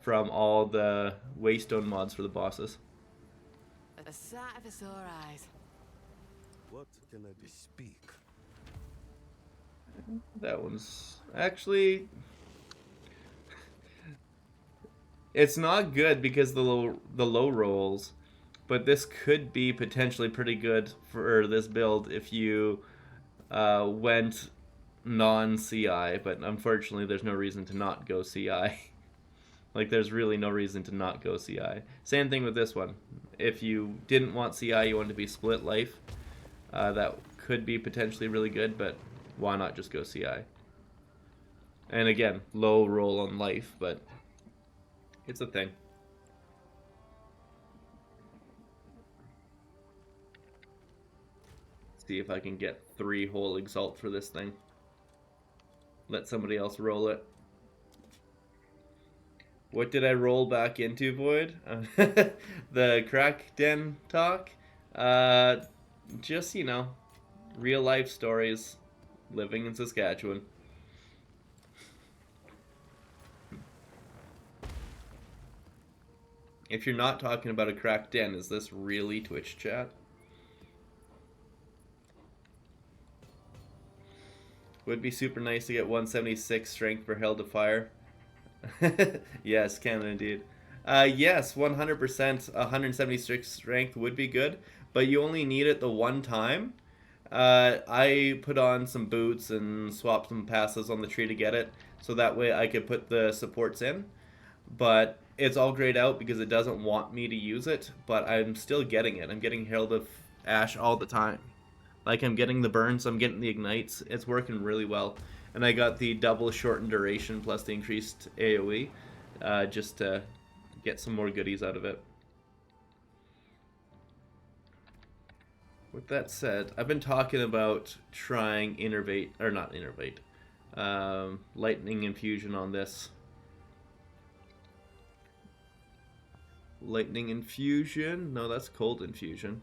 from all the waystone mods for the bosses. A sight for sore eyes. What can I do? Speak. That one's actually, it's not good because the low rolls, but this could be potentially pretty good for this build if you went non-CI, but unfortunately there's no reason to not go CI. Like, there's really no reason to not go CI. Same thing with this one. If you didn't want CI, you wanted to be split life, that could be potentially really good, but why not just go CI? And again, low roll on life, but it's a thing. See if I can get 3 whole exalt for this thing. Let somebody else roll it. What did I roll back into, Void? The crack den talk? Just, you know, real life stories, living in Saskatchewan. If you're not talking about a cracked den, is this really Twitch chat? Would be super nice to get 176 strength for Held to Fire. Yes, can indeed. Yes, 100%, 176 strength would be good, but you only need it the one time. I put on some boots and swapped some passes on the tree to get it, so that way I could put the supports in. But it's all grayed out because it doesn't want me to use it, but I'm still getting it. I'm getting Herald of Ash all the time. Like, I'm getting the burns, I'm getting the ignites. It's working really well. And I got the double shortened duration plus the increased AoE, just to get some more goodies out of it. With that said, I've been talking about trying Innervate, or not Innervate, Lightning Infusion on this. Lightning Infusion? No, that's Cold Infusion.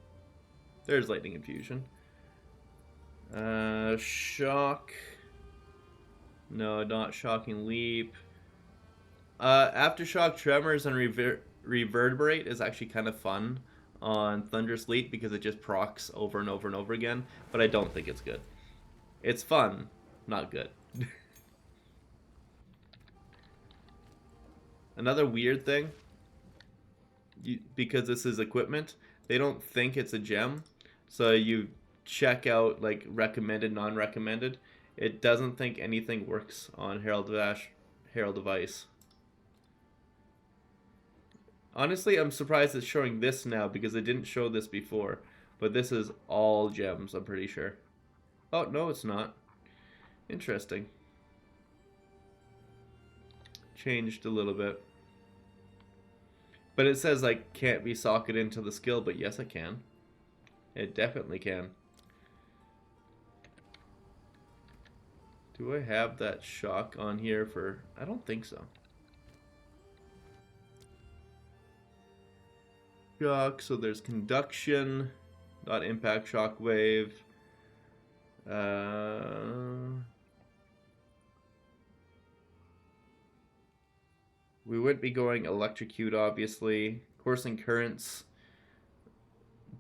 There's Lightning Infusion. Shock. No, not Shocking Leap. Aftershock, Tremors, and Reverberate is actually kind of fun on Thunderous Leap because it just procs over and over and over again, but I don't think it's good. It's fun, not good. Another weird thing, because this is equipment, they don't think it's a gem, so you check out like recommended, non-recommended. It doesn't think anything works on Herald of Ash, Herald of Ice. Honestly, I'm surprised it's showing this now because it didn't show this before. But this is all gems, I'm pretty sure. Oh, no, it's not. Interesting. Changed a little bit. But it says, like, can't be socketed into the skill, but yes, it can. It definitely can. Do I have that shock on here for... I don't think so. Shock, so there's conduction, not impact, shockwave. We would be going electrocute, obviously. Coursing currents,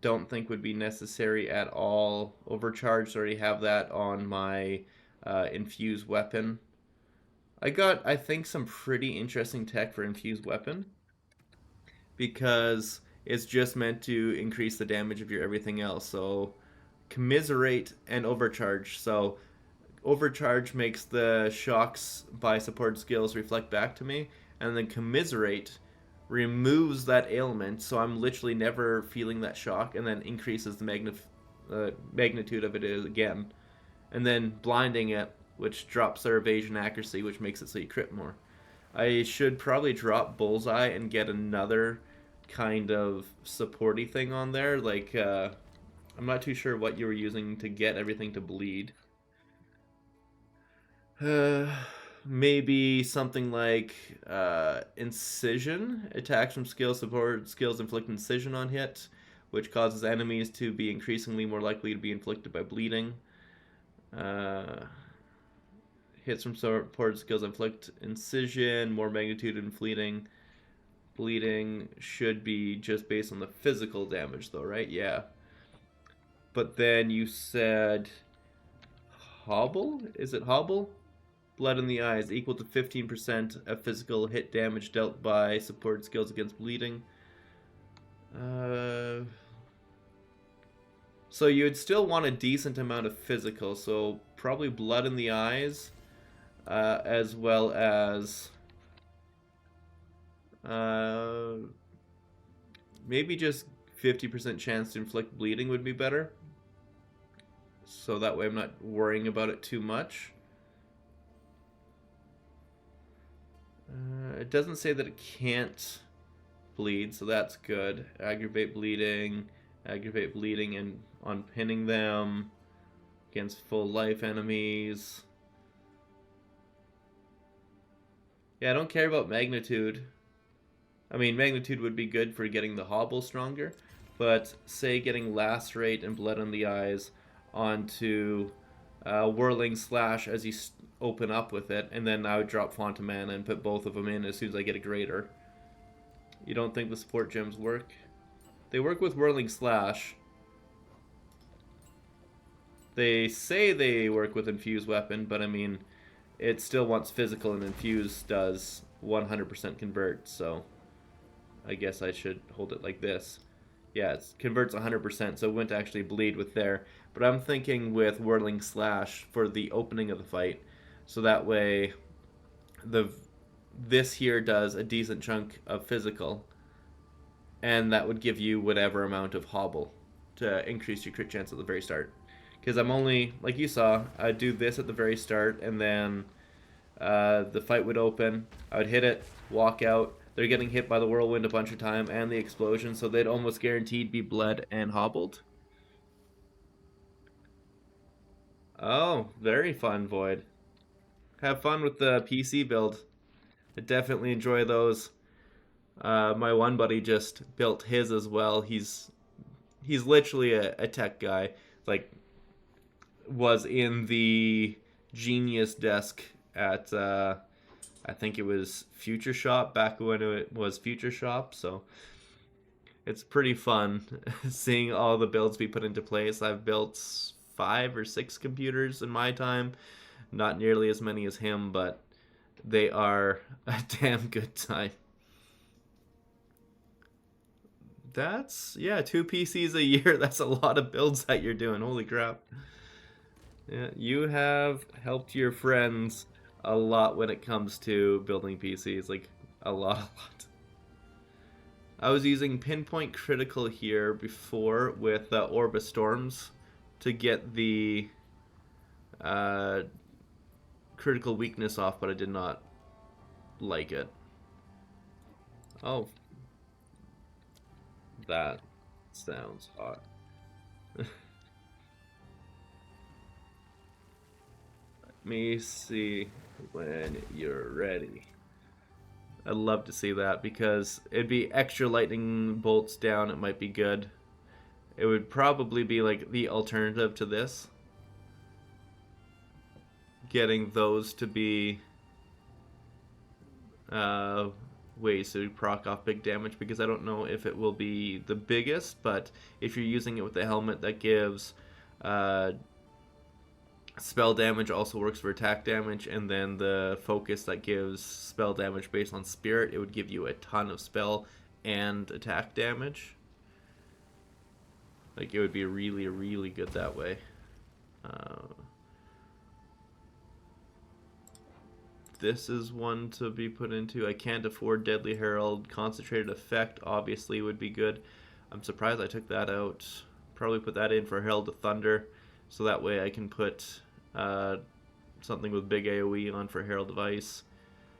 don't think would be necessary at all. Overcharged, already have that on my infused weapon. I got, I think, some pretty interesting tech for infused weapon because it's just meant to increase the damage of your everything else. So commiserate and overcharge. So overcharge makes the shocks by support skills reflect back to me, and then commiserate removes that ailment, so I'm literally never feeling that shock, and then increases the magnitude of it again. And then blinding it, which drops their evasion accuracy, which makes it so you crit more. I should probably drop bullseye and get another kind of supporty thing on there. Like, I'm not too sure what you were using to get everything to bleed. Maybe something like Incision. Attacks from skill support skills inflict incision on hit, which causes enemies to be increasingly more likely to be inflicted by bleeding. Hits from support skills inflict incision, more magnitude and fleeting. bleeding should be just based on the physical damage, though, right? Yeah. But then you said hobble? Is it hobble? Blood in the eyes equal to 15% of physical hit damage dealt by support skills against bleeding. So you'd still want a decent amount of physical, so probably blood in the eyes, as well as maybe just 50% chance to inflict bleeding would be better. So that way I'm not worrying about it too much. It doesn't say that it can't bleed, so that's good. Aggravate bleeding and on pinning them against full life enemies. Yeah, I don't care about magnitude. I mean, magnitude would be good for getting the hobble stronger, but say getting lacerate and blood on the eyes onto whirling slash as you open up with it, and then I would drop Font of Mana and put both of them in as soon as I get a greater. You don't think the support gems work? They work with whirling slash. They say they work with infused weapon, but I mean, it still wants physical, and infused does 100% convert, so I guess I should hold it like this. Yeah, it converts 100%, so it wouldn't actually bleed with there. But I'm thinking with whirling slash for the opening of the fight, so that way this here does a decent chunk of physical, and that would give you whatever amount of hobble to increase your crit chance at the very start. Because I'm only, like you saw, I'd do this at the very start, and then the fight would open, I would hit it, walk out. They're getting hit by the whirlwind a bunch of time and the explosion, so they'd almost guaranteed be bled and hobbled. Oh, very fun, Void. Have fun with the PC build. I definitely enjoy those. My one buddy just built his as well. He's literally a tech guy. Like, was in the Genius desk at I think it was Future Shop back when it was Future Shop, so it's pretty fun seeing all the builds be put into place. I've built 5 or 6 computers in my time, not nearly as many as him, but they are a damn good time. That's, yeah, 2 PCs a year. That's a lot of builds that you're doing. Holy crap. Yeah, you have helped your friends a lot when it comes to building PCs. Like, a lot. I was using Pinpoint Critical here before with Orb of Storms to get the critical weakness off, but I did not like it. Oh. That sounds hot. Let me see when you're ready. I'd love to see that because it'd be extra lightning bolts down. It might be good. It would probably be like the alternative to this. Getting those to be ways to proc off big damage, because I don't know if it will be the biggest, but if you're using it with the helmet that gives spell damage also works for attack damage, and then the focus that gives spell damage based on spirit, it would give you a ton of spell and attack damage. Like, it would be really, really good that way. This is one to be put into. I can't afford Deadly Herald. Concentrated Effect obviously would be good. I'm surprised I took that out. Probably put that in for Herald of Thunder, so that way I can put something with big AoE on for Herald of Ice.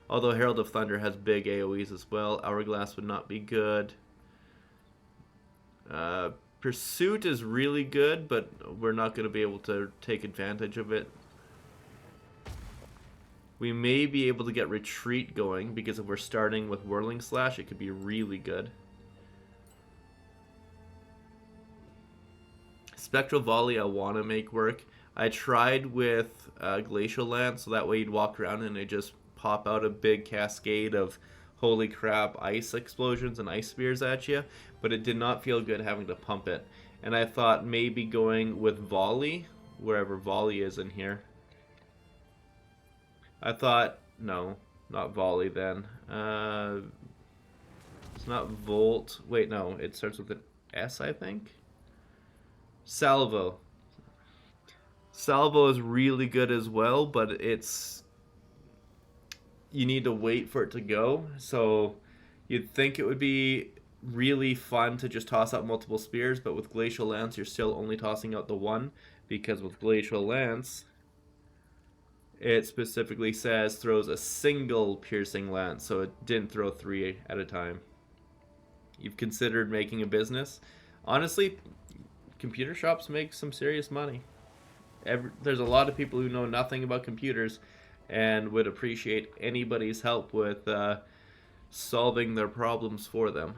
Although Herald of Thunder has big AoEs as well. Hourglass would not be good. Pursuit is really good, but we're not going to be able to take advantage of it. We may be able to get Retreat going, because if we're starting with Whirling Slash, it could be really good. Spectral Volley I want to make work. I tried with Glacial Lance, so that way you'd walk around and it just pop out a big cascade of holy crap ice explosions and ice spears at you, but it did not feel good having to pump it. And I thought maybe going with volley, wherever volley is in here. I thought, no, not volley then. It's not volt. Wait, no, it starts with an S, I think. Salvo. Salvo is really good as well, but it's... you need to wait for it to go. So you'd think it would be really fun to just toss out multiple spears, but with Glacial Lance, you're still only tossing out the one, because with Glacial Lance, it specifically says throws a single piercing lance, so it didn't throw 3 at a time. You've considered making a business? Honestly, computer shops make some serious money. There's a lot of people who know nothing about computers and would appreciate anybody's help with solving their problems for them.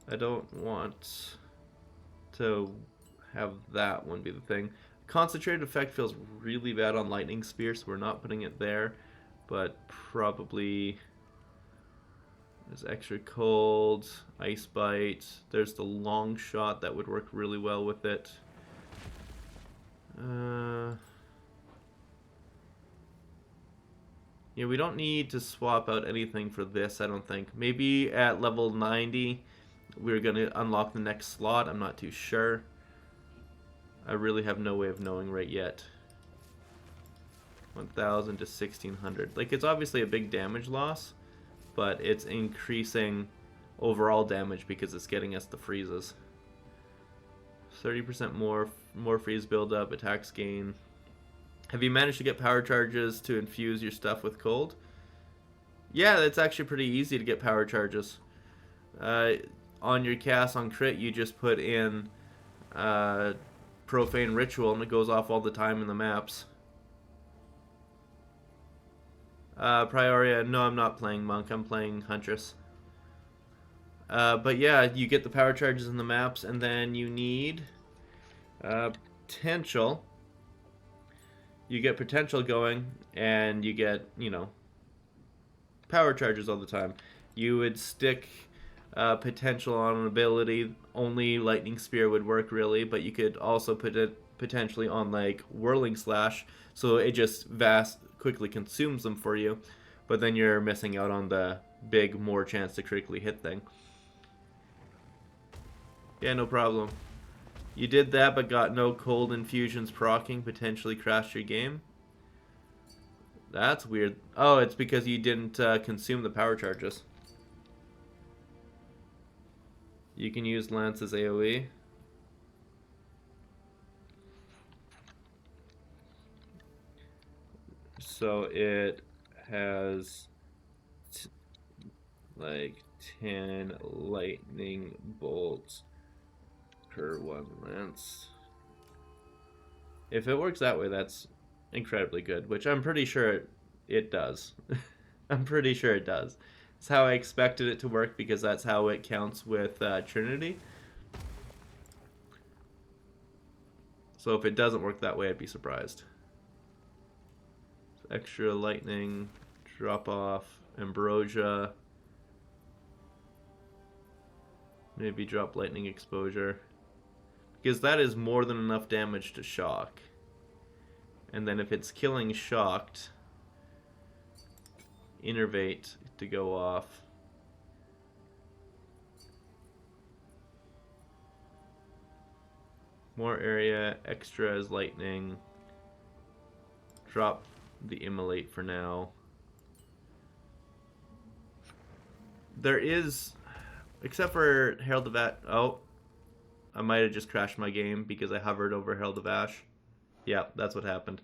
I don't want to have that one be the thing. Concentrated effect feels really bad on Lightning Spear, so we're not putting it there, but probably there's extra cold, Ice Bite. There's the long shot that would work really well with it. Yeah, we don't need to swap out anything for this, I don't think. Maybe at level 90, we're going to unlock the next slot. I'm not too sure. I really have no way of knowing right yet. 1,000 to 1,600. Like, it's obviously a big damage loss, but it's increasing overall damage because it's getting us the freezes. 30% more freeze buildup, attacks gain. Have you managed to get power charges to infuse your stuff with cold? Yeah, it's actually pretty easy to get power charges. On your cast on crit, you just put in Profane Ritual and it goes off all the time in the maps. Prioria, no, I'm not playing Monk, I'm playing Huntress. But yeah, you get the power charges in the maps, and then you need potential. You get potential going, and you get, you know, power charges all the time. You would stick potential on an ability. Only Lightning Spear would work, really, but you could also put it potentially on, like, Whirling Slash, so it just quickly consumes them for you, but then you're missing out on the big more chance to critically hit thing. Yeah, no problem. You did that but got no cold infusions proccing, potentially crashed your game. That's weird. Oh, it's because you didn't consume the power charges. You can use Lance as AoE. So it has like 10 lightning bolts per 1 lance. If it works that way, that's incredibly good, which I'm pretty sure it does. I'm pretty sure it does. It's how I expected it to work because that's how it counts with Trinity. So if it doesn't work that way, I'd be surprised. Extra lightning, drop off, ambrosia, maybe drop lightning exposure, because that is more than enough damage to shock. And then if it's killing shocked, innervate to go off. More area, extra as lightning, drop the immolate for now. There is, except for Herald of Ash. Oh, I might have just crashed my game because I hovered over Herald of Ash. Yeah, that's what happened.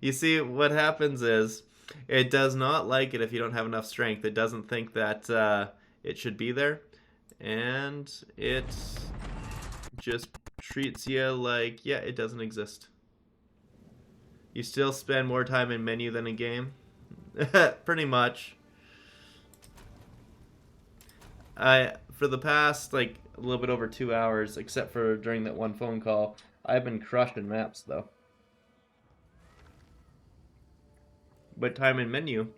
You see, what happens is it does not like it if you don't have enough strength. It doesn't think that it should be there, and it just treats you like, yeah, it doesn't exist. You still spend more time in menu than in game? Pretty much. For the past, like, a little bit over 2 hours, except for during that one phone call, I've been crushed in maps, though. But time and menu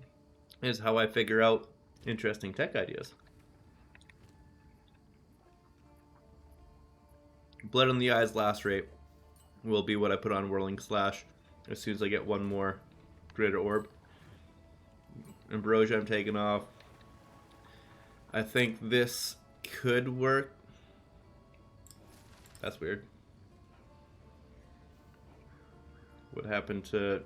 is how I figure out interesting tech ideas. Blood on the Eyes last rate will be what I put on Whirling Slash as soon as I get one more Greater Orb. Ambrosia I'm taking off. I think this could work. That's weird. What happened to...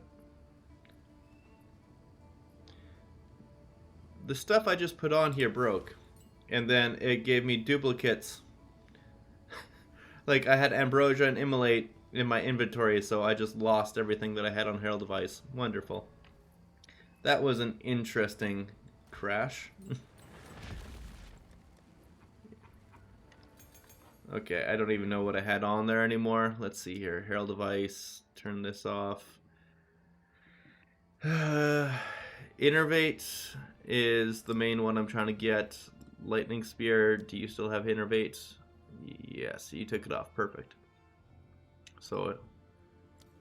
The stuff I just put on here broke. And then it gave me duplicates. Like, I had Ambrosia and Immolate in my inventory, so I just lost everything that I had on Herald of Ice. Wonderful. That was an interesting crash. Okay, I don't even know what I had on there anymore. Let's see here. Herald of Ice. Turn this off. Innervate is the main one I'm trying to get. Lightning Spear. Do you still have Innervate? Yes, you took it off. Perfect. So,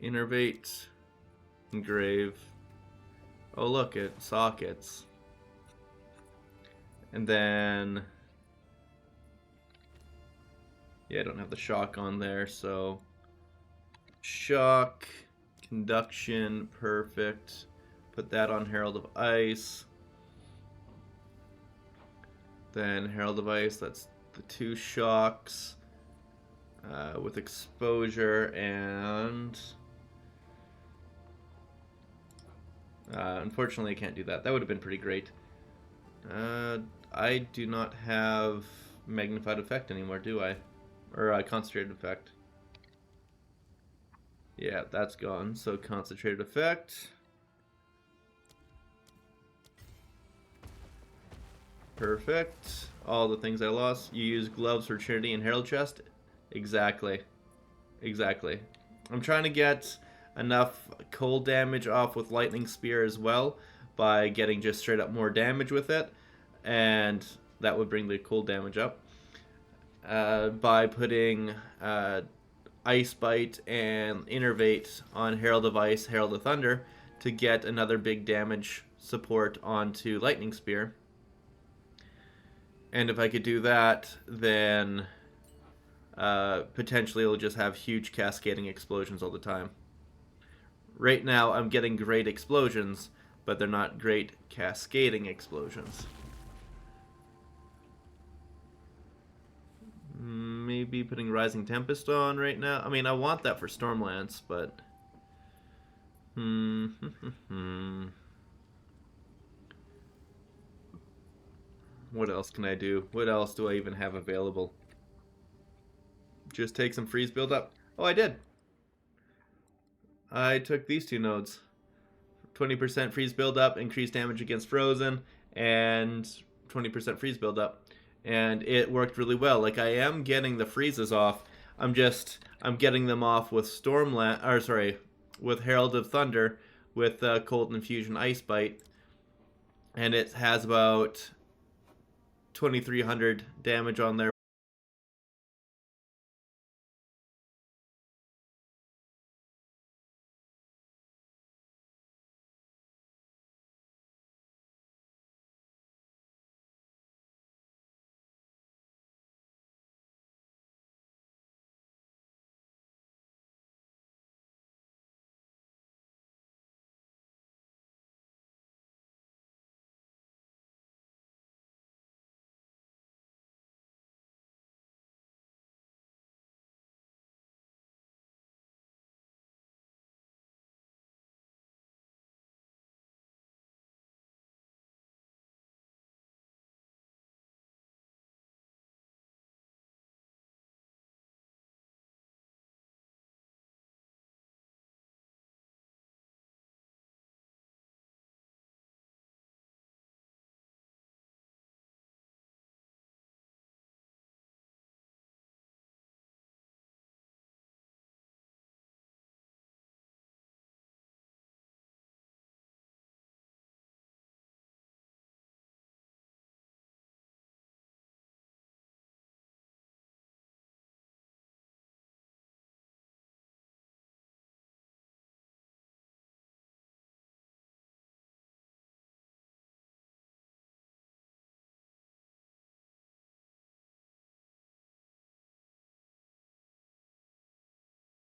Innervate. Engrave. Oh, look, it sockets. And then... Yeah, I don't have the shock on there, so... Shock. Conduction. Perfect. Put that on Herald of Ice. Then Herald of Ice, that's the 2 shocks. With exposure and... unfortunately, I can't do that. That would have been pretty great. I do not have Magnified Effect anymore, do I? Or Concentrated Effect. Yeah, that's gone. So Concentrated Effect. Perfect. All the things I lost. You use gloves for Trinity and Herald Chest? Exactly. Exactly. I'm trying to get enough cold damage off with Lightning Spear as well by getting just straight up more damage with it, and that would bring the cold damage up. By putting Ice Bite and Innervate on Herald of Ice, Herald of Thunder to get another big damage support onto Lightning Spear. And if I could do that, then potentially it'll just have huge cascading explosions all the time. Right now, I'm getting great explosions, but they're not great cascading explosions. Maybe putting Rising Tempest on right now. I mean, I want that for Stormlance, but... What else can I do? What else do I even have available? Just take some freeze build up. Oh, I did. I took these 2 nodes. 20% freeze build up, increased damage against frozen, and 20% freeze build up. And it worked really well. Like, I am getting the freezes off. I'm getting them off with with Herald of Thunder, with Cold Infusion Ice Bite. And it has about 2300 damage on there